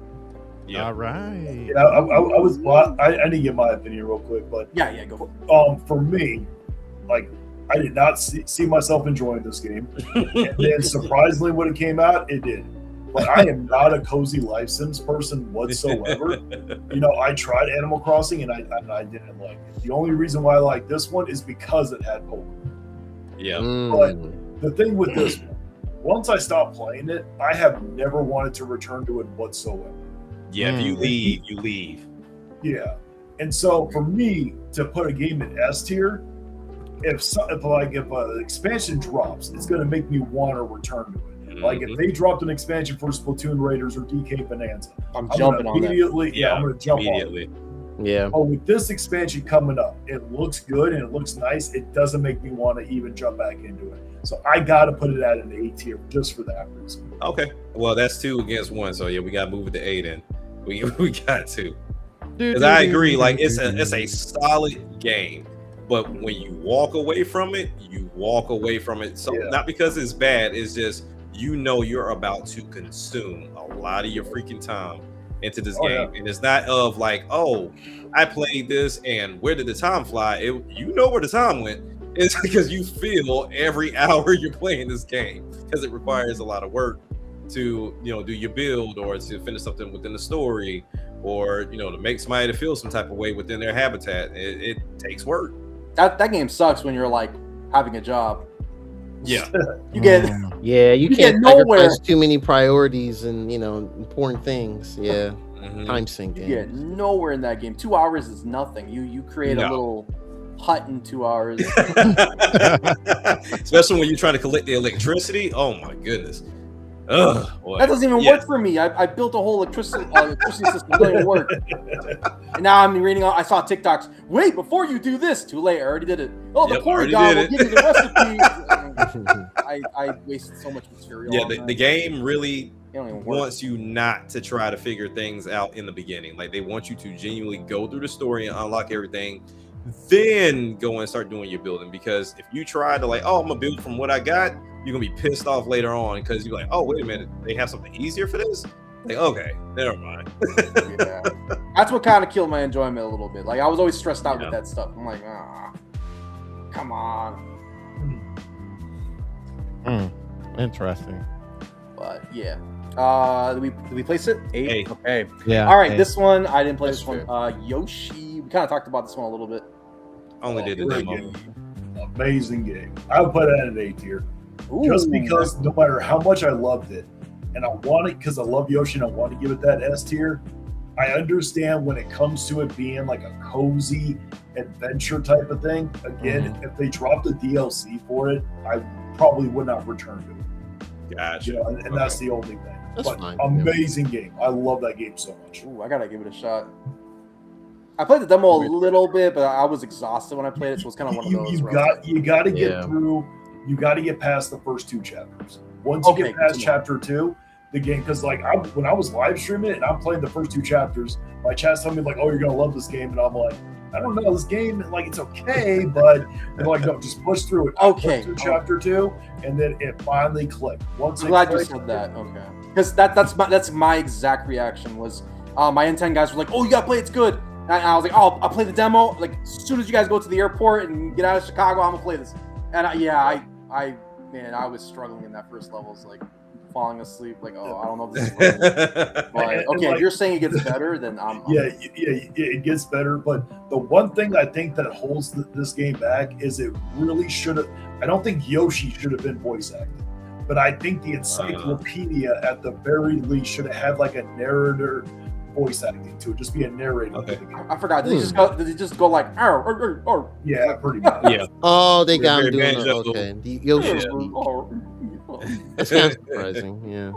A: Yeah. All right.
E: Yeah, I was. I need to get my opinion real quick, but
F: yeah, go for
E: it. For me, like, I did not see myself enjoying this game, and then surprisingly, when it came out, it did. But I am not a cozy life sims person whatsoever. You know, I tried Animal Crossing and I didn't like it. The only reason why I like this one is because it had Pokemon.
D: Yeah.
E: But the thing with this one, once I stopped playing it, I have never wanted to return to it whatsoever.
D: Yeah, if you leave, you leave.
E: Yeah. And so for me to put a game in S tier, if an expansion drops, it's going to make me want to return to it. Like, if they dropped an expansion for Splatoon Raiders or DK Bonanza,
F: I'm jumping on that.
E: Yeah, I'm going to jump immediately.
C: On it. Yeah.
E: Oh, with this expansion coming up, it looks good and it looks nice. It doesn't make me want to even jump back into it. So I got to put it at an A tier just for that reason.
D: Okay. Well, that's 2 against 1. So yeah, we got to move it to A then. We got to. Because I agree, like it's a solid game, but when you walk away from it, you walk away from it. So not because it's bad, it's just you're about to consume a lot of your freaking time into this game, and it's not of like, oh, I played this and where did the time fly? You know where the time went. It's because you feel every hour you're playing this game, because it requires a lot of work to do your build or to finish something within the story, or to make somebody to feel some type of way within their habitat. It takes work.
F: That game sucks when you're like having a job.
D: Yeah,
F: you get
C: you can't sacrifice too many priorities and important things. Yeah, time sinking.
F: You get nowhere in that game. 2 hours is nothing. You create a little hut in 2 hours.
D: Especially when you're trying to collect the electricity. Oh my goodness. Ugh,
F: that doesn't even work for me. I built a whole electricity system. It doesn't work. And now I'm reading. I saw TikToks. Wait, before you do this, too late. I already did it. Oh, the poor guy will give you the recipe. I wasted so much material.
D: Yeah, the game really wants you not to try to figure things out in the beginning. Like, they want you to genuinely go through the story and unlock everything, then go and start doing your building. Because if you try to I'm gonna build from what I got, you're gonna be pissed off later on because you're like, oh, wait a minute, they have something easier for this? Like, okay, never mind.
F: Yeah. That's what kind of killed my enjoyment a little bit. Like, I was always stressed out with that stuff. I'm like, come on.
B: Interesting.
F: But yeah. Did we place it? 8? Okay.
B: Yeah.
F: All right, this one, I didn't play this one. Yoshi, we kind of talked about this one a little bit.
D: Only did the demo.
E: Amazing game. I would put that at an A tier. Just because no matter how much I loved it, and I want it because I love Yoshi and I want to give it that S tier, I understand when it comes to it being like a cozy adventure type of thing. Again, if they dropped a DLC for it, I probably would not return to it.
D: Gotcha.
E: And that's the only thing.
C: That's
E: but
C: fine.
E: Amazing game. I love that game so much.
F: Ooh, I gotta give it a shot. I played the demo a little bit, but I was exhausted when I played it, so it's kind of one of those.
E: You got to get through. You got to get past the first 2 chapters. Once you get past chapter 2, the game, because when I was live streaming it and I'm playing the first 2 chapters, my chat's telling me like, "Oh, you're gonna love this game," and I'm like, "I don't know, this game it's okay," but they're like, "No, just push through it."
F: Okay.
E: Through chapter 2, and then it finally clicked. Once
F: I'm glad you said that. Okay, because that's my exact reaction was my N10 guys were like, "Oh, you gotta play, it's good." And I was like, "Oh, I'll play the demo. Like, as soon as you guys go to the airport and get out of Chicago, I'm gonna play this." And I was struggling in that first level. It's like falling asleep. Like, oh, I don't know if this is right. But okay, if you're saying it gets better, then I'm
E: it gets better. But the one thing I think that holds this game back is it really should have. I don't think Yoshi should have been voice acted, but I think the encyclopedia at the very least should have had like a narrator voice acting to it, just be a narrator.
F: Okay. I forgot. Did he just go like, or?
E: Yeah, pretty much.
D: Yeah.
C: Oh, they got him doing it. Okay. The Yoshi. That's kind of surprising. Yeah.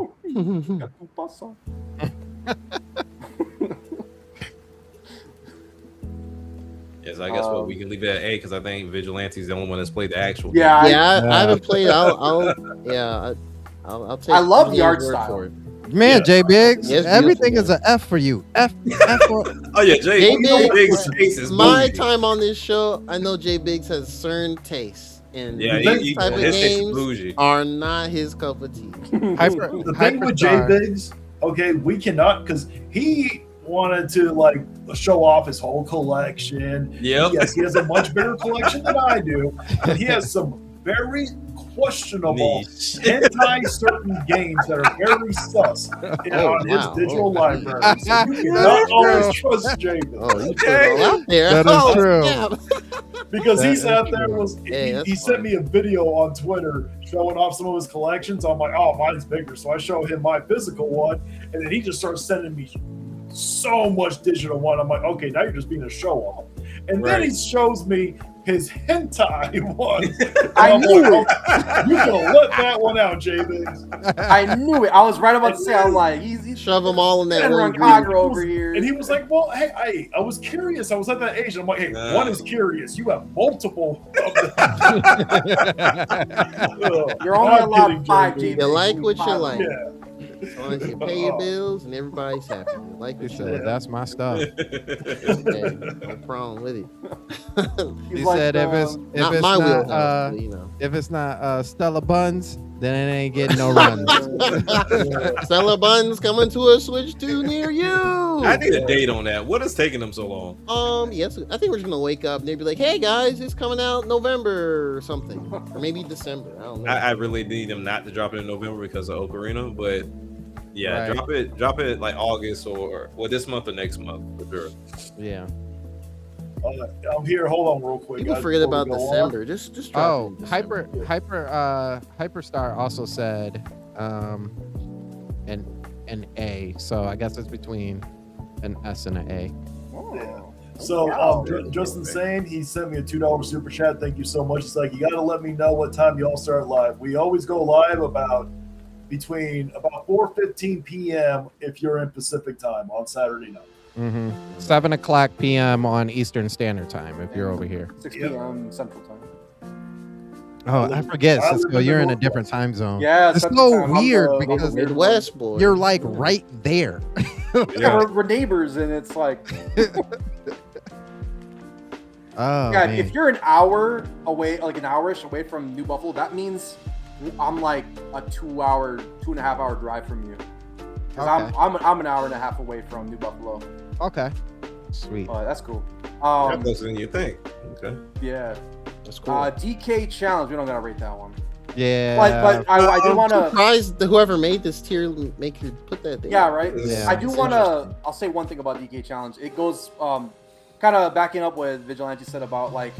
D: Yes, I guess we can leave it at A because I think Vigilante's the only one that's played the actual.
C: Yeah, I haven't played. I'll take.
F: I love the art style
C: for it.
B: Man, J Biggs, everything is an F for you. F for.
D: Oh yeah, J Biggs is
C: my time on this show. I know J Biggs has certain tastes, and these type of games are not his cup of tea.
E: The thing with J Biggs, okay, we cannot, because he wanted to show off his whole collection. Yes, he has a much bigger collection than I do, and he has some very questionable hentai certain games that are very sus on his digital library. So you cannot always trust Jacob.
B: That is true.
E: Because he sat there he sent me a video on Twitter showing off some of his collections. I'm like, oh, mine's bigger. So I show him my physical one, and then he just starts sending me so much digital one. I'm like, okay, now you're just being a show off. And then he shows me his hentai one.
F: I knew it.
E: You gonna let that one out, J Biggs.
F: I knew it. I was right about to say, I'm like, he's
C: shove them all in that one
F: over here.
E: And he was like, well, hey, I was curious. I was at that age. And I'm like, hey, one is curious. You have multiple of them.
F: You're only allowed 5, J Biggs.
C: You like what you like.
E: Yeah.
C: As long as you pay your bills and everybody's happy. Like
B: He said, "That's my stuff."
C: No problem with it.
B: He
F: like,
B: said, "If
C: not
B: it's
C: my
B: not
C: wheelhouse, you know.
B: if it's not Stella Buns, then it ain't getting no runs."
C: Stella Buns coming to a Switch 2 near you.
D: I need a date on that. What is taking them so long?
C: Yes, I think we're just gonna wake up and they'd be like, "Hey guys, it's coming out November or something, or maybe December." I don't know.
D: I really need them not to drop it in November because of Ocarina, but yeah,
B: Right.
D: drop it like August or this month or next month for sure.
B: Yeah.
E: I'm here. Hold on, real quick.
C: People
E: guys,
C: forget
E: before
C: about
E: we go
C: December.
E: on.
C: Just drop it in December.
B: Hyperstar also said an A, so I guess it's between an S and an A.
E: So, Justin saying he sent me a $2 super chat. Thank you so much. It's like, you got to let me know what time y'all start live. We always go live between 4:15 p.m. if you're in Pacific time on Saturday night.
B: 7 o'clock p.m. on Eastern Standard Time if you're over here.
F: 6 p.m. Central Time.
B: Oh, I forget, Cisco. You're in a different time zone.
F: Yeah,
B: it's
F: Central
B: so
F: Time. I'm
B: weird
F: the
B: because
C: Midwest boy.
B: you're like right there.
F: Yeah, we're neighbors, and it's like,
B: Oh,
F: yeah,
B: man.
F: if you're an hour away, like an hour-ish away from New Buffalo, that means I'm like a 2.5 hour drive from you. Because
B: Okay.
F: I'm an hour and a half away from New Buffalo.
B: Okay. Sweet.
F: That's cool.
D: Closer than you think. Okay.
F: Yeah.
C: That's cool.
F: DK challenge. We don't gotta rate that one.
B: Yeah.
F: But I do want to.
C: Surprised that whoever made this tier make you put that there.
F: Yeah, right.
B: Yeah.
F: I do want to. I'll say one thing about DK challenge. It goes kind of backing up what Vigilante said about like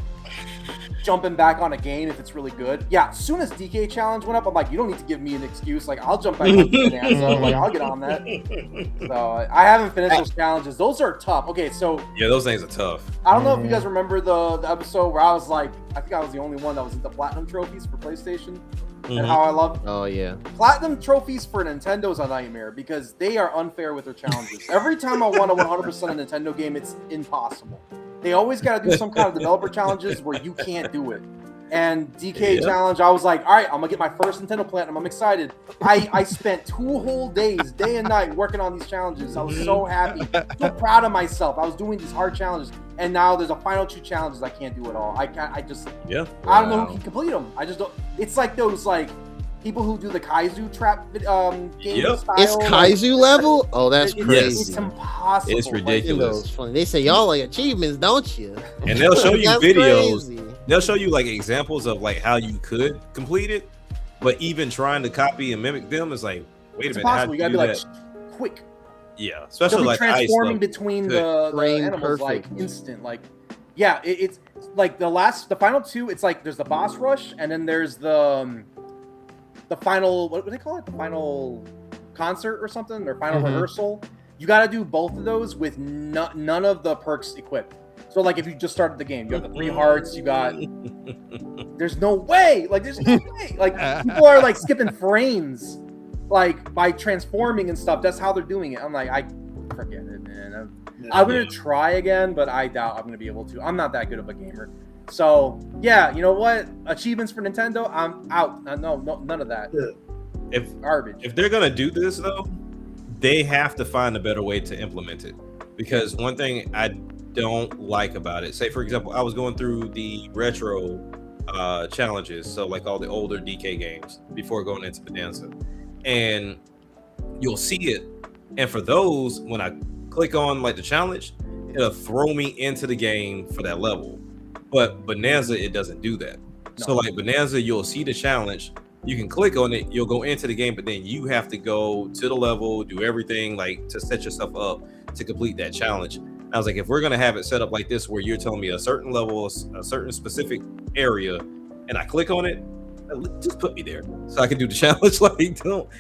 F: jumping back on a game if it's really good. Yeah, as soon as DK challenge went up, I'm like, you don't need to give me an excuse. Like, I'll jump back on Bonanza. Like, I'll get on that. So I haven't finished those challenges. Those are tough. Okay, so
D: Yeah, those things are tough.
F: I don't know if you guys remember the episode where I was like, I think I was the only one that was into platinum trophies for PlayStation. And how I love
C: Oh yeah.
F: platinum trophies for Nintendo is a nightmare because they are unfair with their challenges. Every time I want a 100% a Nintendo game, it's impossible. They always got to do some kind of developer challenges where you can't do it. And DK challenge, I was like, all right, I'm gonna get my first Nintendo Platinum. I'm excited. I spent 2 whole days, day and night, working on these challenges. I was so happy, so proud of myself. I was doing these hard challenges, and now there's a final 2 challenges I can't do at all. I don't know who can complete them. I just don't. It's like those people who do the Kaizu trap game style.
C: It's Kaizu level? Oh, that's crazy.
F: It's impossible.
D: It's ridiculous.
C: Funny. They say y'all like achievements, don't you?
D: And they'll show you
C: That's
D: videos.
C: crazy.
D: They'll show you like examples of like how you could complete it, but even trying to copy and mimic them is like, wait
F: It's
D: a minute, how
F: impossible.
D: do
F: You
D: you
F: gotta
D: do
F: be like
D: that?
F: quick.
D: Yeah, especially
F: They'll be
D: like
F: transforming
D: ice
F: between
D: Good.
F: the
C: Frame
F: animals
C: perfect.
F: like instant. Like, yeah, it's like the final 2. It's like there's the boss rush, and then there's the final. What do they call it? The final concert or something, or final rehearsal. You got to do both of those with none of the perks equipped. So like if you just started the game, you have the 3 hearts. You got. There's no way. Like there's no way. Like people are like skipping frames, like by transforming and stuff. That's how they're doing it. I'm like, I forget it, man. I'm gonna try again, but I doubt I'm gonna be able to. I'm not that good of a gamer. So yeah, you know what? Achievements for Nintendo, I'm out. No, none of that. Garbage.
D: If they're gonna do this though, they have to find a better way to implement it. Because one thing I don't like about it, say for example, I was going through the retro challenges, so like all the older DK games before going into Bonanza, and you'll see it. And for those, when I click on like the challenge, it'll throw me into the game for that level. But Bonanza, it doesn't do that. No. So like Bonanza, you'll see the challenge, you can click on it, you'll go into the game, but then you have to go to the level, do everything like to set yourself up to complete that challenge. I was like, if we're gonna have it set up like this, where you're telling me a certain level, a certain specific area, and I click on it, just put me there so I can do the challenge. Like,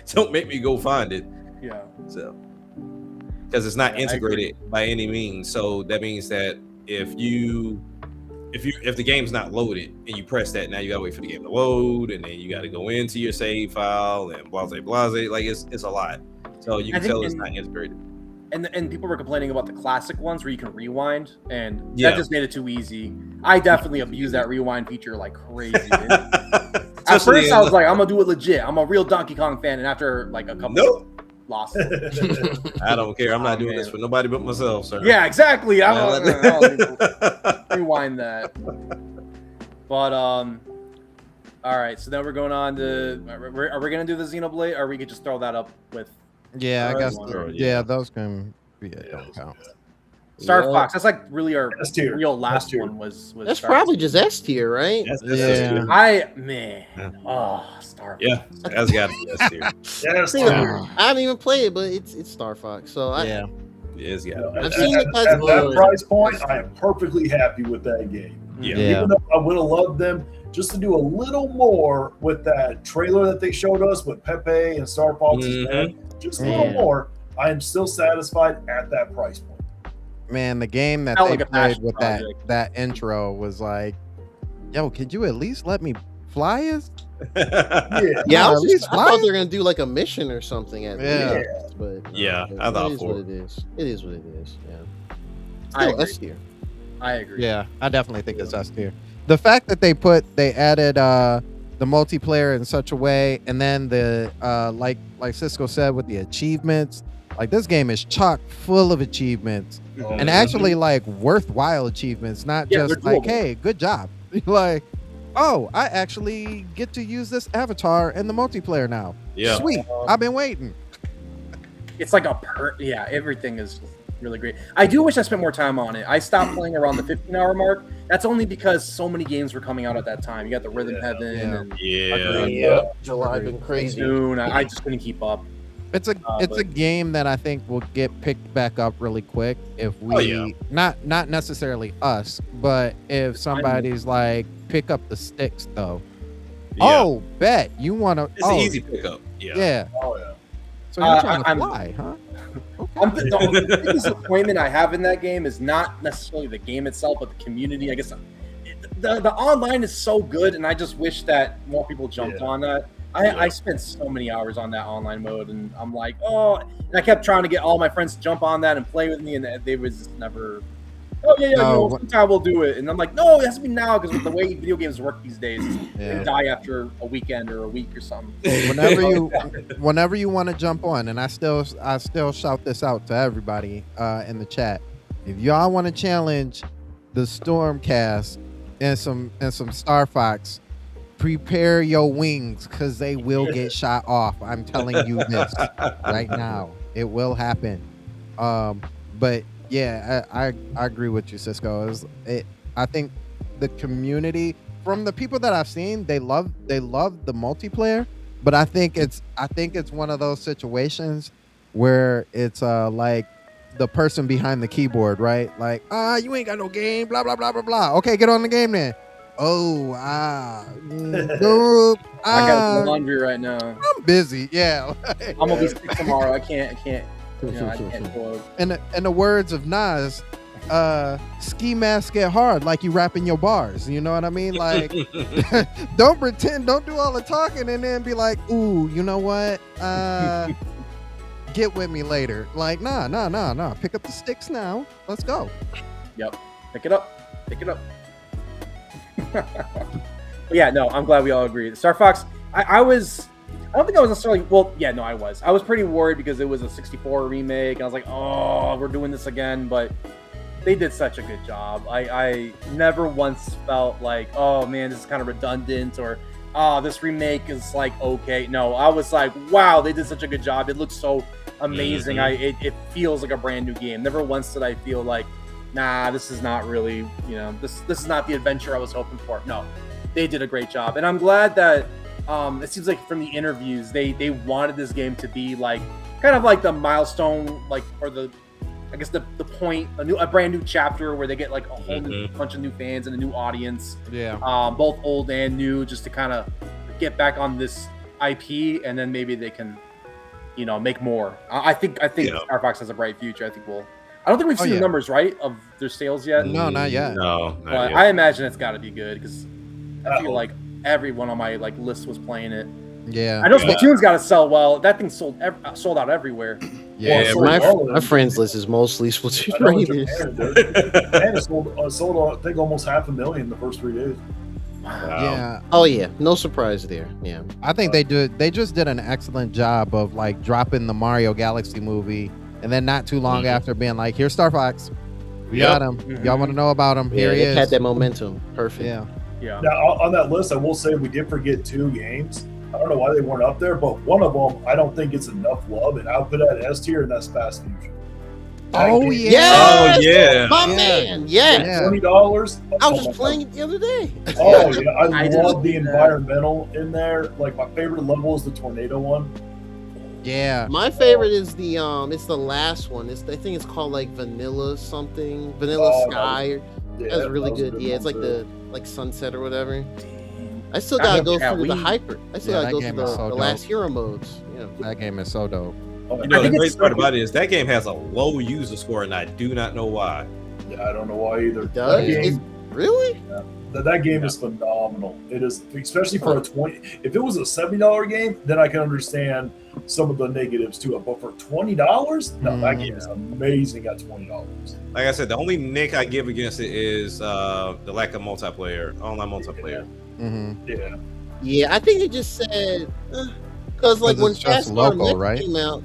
D: don't make me go find it.
F: Yeah.
D: So, because it's not integrated by any means. So that means that if the game's not loaded and you press that, now you gotta wait for the game to load, and then you gotta go into your save file and blase. Like it's a lot. So you can tell it's not integrated.
F: And people were complaining about the classic ones where you can rewind, and that just made it too easy. I definitely abused that rewind feature like crazy. At first, I was like, I'm gonna do it legit. I'm a real Donkey Kong fan, and after like a couple, lost.
D: I don't care. I'm not doing this for nobody but myself, sir.
F: Yeah, exactly. I'll rewind that. But all right. So then we're going on to. Are we gonna do the Xenoblade, or we could just throw that up with?
B: Yeah, I guess. Yeah, those can be don't count.
F: Star Fox. That's like really our real last one was
C: That's
F: Star
C: probably
F: Fox.
C: just S tier, right?
B: Yeah.
F: Star Fox.
D: Yeah, that's got to be S tier.
E: Yes,
C: I haven't even played it, but it's Star Fox. So
B: Yeah.
D: It's got.
C: I've seen it.
E: At that price point, I am perfectly happy with that game.
D: Yeah.
E: Even though I would have loved them just to do a little more with that trailer that they showed us with Pepe and Star Fox's band, just a little more, I am still satisfied at that price point.
B: Man, the game that
F: Felt
B: they
F: like a
B: played
F: passion
B: with
F: project.
B: that intro was like, yo, could you at least let me fly us?
C: Yeah, I thought they were gonna do like a mission or something at
B: Yeah.
C: least, but
D: Yeah,
C: but
D: I thought
C: it is
D: for
C: what it is. It is what it is. Yeah,
F: I
C: still
F: agree.
C: S tier.
F: I agree.
B: Yeah, I definitely think it's S tier. The fact that they added the multiplayer in such a way, and then the like Cisco said with the achievements, like this game is chock full of achievements, and actually like worthwhile achievements, not
F: Yeah,
B: just
F: they're
B: like,
F: doable.
B: hey, good job. Like, oh, I actually get to use this avatar in the multiplayer now.
D: Yeah.
B: Sweet. I've been waiting.
F: It's like everything is just really great. I do wish I spent more time on it. I stopped playing around the 15-hour mark. That's only because so many games were coming out at that time. You got the Rhythm Heaven and
C: July been crazy.
F: Dune. I just couldn't keep up.
B: It's a game that I think will get picked back up really quick if we not necessarily us, but if somebody's like pick up the sticks though.
D: Yeah.
B: Oh, bet you want to.
D: It's an easy pickup. Yeah.
B: Yeah.
E: Oh yeah.
B: So you're trying to fly, huh?
F: The biggest disappointment I have in that game is not necessarily the game itself, but the community. I guess the online is so good, and I just wish that more people jumped on that. I spent so many hours on that online mode, and I'm like, oh, and I kept trying to get all my friends to jump on that and play with me, and they was just never. Oh yeah, sometime we'll do it, and I'm like, no, it has to be now because with the way video games work these days, they die after a weekend or a week or something.
B: Whenever you want to jump on, and I still shout this out to everybody in the chat. If y'all want to challenge the StormCast and some Star Fox, prepare your wings because they will get shot off. I'm telling you this right now. It will happen. But yeah, I agree with you, Cisco. I think the community, from the people that I've seen, they love the multiplayer. But I think it's one of those situations where it's like the person behind the keyboard, right? Like, you ain't got no game, blah blah blah blah blah. Okay, get on the game then. Oh, nope.
F: I got laundry right now.
B: I'm busy. Yeah,
F: I'm gonna be sick tomorrow. I can't. You know, I can't go.
B: In the words of Nas, ski masks get hard like you rapping your bars. You know what I mean? Like, don't pretend, don't do all the talking and then be like, ooh, you know what? Get with me later. Like, nah. Pick up the sticks now. Let's go.
F: Yep. Pick it up. But yeah, no, I'm glad we all agree. Star Fox, I don't think I was necessarily, I was. I was pretty worried because it was a 64 remake, and I was like, oh, we're doing this again, but they did such a good job. I never once felt like, oh man, this is kind of redundant, or this remake is like, okay. No, I was like, wow, they did such a good job. It looks so amazing. It feels like a brand new game. Never once did I feel like, nah, this is not really, this is not the adventure I was hoping for. No, they did a great job, and I'm glad that it seems like from the interviews they wanted this game to be like kind of like the milestone, like, or the point, a brand new chapter where they get like a whole new bunch of new fans and a new audience.
B: Yeah.
F: Both old and new, just to kind of get back on this IP, and then maybe they can, make more. I think Star Fox has a bright future. I don't think we've seen the numbers, right, of their sales yet.
B: No, not yet.
D: No,
F: but yet. I imagine it's got to be good because I feel like everyone on my list was playing it.
B: Yeah,
F: I know Splatoon's got to sell well. That thing sold out everywhere.
C: Yeah, my friends list is mostly Splatoon rated.
E: Japan sold I think almost 500,000 the first 3 days.
B: Yeah.
C: Oh yeah, no surprise there. Yeah.
B: I think they just did an excellent job of like dropping the Mario Galaxy movie, and then not too long after being like, here's Star Fox. We got him. Y'all want to know about him? Here he is.
C: Had that momentum. Perfect.
B: Yeah.
F: Yeah.
E: Now on that list, I will say we did forget 2 games. I don't know why they weren't up there, but one of them I don't think gets enough love, and I'll put that at S tier, and that's Fast Fusion.
B: Oh yeah.
C: Yes!
D: Oh yeah.
C: My man. Yeah.
E: $20.
C: I was just playing it the other day.
E: Oh yeah, I
F: did
E: love the
F: that.
E: environmental in there. Like my favorite level is the tornado one.
B: Yeah.
C: My favorite is the it's the last one. I think it's called like Vanilla something. Vanilla Sky. That's really good. Yeah, it's like the sunset or whatever. I still gotta go through the hyper. I still gotta go through the last hero modes. Yeah.
B: That game is so dope.
D: You know, the great part about it is that game has a low user score, and I do not know why.
E: Yeah, I don't know why either.
C: It does?
E: That game,
C: really?
E: Yeah. That game is phenomenal. It is, especially for a $20. If it was a $70 game, then I can understand some of the negatives to it. But for $20, no, that game is amazing at $20.
D: Like I said, the only nick I give against it is the lack of multiplayer, online multiplayer.
E: Yeah.
C: Yeah, I think they just said because like when Fast
B: local, right?
C: came out,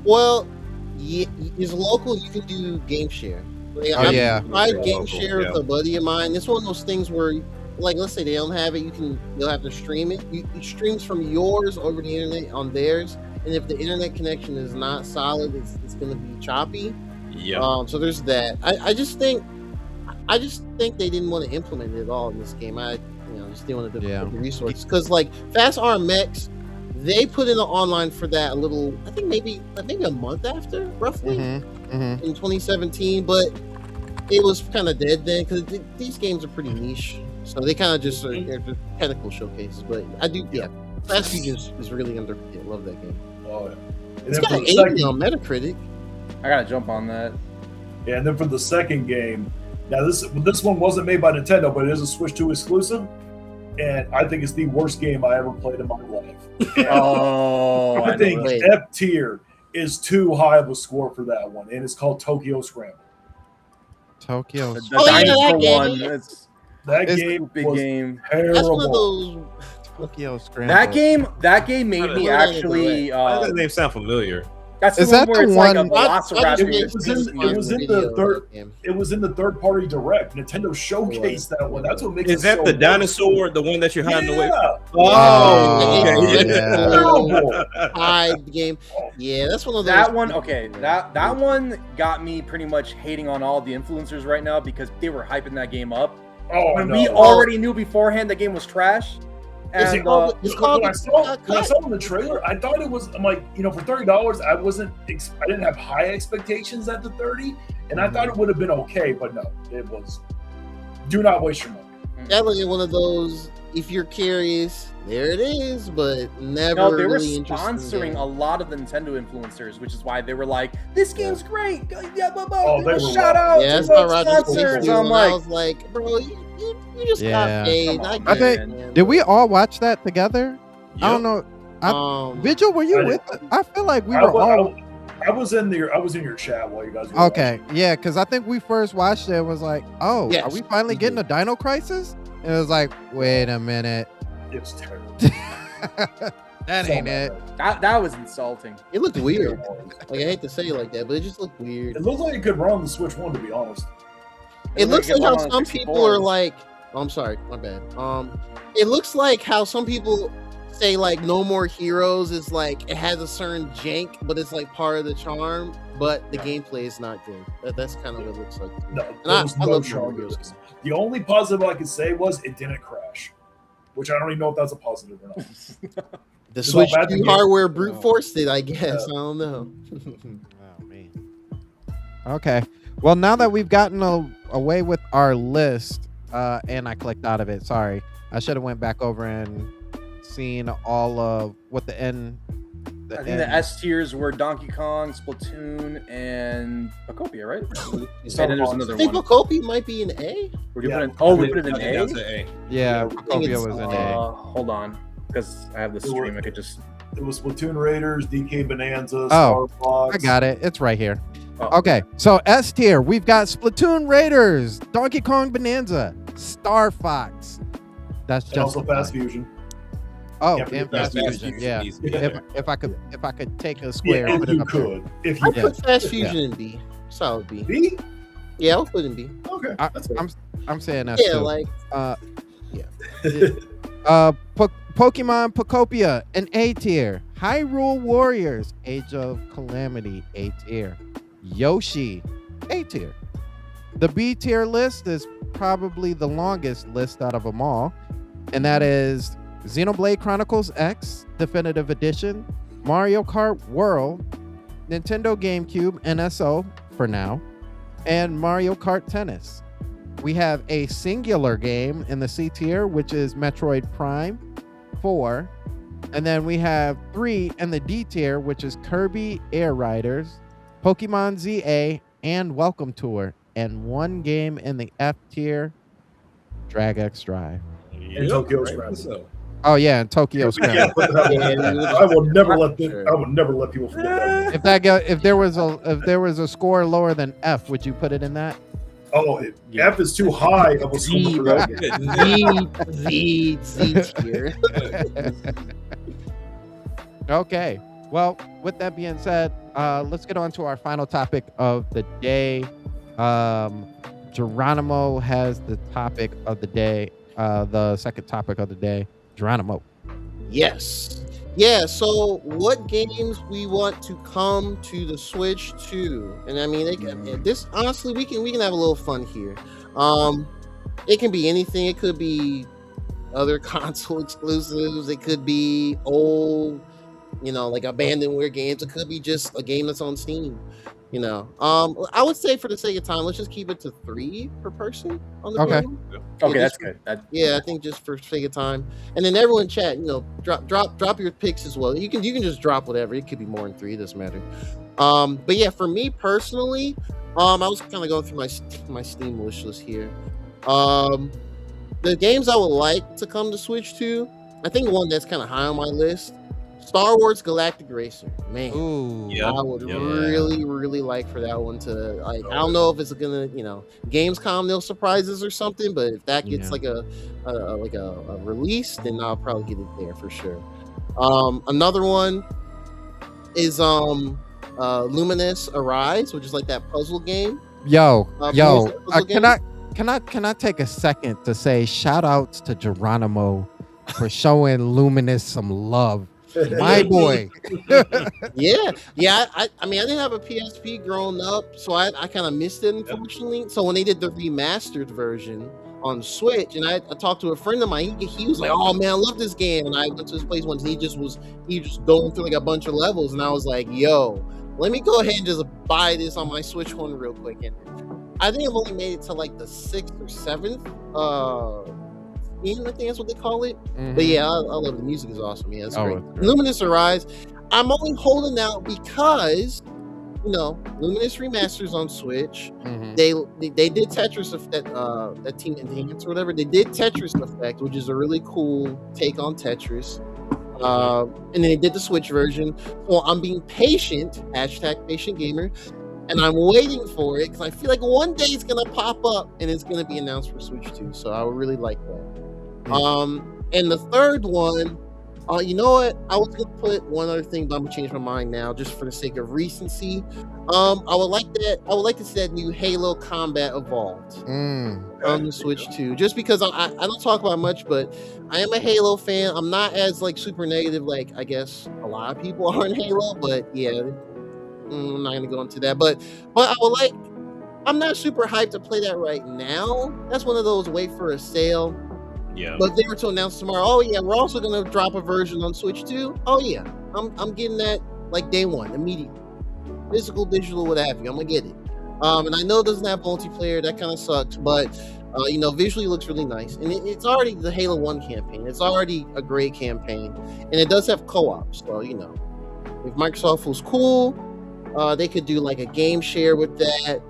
C: well, yeah, it's local. You can do game share. Like, I tried game share with a buddy of mine. It's one of those things where, like, let's say they don't have it, you'll have to stream it. It streams from yours over the internet on theirs, and if the internet connection is not solid, it's going to be choppy.
D: Yeah.
C: So there's that. I just think they didn't want to implement it at all in this game. Just didn't want to devote the resources because like Fast RMX, they put in the online for that a little. I think maybe a month after, roughly in 2017, but it was kind of dead then because these games are pretty niche, so they kind of just they're technical showcases. But I do, Fast Fusion is really underrated. I love that game.
E: Oh yeah,
C: it's got an 80 on Metacritic.
F: I gotta jump on that.
E: Yeah, and then for the second game, now this one wasn't made by Nintendo, but it is a Switch 2 exclusive. And I think it's the worst game I ever played in my life. I think F tier is too high of a score for that one, and it's called Tokyo Scramble.
B: Tokyo.
F: The dinosaur one.
E: That game
F: big
E: was
F: game.
E: Terrible.
C: That's one of those
B: Tokyo Scramble.
F: That game made me actually.
D: Why does that name sound familiar?
F: That's
B: is
F: the one
B: that
F: where
B: the
F: it's
B: one?
F: like a velociraptor.
E: It was in the third party direct. Nintendo showcased that one. That's what makes it
D: Is that
E: so
D: the
E: good.
D: dinosaur, the one that you're hiding away from?
C: Oh,
D: okay.
C: Hide game. Yeah, that's one of those.
F: That one, okay. That one got me pretty much hating on all the influencers right now because they were hyping that game up.
E: Oh,
F: when we already knew beforehand the game was trash. And
E: it's called. When I saw in the trailer, I thought it was. I'm like, for $30, I didn't have high expectations at the 30, and I thought it would have been okay, but no, it was. Do not waste your money.
C: That was one of those. If you're curious, there it is, but never.
F: No, they
C: really
F: were sponsoring a lot of the Nintendo influencers, which is why they were like, "This game's great." Shout out to the sponsors. I'm like,
C: I was like, bro, you just got paid.
B: I think. Did we all watch that together? Yep. I don't know. Vigil, were you with? I feel like we were all.
E: I was in your chat while you guys were
B: watching. Yeah, because I think we first watched it and was like, oh, are we finally getting a Dino Crisis? And it was like, wait a minute.
E: It's terrible.
B: That ain't it.
F: That was insulting.
C: It looked weird. Like I hate to say it like that, but it just looked weird.
E: It looked like it could run on the Switch 1, to be honest.
C: It looks like how some people are like. Oh, I'm sorry, my bad. It looks like how some people say like No More Heroes is like it has a certain jank, but it's like part of the charm. But the gameplay is not good. That's kind of what it looks like.
E: No,
C: I love
E: charm. The only positive I could say was it didn't crash, which I don't even know if that's a positive or not.
C: The Switch 2 hardware brute forced it, I guess. Yeah. I don't know.
B: Oh man. Okay. Well, now that we've gotten away with our list. And I clicked out of it. Sorry, I should have went back over and seen all of what the end.
F: I think the S tiers were Donkey Kong, Splatoon, and Pocopia, right?
C: And then there's another one. I think Pocopia might be an A.
F: We put it in A.
D: That's an A.
B: Yeah, Pocopia was an A.
F: Hold on, because I have the stream. I could just.
E: It was Splatoon Raiders, DK Bonanza,
B: Star
E: Fox.
B: I got it. It's right here. Okay, so S tier, we've got Splatoon Raiders, Donkey Kong Bonanza, Star Fox. That's
E: and also Fast Fusion.
B: Oh,
E: Can't forget
B: and Fast Fusion. Yeah. If I could take a square,
E: Yeah,
B: and
E: if
B: put it
E: you
B: up there.
E: could, if you
C: I put Fast Fusion in B. Solid B.
E: B.
C: Yeah, I'll put in B.
E: Okay, that's fair.
B: I'm saying that
C: Yeah,
B: too.
C: like
B: Pokemon Pocopia, an A tier. Hyrule Warriors, Age of Calamity, A tier. Yoshi, A tier. The B tier list is probably the longest list out of them all, and that is Xenoblade Chronicles X Definitive Edition, Mario Kart World, Nintendo GameCube NSO for now, and Mario Kart Tennis. We have a singular game in the C tier, which is Metroid Prime 4. And then we have 3 in the D tier, which is Kirby Air Riders, Pokemon ZA, and Welcome Tour. And 1 game in the F tier, Drag X Drive.
E: And Tokyo Scramble.
B: Oh yeah, and Tokyo Scramble.
E: I will never let people forget that.
B: If there was a score lower than F, would you put it in that?
E: Oh, F is too high of a score for that.
C: Z tier.
B: Okay. Well, with that being said, let's get on to our final topic of the day. Geronimo has the topic of the day, the second topic of the day. Geronimo.
C: Yes. Yeah, so what games we want to come to the Switch 2? And I mean, this honestly, we can have a little fun here. It can be anything. It could be other console exclusives. It could be old, like abandonware games. It could be just a game that's on Steam. I would say for the sake of time, let's just keep it to 3 per person on the
B: Okay.
C: game.
F: Okay, that's good.
C: Yeah, I think just for sake of time, and then everyone chat, drop your picks as well. You can just drop whatever. It could be more than 3. It doesn't matter. But yeah, for me personally, I was kind of going through my Steam wish list here. The games I would like to come to Switch 2, I think one that's kind of high on my list. Star Wars Galactic Racer, man.
B: Ooh,
C: I would really like for that one to I don't know if it's gonna, Gamescom they'll surprise us or something, but if that gets like a release, then I'll probably get it there for sure. Another one is Luminous Arise, which is like that puzzle game.
B: Can I take a second to say shout outs to Geronimo for showing Luminous some love. My boy.
C: yeah. I mean, I didn't have a PSP growing up, so I kind of missed it, unfortunately. So when they did the remastered version on Switch, and I talked to a friend of mine, he was like, "Oh man, I love this game." And I went to his place once, and he just going through like a bunch of levels, and I was like, "Yo, let me go ahead and just buy this on my Switch one real quick." And I think I've only made it to like the 6th or 7th. I think that's what they call it. Mm-hmm. But yeah, I love it. The music is awesome. Yeah, it's great. Luminous Arise. I'm only holding out because Luminous remasters on Switch. Mm-hmm. They did Tetris that Team Enhance or whatever. They did Tetris Effect, which is a really cool take on Tetris. And then they did the Switch version. Well, I'm being patient. #PatientGamer. And I'm waiting for it because I feel like one day it's gonna pop up and it's gonna be announced for Switch 2. So I would really like that. And the third one, you know what? I was gonna put one other thing, but I'm gonna change my mind now, just for the sake of recency. I would like to see that new Halo Combat Evolved on the Switch 2. Just because I don't talk about much, but I am a Halo fan. I'm not as like super negative like I guess a lot of people are in Halo, but yeah. I'm not gonna go into that, but I would like. I'm not super hyped to play that right now. That's one of those wait for a sale. Yeah. But they were to announce tomorrow. Oh yeah, we're also gonna drop a version on Switch 2. Oh yeah, I'm getting that like day one, immediately. Physical, digital, what have you. I'm gonna get it. And I know it doesn't have multiplayer. That kind of sucks, but visually it looks really nice, and it's already the Halo 1 campaign. It's already a great campaign, and it does have co-op. So if Microsoft was cool. They could do like a game share with that,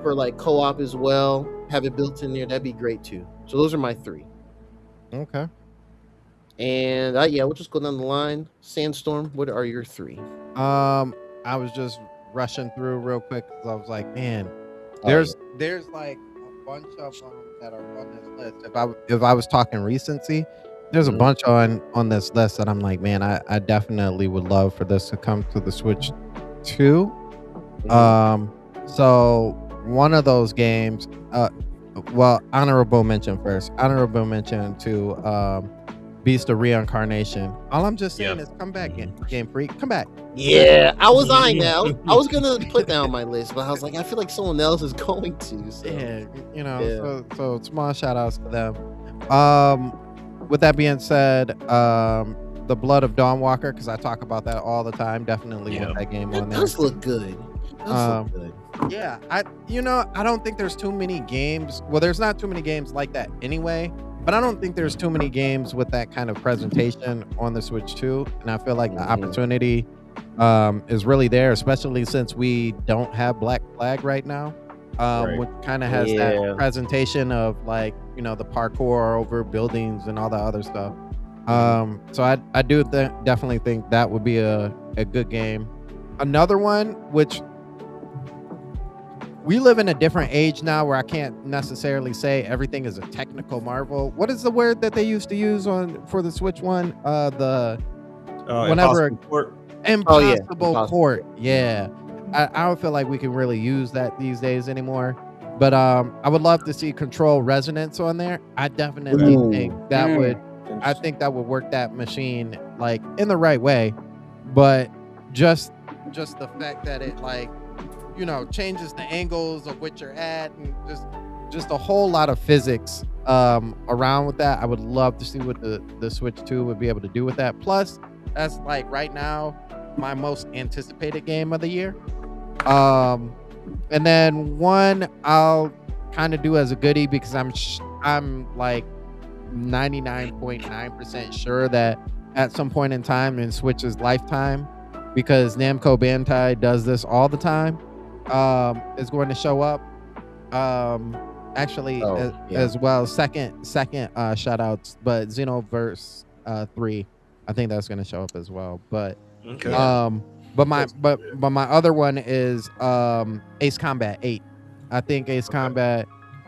C: for like co-op as well. Have it built in there. That'd be great too. So those are my 3.
B: Okay.
C: And we'll just go down the line. Sandstorm, what are your 3?
B: I was just rushing through real quick because I was like, man, there's like a bunch of that are on this list. If I was talking recency, there's a bunch on this list that I'm like, man, I definitely would love for this to come to the Switch too. So one of those games, well, honorable mention first. Honorable mention to Beast of Reincarnation. All I'm just saying is come back, Game Freak. Come back.
C: Yeah, I was eyeing that. I was gonna put that on my list, but I was like, I feel like someone else is going to. So.
B: Yeah, you know, so small shout outs to them. With that being said, the Blood of Dawnwalker, because I talk about that all the time. Definitely want that game on there.
C: It does look good.
B: Yeah, I don't think there's too many games. Well, there's not too many games like that anyway. But I don't think there's too many games with that kind of presentation on the Switch too. And I feel like the opportunity is really there, especially since we don't have Black Flag right now, which kind of has that presentation of like, you know, the parkour over buildings and all that other stuff. So I do definitely think that would be a good game. Another one, which we live in a different age now where I can't necessarily say everything is a technical marvel. What is the word that they used to use for the Switch one?
D: Impossible Court.
B: Impossible Court. Yeah. I don't feel like we can really use that these days anymore. But I would love to see Control Resonance on there. I definitely think that would work that machine like in the right way. But just the fact that it like, you know, changes the angles of which you're at and just a whole lot of physics around with that. I would love to see what the Switch 2 would be able to do with that. Plus, that's like right now my most anticipated game of the year. And then one I'll kind of do as a goodie because I'm like 99.9% sure that at some point in time in Switch's lifetime, because Namco Bandai does this all the time, is going to show up. As well. Second shout outs, but Xenoverse 3, I think that's going to show up as well. But but my other one is Ace Combat 8. I think Ace Combat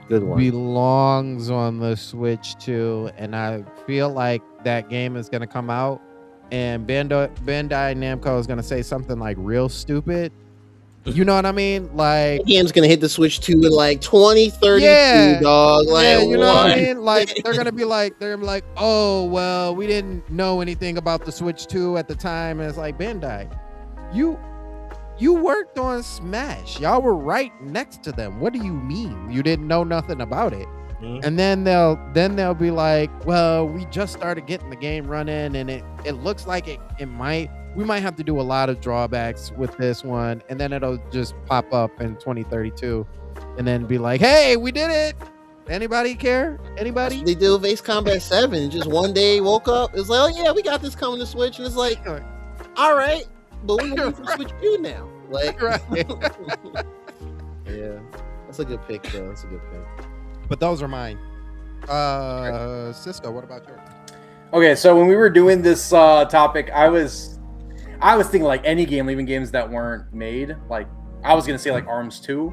B: belongs on the Switch too, and I feel like that game is going to come out and Bandai Namco is going to say something like real stupid. You know what I mean? Like,
C: the game's gonna hit the Switch 2 in like 2032, dog. Like,
B: yeah, you know what I mean? Like, they're gonna be like, oh well, we didn't know anything about the Switch 2 at the time, and it's like, Bandai, you worked on Smash. Y'all were right next to them. What do you mean you didn't know nothing about it? And then they'll be like, well, we just started getting the game running, and it looks like we might have to do a lot of drawbacks with this one, and then it'll just pop up in 2032 and then be like, hey, we did it. Anybody care? Anybody?
C: They did with Ace Combat 7. Just one day woke up, it was like, oh yeah, we got this coming to Switch, and it's like, all right, but we want to Switch 2 now. Like, yeah, that's a good pick though. That's a good pick.
B: But those are mine. Cisco, what about yours?
F: Okay, so when we were doing this topic, I was thinking like any game, even games that weren't made. Like I was gonna say like ARMS 2.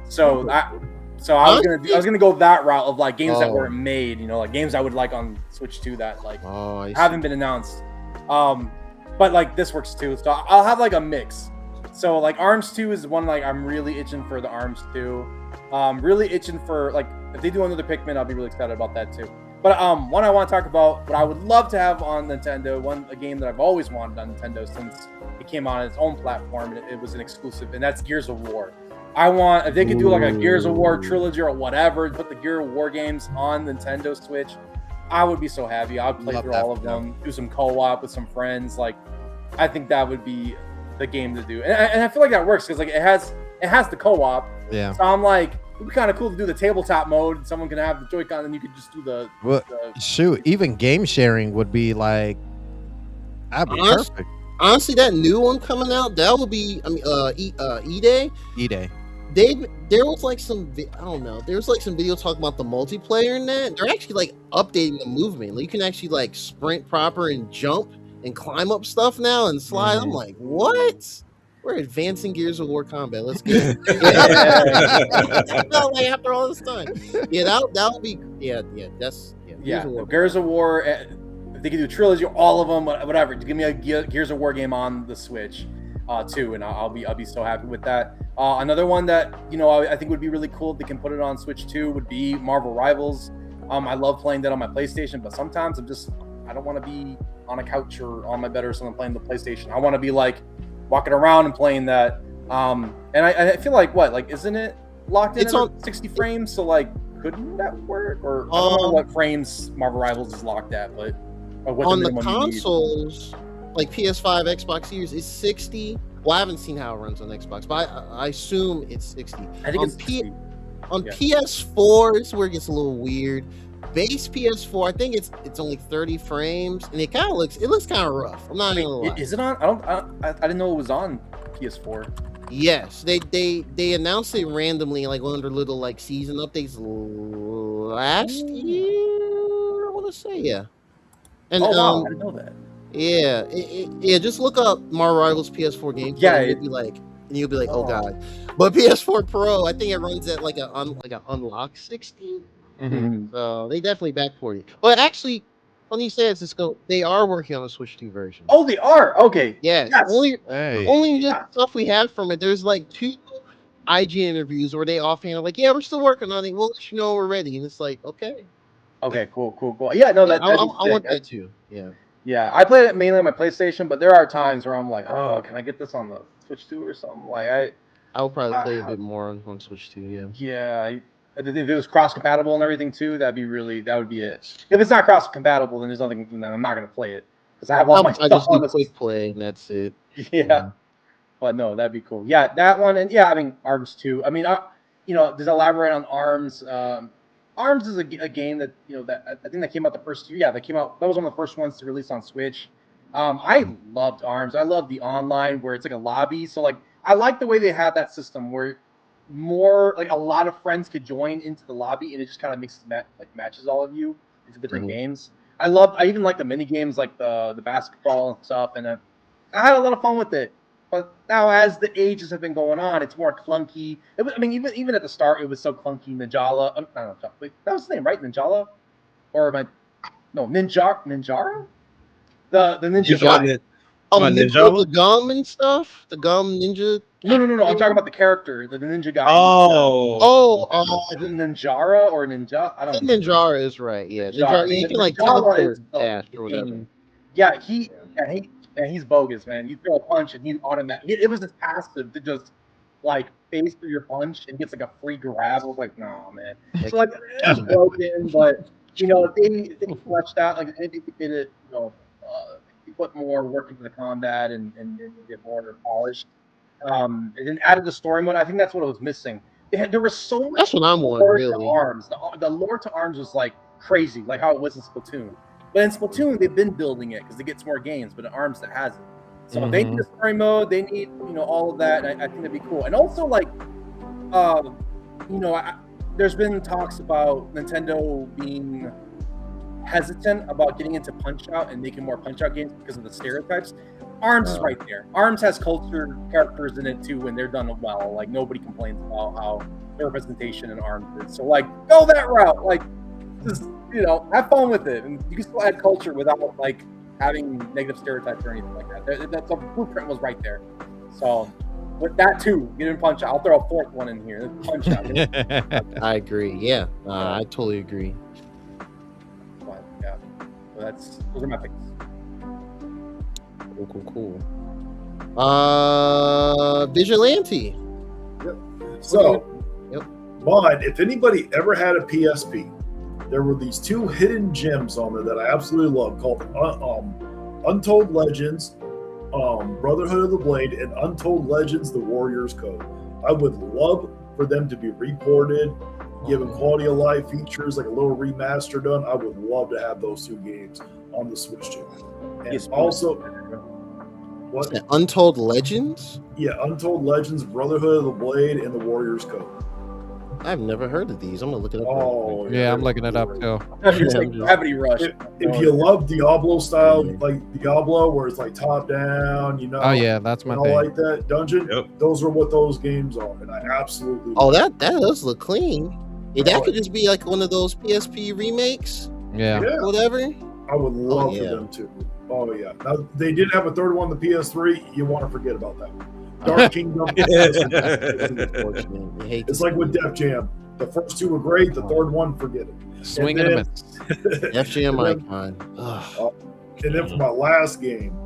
F: So I was gonna go that route of like games that weren't made. You know, like games I would like on Switch 2 that like haven't been announced. But like this works too. So I'll have like a mix. So like ARMS 2 is one like I'm really itching for the ARMS 2. Really itching for like if they do another Pikmin, I'll be really excited about that too. But one I want to talk about, what I would love to have on Nintendo, a game that I've always wanted on Nintendo since it came out on its own platform, and it was an exclusive, and that's Gears of War. I want, if they could do like a Gears of War trilogy or whatever, put the Gears of War games on Nintendo Switch, I would be so happy. I'd play through all of them, do some co-op with some friends. Like, I think that would be the game to do, and I feel like that works because like it has the co-op.
B: Yeah.
F: So I'm like, it'd be kind of cool to do the tabletop mode. Someone can have the Joy-Con, and you could just do the.
B: Well, shoot, even game sharing would be like, that'd be perfect.
C: Honestly, that new one coming out, that would be. I mean, E-Day.
B: E-Day.
C: There was like some, I don't know. There was like some video talking about the multiplayer in that. They're actually like updating the movement. Like, you can actually like sprint proper and jump and climb up stuff now and slide. I'm like, what? we're advancing Gears of War combat. Let's get it. No, like after all this time. Yeah, that would be Gears of War.
F: Gears of War. If they could do a trilogy, all of them, whatever. Give me a Gears of War game on the Switch, too, and I'll be so happy with that. Another one that I think would be really cool if they can put it on Switch too would be Marvel Rivals. I love playing that on my PlayStation, but sometimes I don't want to be on a couch or on my bed or something playing the PlayStation. I want to be like walking around and playing that. And I feel like isn't it locked in at 60 frames? So couldn't that work? Or I don't know what frames Marvel Rivals is locked at, but
C: on the consoles, like PS5, Xbox Series, is 60. Well, I haven't seen how it runs on Xbox, but I assume it's 60.
F: I think it's 60.
C: On PS4, this is where it gets a little weird. Base PS4, I think it's only 30 frames, and it looks kind of rough. I'm not even gonna lie.
F: Is it on? I didn't know it was on PS4.
C: Yes, they announced it randomly, like one of their little season updates last year. I want to say, yeah. And
F: wow, I didn't know that.
C: Yeah, just look up Marvel Rivals PS4 gameplay.
F: Yeah,
C: and you'll be like, oh god. But PS4 Pro, I think it runs at like an unlock 60.
F: Mm-hmm.
C: So they definitely backport it. But actually, funny you say it, Cisco, they are working on a Switch 2 version.
F: Oh, they are? Okay.
C: Yeah.
F: Yes.
C: Only just stuff we have from it. There's 2 IG interviews where they offhand are like, yeah, we're still working on it. We'll let you know we're ready. And it's like, okay.
F: Okay, cool. Yeah, no,
C: I want that too. Yeah.
F: Yeah, I play it mainly on my PlayStation, but there are times where I'm like, oh, can I get this on the Switch 2 or something? I
C: will probably play a bit more on Switch 2, yeah.
F: Yeah, if it was cross-compatible and everything too, that would be it. If it's not cross-compatible, then there's nothing, then I'm not going to play it. Because I have all my stuff
C: just
F: on
C: do quick play, and that's it.
F: Yeah. But no, that'd be cool. Yeah, that one, and I mean, ARMS too. I mean, just elaborate on ARMS. ARMS is a game that that I think that came out the first year. Yeah, that was one of the first ones to release on Switch. I loved ARMS. I love the online where it's like a lobby. So I like the way they have that system where more a lot of friends could join into the lobby and it just kind of mixes matches all of you into different games. I even like the mini games like the basketball and stuff, and I had a lot of fun with it. But now, as the ages have been going on, it's more clunky. Even at the start, it was so clunky. Ninjala, wait, that was his name, right? Ninjala, or Ninjara? The ninja guy.
C: The gum and stuff. The gum ninja.
F: No. I'm talking about the character, the ninja guy. Is it Ninjara or Ninja? I don't know.
C: Ninjara is right. Yeah, Ninjara. You can teleport dash or whatever.
F: Yeah, he's bogus, man. You throw a punch and he's automatic. It was just passive to just phase through your punch and gets a free grab. I was like, no, man. So it's broken, but they fleshed out they did it. They put more work into the combat and get more polished. And then added the story mode. I think that's what it was missing. There was so much.
C: That's what I'm wondering.
F: Really, ARMS. The lore to ARMS was crazy, how it was in Splatoon. But in Splatoon, they've been building it because it gets more games. But in ARMS, that hasn't. So they need a story mode. They need all of that. I think that'd be cool. And also there's been talks about Nintendo being hesitant about getting into Punch-Out and making more Punch-Out games because of the stereotypes. ARMS is right there. ARMS has culture characters in it too, and they're done well. Nobody complains about how the representation in ARMS is. So go that route. Just have fun with it, and you can still add culture without having negative stereotypes or anything like that. The blueprint was right there. So with that too, get in Punch Out. I'll throw a fourth one in here. Punch Out.
C: I agree. Yeah, I totally agree.
F: But yeah, so those are my picks.
C: Cool. Vigilante.
E: Yep. So, Mod, if anybody ever had a PSP, there were these 2 hidden gems on there that I absolutely love called Untold Legends, Brotherhood of the Blade, and Untold Legends, The Warrior's Code. I would love for them to be reported, given quality of life features, a little remaster done. I would love to have those 2 games on the Switch too. And also, what?
C: Untold Legends?
E: Yeah, Untold Legends, Brotherhood of the Blade, and The Warrior's Code.
C: I've never heard of these. I'm gonna look it up.
E: Oh,
B: yeah, I'm looking it up too.
F: Gravity Rush.
E: If you love Diablo style, like Diablo, where it's like top down, you know.
B: Oh yeah, that's my thing.
E: Like that dungeon. Those are what those games are, and I absolutely.
C: Oh, that does look clean. Yeah, that could just be like one of those PSP remakes.
B: Yeah.
C: Whatever.
E: I would love for them to. Oh yeah. Now they did have a third one, the PS3. You want to forget about that one. Dark Kingdom. It's like with Def Jam. The first two were great. The third one, forget it.
B: Swing and a miss.
C: Def Jam icon.
E: And then for my last game,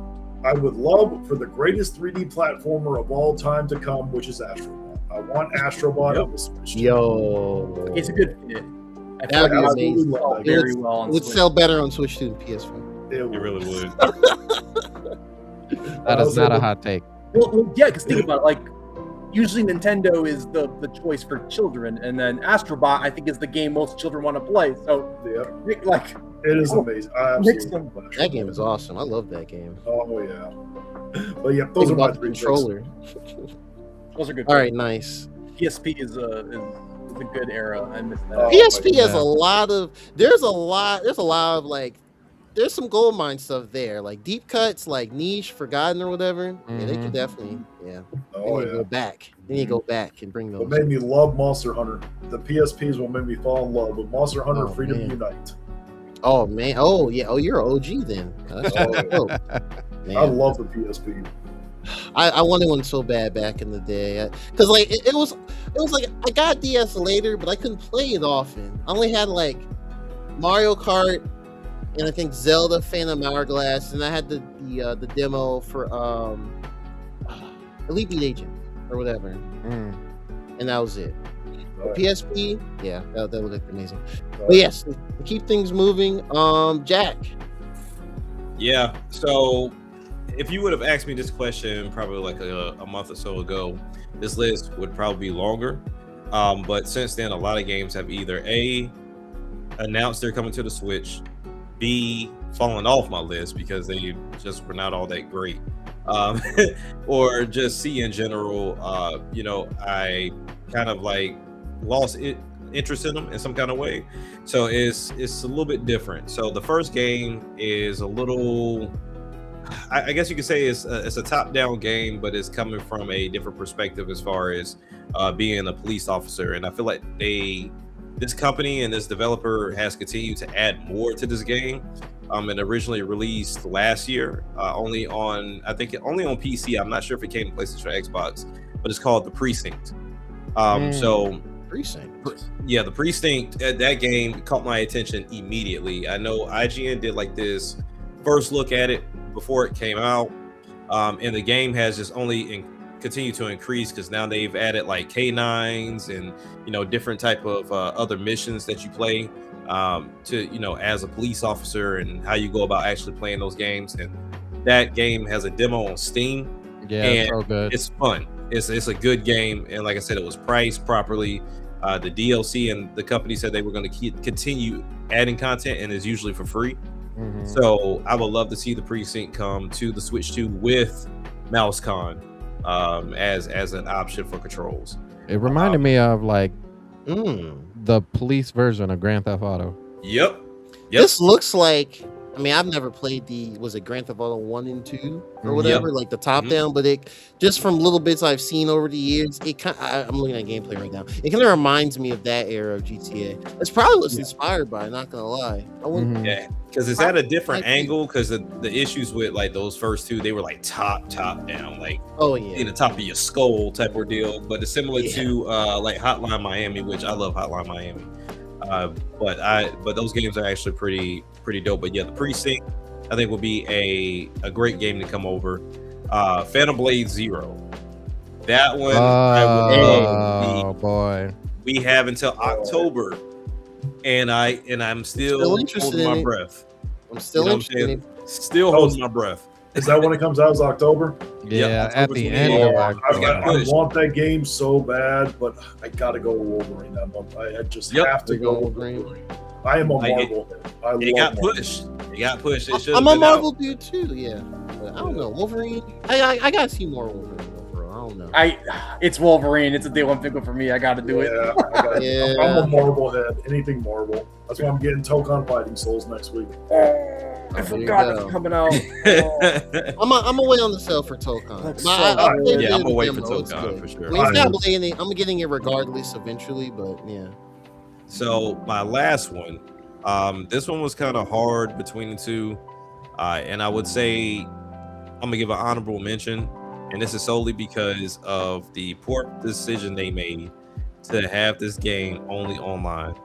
E: I would love for the greatest 3D platformer of all time to come, which is Astrobot. I want Astrobot on the Switch.
F: Yo, it's a good fit. I
C: That
F: feel
C: would
F: like
C: be
F: it would
C: amazing.
F: sell very well on
C: It would
F: Switch.
C: sell better on Switch 2 than PS4.
E: It
D: really would.
B: That is not a hot take.
F: Well, yeah, because think about it. Like, usually Nintendo is the choice for children, and then Astrobot, I think, is the game most children want to play. So, like,
E: it is amazing. I absolutely love that.
C: That game is awesome. I love that game.
E: Oh yeah. But yeah, those are my three
C: controller.
F: Those are good.
C: All right, nice.
F: PSP is a good era. I miss that.
C: PSP has a lot of. There's a lot of like. There's some gold mine stuff there, like deep cuts, like Niche, Forgotten, or whatever. Yeah, they could definitely. Yeah.
E: Oh,
C: They need to go back. They need to go back and bring those.
E: What made me love Monster Hunter? The PSPs will make me fall in love with Monster Hunter Freedom Unite.
C: Oh man! Oh yeah! Oh, you're an OG then. That's dope. Man.
E: I love the PSP.
C: I wanted one so bad back in the day, because like it was like I got DS later, but I couldn't play it often. I only had like Mario Kart and I think Zelda Phantom Hourglass, and I had the demo for Elite Beat Agent or whatever, and that was it. PSP, yeah, that would look amazing. But yes, to keep things moving, Jack.
D: Yeah, so if you would have asked me this question probably like a month or so ago, this list would probably be longer. But since then, a lot of games have either A, announced they're coming to the Switch, B, fallen off my list because they just were not all that great. Or just C, in general, I kind of like lost interest in them in some kind of way. So it's a little bit different. So the first game is a little, I guess you could say it's a top-down game, but it's coming from a different perspective as far as being a police officer. And I feel like this company and this developer has continued to add more to this game. And originally released last year, only on PC. I'm not sure if it came to PlayStation or Xbox, but it's called The Precinct. So
C: Precinct.
D: Yeah, The Precinct, that game caught my attention immediately. I know IGN did like this first look at it before it came out, and the game has just only continued to increase because now they've added like K9s and different type of other missions that you play to as a police officer and how you go about actually playing those games. And that game has a demo on Steam.
B: Yeah,
D: and
B: so good.
D: It's fun. It's a good game, and like I said, it was priced properly. The DLC and the company said they were going to continue adding content, and it's usually for free. So I would love to see The Precinct come to the Switch 2 with MouseCon as an option for controls.
B: It reminded me of like the police version of Grand Theft Auto.
D: Yep.
C: This looks like, I mean, I've never played was it Grand Theft Auto 1 and 2 or whatever, like the top down, but it just from little bits I've seen over the years, I'm looking at gameplay right now. It kind of reminds me of that era of GTA. That's probably what's inspired by, not gonna lie.
D: Yeah, because it's at a different angle, because the issues with like those first two, they were like top down, like in the top of your skull type ordeal, but it's similar to like Hotline Miami, which I love Hotline Miami. But those games are actually pretty dope. But yeah, The Precinct I think will be a great game to come over. Phantom Blade Zero, that one I would
B: boy,
D: we have until October, and I'm still holding my breath.
C: I'm still interested in it.
D: Still holding my breath.
E: Is that when it comes out? Is October?
B: Yeah, at the end of October.
E: I want that game so bad, but I gotta go Wolverine that month. I just have to go Wolverine. I am a Marvel.
D: It got pushed.
C: I'm a Marvel dude too. Yeah, but I don't know Wolverine. I gotta see more Wolverine. don't know.
F: It's Wolverine. It's a day one pickle for me. I got to do it.
C: Yeah.
E: I'm a Marvel head. Anything Marvel. That's why I'm getting Tokon Fighting Souls next week.
F: I forgot it's coming out.
C: I'm gonna wait on the sale for Tokon.
D: I'm gonna wait for Tokon for sure.
C: I mean, I'm getting it regardless eventually, but yeah.
D: So my last one, this one was kind of hard between the two, and I would say I'm gonna give an honorable mention, and this is solely because of the poor decision they made to have this game only online,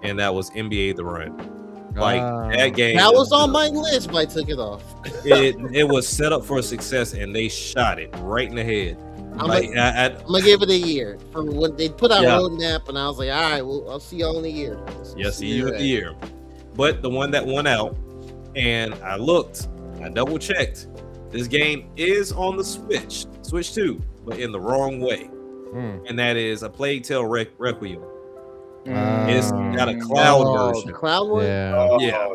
D: and that was NBA The Run. Like that game,
C: that was on my list, but I took it off.
D: it was set up for success, and they shot it right in the head.
C: I'm gonna give it a year for when they put out roadmap, and I was like, all right, well, I'll see y'all in a year.
D: See you in a year. But the one that won out, and I double checked. This game is on the Switch 2, but in the wrong way, and that is A Plague Tale Requiem. It's got a cloud version.
C: The cloud one?
D: Yeah.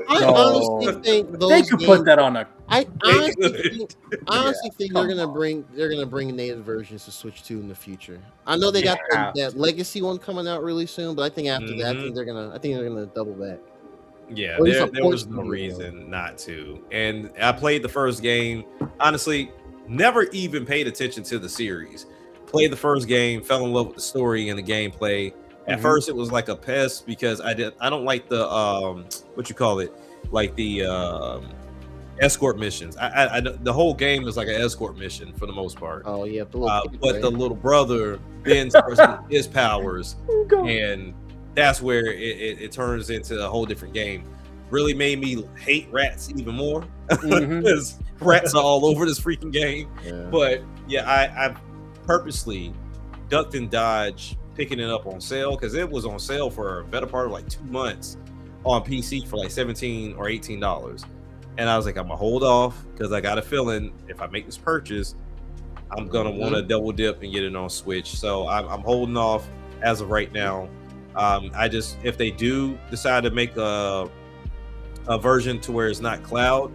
C: I honestly think
F: they could put that on a.
C: I honestly think they're gonna bring native versions to Switch 2 in the future. I know they got that legacy one coming out really soon, but I think after that, I think they're gonna double back.
D: Yeah, there was no reason not to. And I played the first game. Honestly, never even paid attention to the series. Played the first game, fell in love with the story and the gameplay. At first, it was like a pest because I don't like the what you call it, like the escort missions. I the whole game is like an escort mission for the most part.
C: Oh yeah,
D: but the little brother bends his powers, and that's where it turns into a whole different game. Really made me hate rats even more because rats are all over this freaking game. Yeah. But yeah, I purposely ducked and dodged picking it up on sale because it was on sale for a better part of like 2 months on PC for like $17 or $18. And I was like, I'm gonna hold off because I got a feeling if I make this purchase, I'm gonna want to double dip and get it on Switch. So I'm holding off as of right now. If they do decide to make a version to where it's not cloud,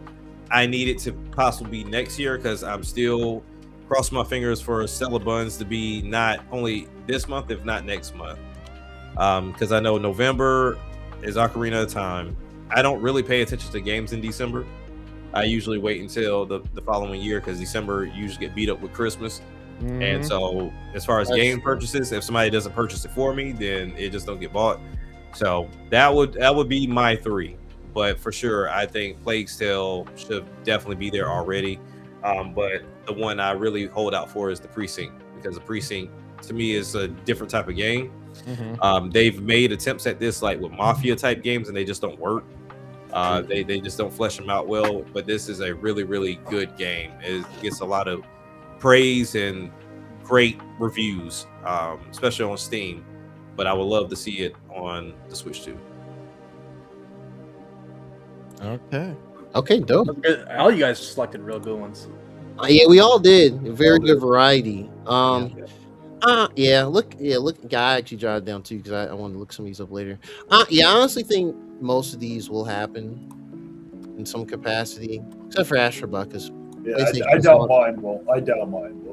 D: I need it to possibly be next year because I'm still crossing my fingers for Stellar Buns to be not only this month, if not next month. Because I know November is Ocarina of Time. I don't really pay attention to games in December. I usually wait until the following year because December usually get beat up with Christmas. And so as far as game purchases, if somebody doesn't purchase it for me, then it just don't get bought. So that would be my 3. But for sure, I think Plague's Tale should definitely be there already. But the one I really hold out for is the Precinct, because the Precinct to me is a different type of game. They've made attempts at this like with Mafia type games and they just don't work. They just don't flesh them out well. But this is a really, really good game. It gets a lot of praise and great reviews, especially on Steam. But I would love to see it on the Switch too.
C: Okay, dope.
F: All you guys selected real good ones.
C: Yeah, we all did. A very good variety. Look. I actually jotted down too because I wanted to look some of these up later. I honestly think most of these will happen in some capacity, except for Astrobot, because
E: I doubt mine will. Well,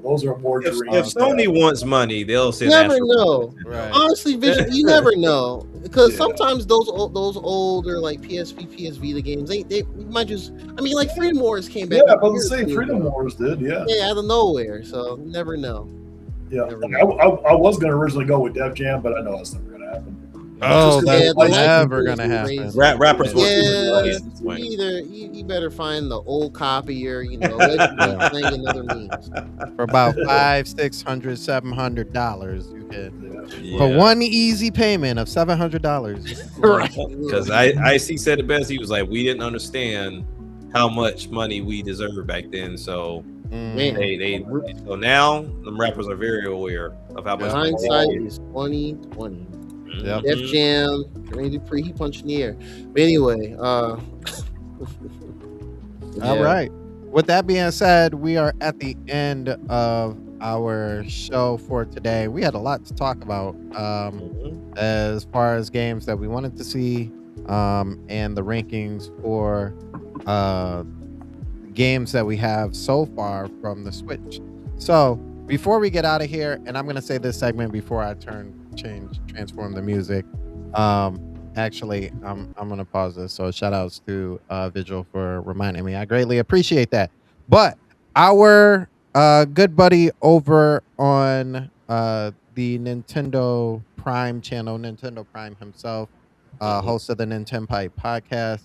E: those are more dreams.
D: If Sony wants money, they'll say.
C: You never know. Right. Honestly, Vision, you never know because sometimes those older like PSP, PS Vita games, they might just. I mean, like Freedom Wars came back.
E: Yeah, but the same Freedom Wars did. Yeah,
C: out of nowhere. So you never know.
E: Yeah, I was gonna originally go with Def Jam, but I know that's never gonna happen.
B: Oh, that's never gonna happen.
D: Rappers,
C: you better find the old copier. Playing another means
B: for about $500, $600, $700. You can for one easy payment of $700.
C: Right?
D: Because I said it best. He was like, we didn't understand how much money we deserved back then, so. So now the rappers are very aware of how much.
C: Hindsight is 2020. Def Jam, Randy Dupree, he punched in the air. But anyway,
B: all right. With that being said, we are at the end of our show for today. We had a lot to talk about as far as games that we wanted to see, and the rankings for games that we have so far from the Switch. So before we get out of here, and I'm gonna say this segment before I transform the music. Actually, I'm gonna pause this. So shout outs to Vigil for reminding me. I greatly appreciate that. But our good buddy over on the Nintendo Prime channel, Nintendo Prime himself, host of the Nintendo Pipe podcast.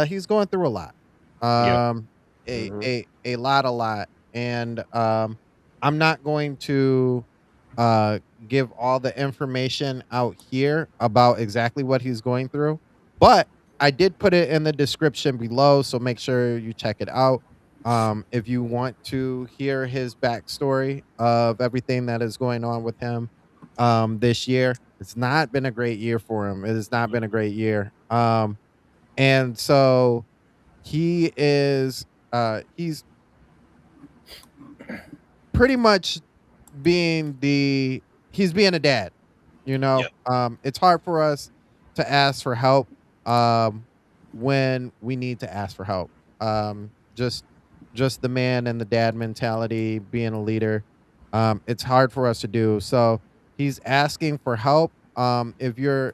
B: He's going through a lot. A lot. And I'm not going to uh give all the information out here about exactly what he's going through, but I did put it in the description below, so make sure you check it out. If you want to hear his backstory of everything that is going on with him this year, it's not been a great year for him. It has not been a great year. And so he's pretty much he's being a dad, you know. It's hard for us to ask for help when we need to ask for help. Just the man and the dad mentality, being a leader, it's hard for us to do. So he's asking for help. If you're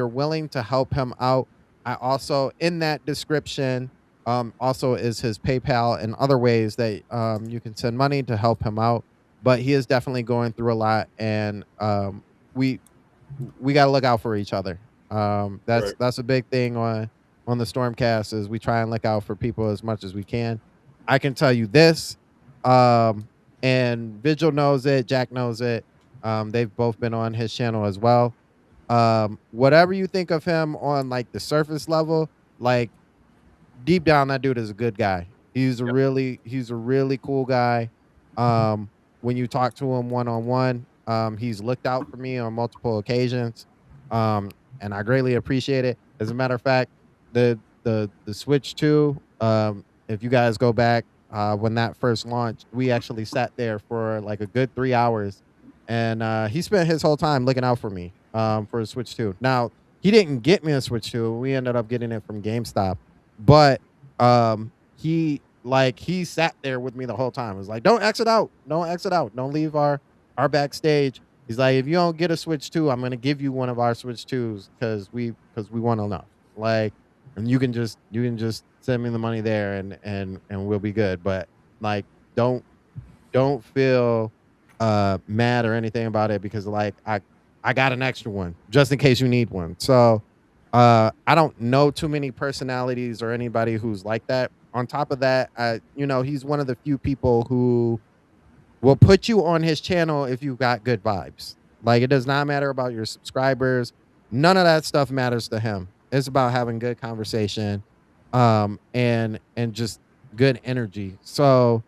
B: willing to help him out, I also, in that description, also is his PayPal and other ways that you can send money to help him out. But he is definitely going through a lot, and we got to look out for each other. That's a big thing on the StormCast, is we try and look out for people as much as we can. I can tell you this, and Vigil knows it, Jack knows it. They've both been on his channel as well. Whatever you think of him on like the surface level, like deep down, that dude is a good guy. He's a really cool guy. When you talk to him one-on-one, he's looked out for me on multiple occasions, and I greatly appreciate it. As a matter of fact, the Switch 2, if you guys go back, when that first launched, we actually sat there for like a good 3 hours, and he spent his whole time looking out for me for a Switch 2. Now, he didn't get me a Switch 2. We ended up getting it from GameStop, but he sat there with me the whole time. It was like, don't exit out, don't leave our backstage. He's like, if you don't get a Switch 2, I'm gonna give you one of our Switch 2s because we want enough. Like, and you can just send me the money there, and we'll be good. But like, don't feel mad or anything about it, because like I got an extra one just in case you need one. So I don't know too many personalities or anybody who's like that. On top of that, he's one of the few people who will put you on his channel if you've got good vibes. Like, it does not matter about your subscribers. None of that stuff matters to him. It's about having good conversation, and just good energy. So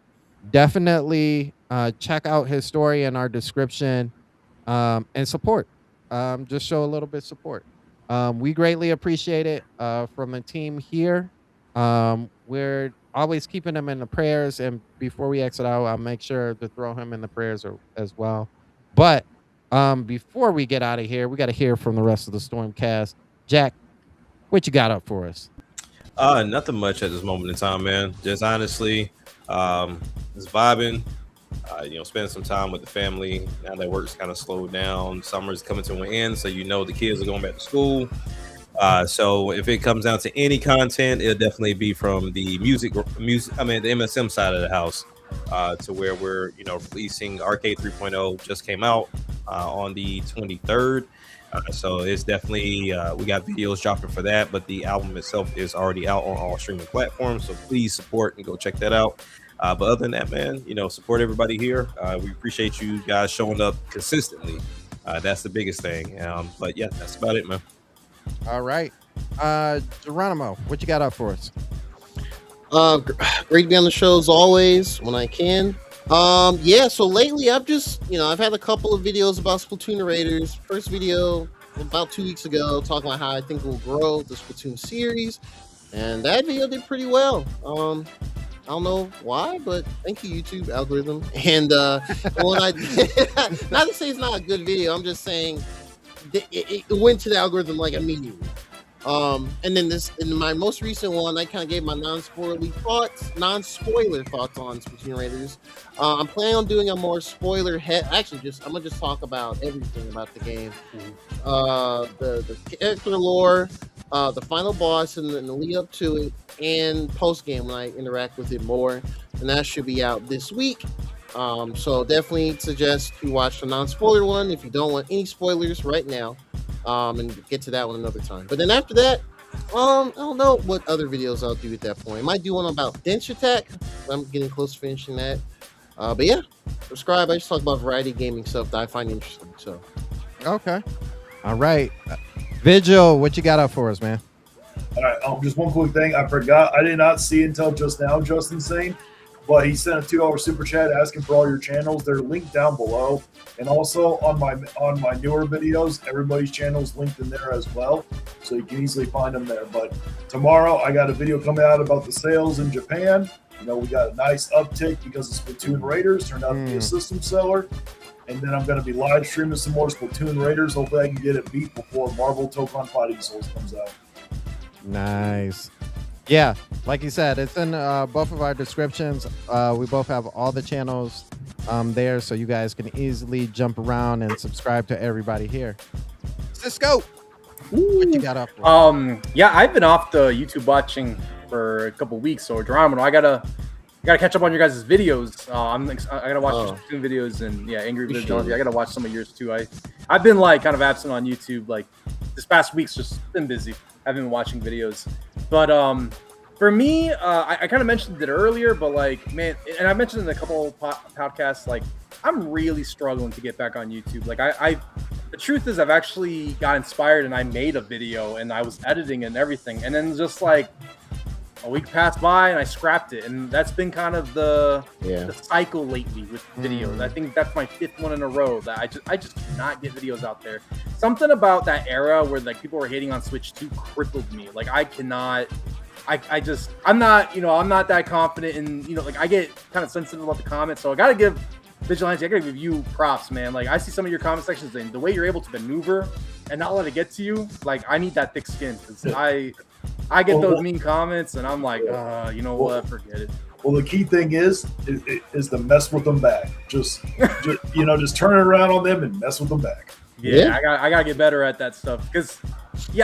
B: definitely check out his story in our description, and support. Just show a little bit of support. We greatly appreciate it from the team here. We're always keeping him in the prayers, and before we exit out, I'll make sure to throw him in the prayers as well. But before we get out of here, we got to hear from the rest of the StormCast. Jack, what you got up for us?
D: Nothing much at this moment in time, man. Just honestly, just vibing. Spending some time with the family now that work's kind of slowed down. Summer's coming to an end, so the kids are going back to school. So if it comes down to any content, it'll definitely be from the music. The MSM side of the house, to where we're releasing Arcade 3.0. Just came out on the 23rd. So it's definitely we got videos dropping for that, but the album itself is already out on all streaming platforms. So please support and go check that out. But other than that, man, support everybody here. We appreciate you guys showing up consistently. That's the biggest thing. But yeah, that's about it, man.
B: All right. Geronimo, what you got up for us?
C: Great to be on the show as always when I can. So lately I've just, I've had a couple of videos about Splatoon Raiders. First video about 2 weeks ago talking about how I think we'll grow the Splatoon series, and that video did pretty well. I don't know why, but thank you, YouTube algorithm. And when I not to say it's not a good video, I'm just saying it went to the algorithm like immediately. And then in my most recent one, I kind of gave my non-spoiler thoughts on Splatoon Raiders. I'm planning on doing a more spoiler head. Actually, I'm gonna just talk about everything about the game, the character lore, the final boss, and the lead up to it, and post game when I interact with it more. And that should be out this week. So definitely suggest to watch the non-spoiler one if you don't want any spoilers right now. And get to that one another time. But then after that, I don't know what other videos I'll do at that point. I might do one about Dench Attack. I'm getting close to finishing that. But yeah, subscribe. I just talk about variety of gaming stuff that I find interesting. So,
B: okay, all right, Vigil, what you got up for us, man?
E: All right, just one quick thing. I forgot. I did not see until just now. Justin saying. But he sent a $2 super chat asking for all your channels. They're linked down below, and also on my newer videos, everybody's channel is linked in there as well, so you can easily find them there. But tomorrow, I got a video coming out about the sales in Japan. You know, we got a nice uptick because of Splatoon Raiders turned out to be a system seller, and then I'm going to be live streaming some more Splatoon Raiders. Hopefully, I can get it beat before Marvel Tokon Fighting Souls comes out.
B: Nice. Yeah, like you said, it's in both of our descriptions. We both have all the channels there, so you guys can easily jump around and subscribe to everybody here. Cisco, what you got up for?
F: Yeah, I've been off the YouTube watching for a couple weeks, so Geronimo, I gotta catch up on your guys' videos. I gotta watch your Splatoon videos and Angry Vigilante. I gotta watch some of yours too. I've been like kind of absent on YouTube like this past week's just been busy. I've been watching videos, but for me, I kind of mentioned it earlier, but like, man, and I mentioned in a couple podcasts, like I'm really struggling to get back on YouTube. Like the truth is I've actually got inspired and I made a video and I was editing and everything. And then just like a week passed by and I scrapped it. And that's been kind of the cycle lately with videos. I think that's my 5th one in a row that I just do not get videos out there. Something about that era where like people were hating on Switch 2 crippled me. Like I cannot, I'm not that confident in, like I get kind of sensitive about the comments. So I got to give Vigilante, I got to give you props, man. Like I see some of your comment sections and the way you're able to maneuver and not let it get to you. Like I need that thick skin because I get those mean comments and I'm like, what, forget it.
E: Well, the key thing is to mess with them back. Just turn it around on them and mess with them back.
F: Yeah. I gotta get better at that stuff because,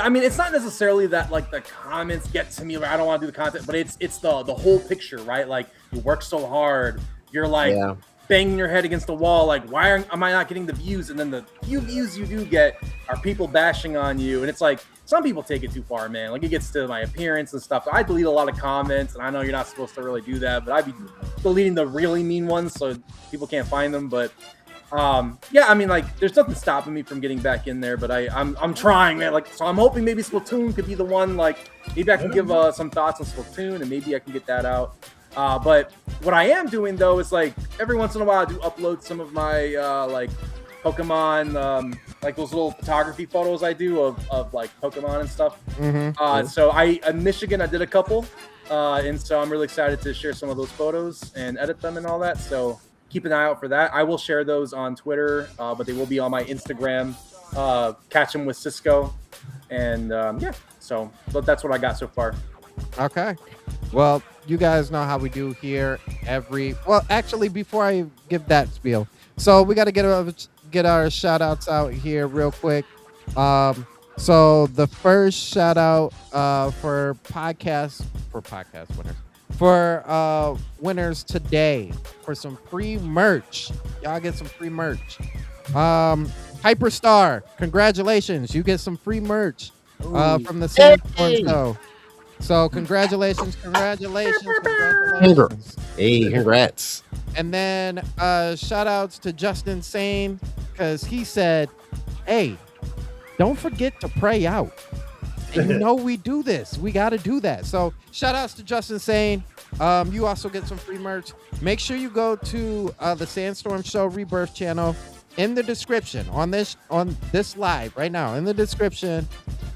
F: I mean, it's not necessarily that like the comments get to me. Like I don't want to do the content, but it's the whole picture, right? Like you work so hard, you're like banging your head against the wall. Like why am I not getting the views? And then the few views you do get are people bashing on you, and it's like some people take it too far, man. Like it gets to my appearance and stuff. So I delete a lot of comments, and I know you're not supposed to really do that, but I'd be deleting the really mean ones so people can't find them. But I mean, like, there's nothing stopping me from getting back in there, but I'm trying, man. Like, so I'm hoping maybe Splatoon could be the one. Like, maybe I can give some thoughts on Splatoon, and maybe I can get that out. But what I am doing though is like every once in a while I do upload some of my like Pokemon, like those little photography photos I do of like Pokemon and stuff. So in Michigan I did a couple, and so I'm really excited to share some of those photos and edit them and all that. So keep an eye out for that. I will share those on Twitter, but they will be on my Instagram. Catch them with Cisco, and so but that's what I got so far.
B: Okay. Well, you guys know how we do here actually, before I give that spiel, so we got to get our shout outs out here real quick. So the first shout out for podcast winners, for winners today for some free merch. Y'all get some free merch. Hyperstar, congratulations. You get some free merch from the Sandstorm Show. So congratulations.
C: Hey, congrats.
B: And then shout outs to Justin Sane, because he said, hey, don't forget to pray out. And we do this. We got to do that. So shout outs to Justin Sane. You also get some free merch. Make sure you go to the Sandstorm Show Rebirth channel. In the description on this live right now, in the description.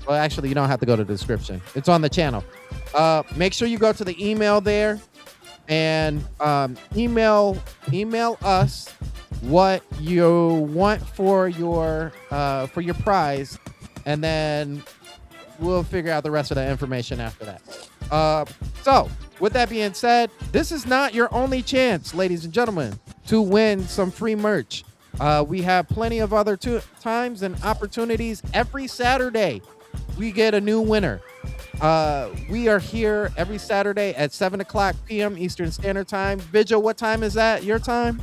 B: Well, actually, you don't have to go to the description. It's on the channel. Make sure you go to the email there and email us what you want for your prize, and then we'll figure out the rest of the information after that. So with that being said, this is not your only chance, ladies and gentlemen, to win some free merch. We have plenty of other times and opportunities. Every Saturday, we get a new winner. We are here every Saturday at 7 o'clock p.m. Eastern Standard Time. Vigil, what time is that? Your time?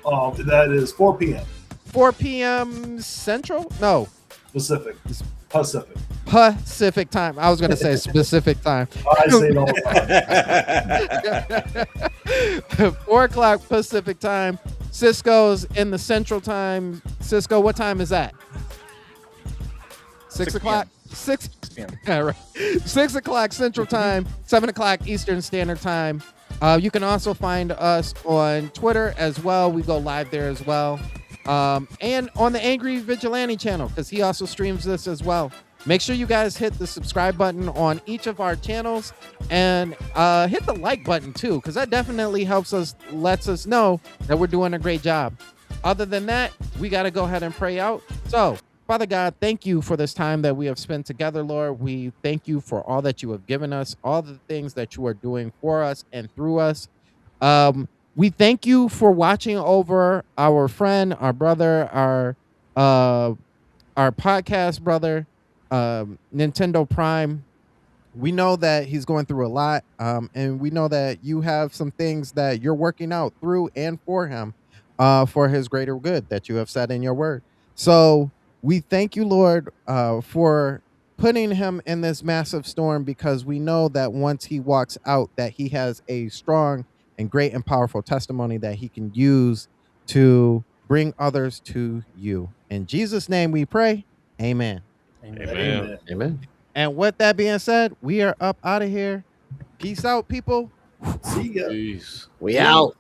E: That is 4 p.m.
B: 4 p.m. Central? No.
E: Pacific
B: time. I was going to say specific time.
E: I say it all the
B: time. 4 o'clock Pacific time. Cisco's in the Central time. Cisco, what time is that? 6 o'clock? 6 p.m. Right. 6 o'clock Central time, 7 o'clock Eastern Standard Time. You can also find us on Twitter as well. We go live there as well. And on the Angry Vigilante channel, because he also streams this as well. Make sure you guys hit the subscribe button on each of our channels and hit the like button too, because that definitely helps us, lets us know that we're doing a great job. Other than that, we got to go ahead and pray out. So, Father God, thank you for this time that we have spent together, Lord. We thank you for all that you have given us, all the things that you are doing for us and through us. We thank you for watching over our friend, our brother, our podcast brother, Nintendo Prime. We know that he's going through a lot, and we know that you have some things that you're working out through and for him, for his greater good that you have said in your word. So we thank you, Lord, for putting him in this massive storm, because we know that once he walks out, that he has a strong and great and powerful testimony that he can use to bring others to you. In Jesus' name we pray. Amen.
D: Amen. Amen.
B: And with that being said, we are up out of here. Peace out, people.
E: See ya.
D: Peace.
C: We out.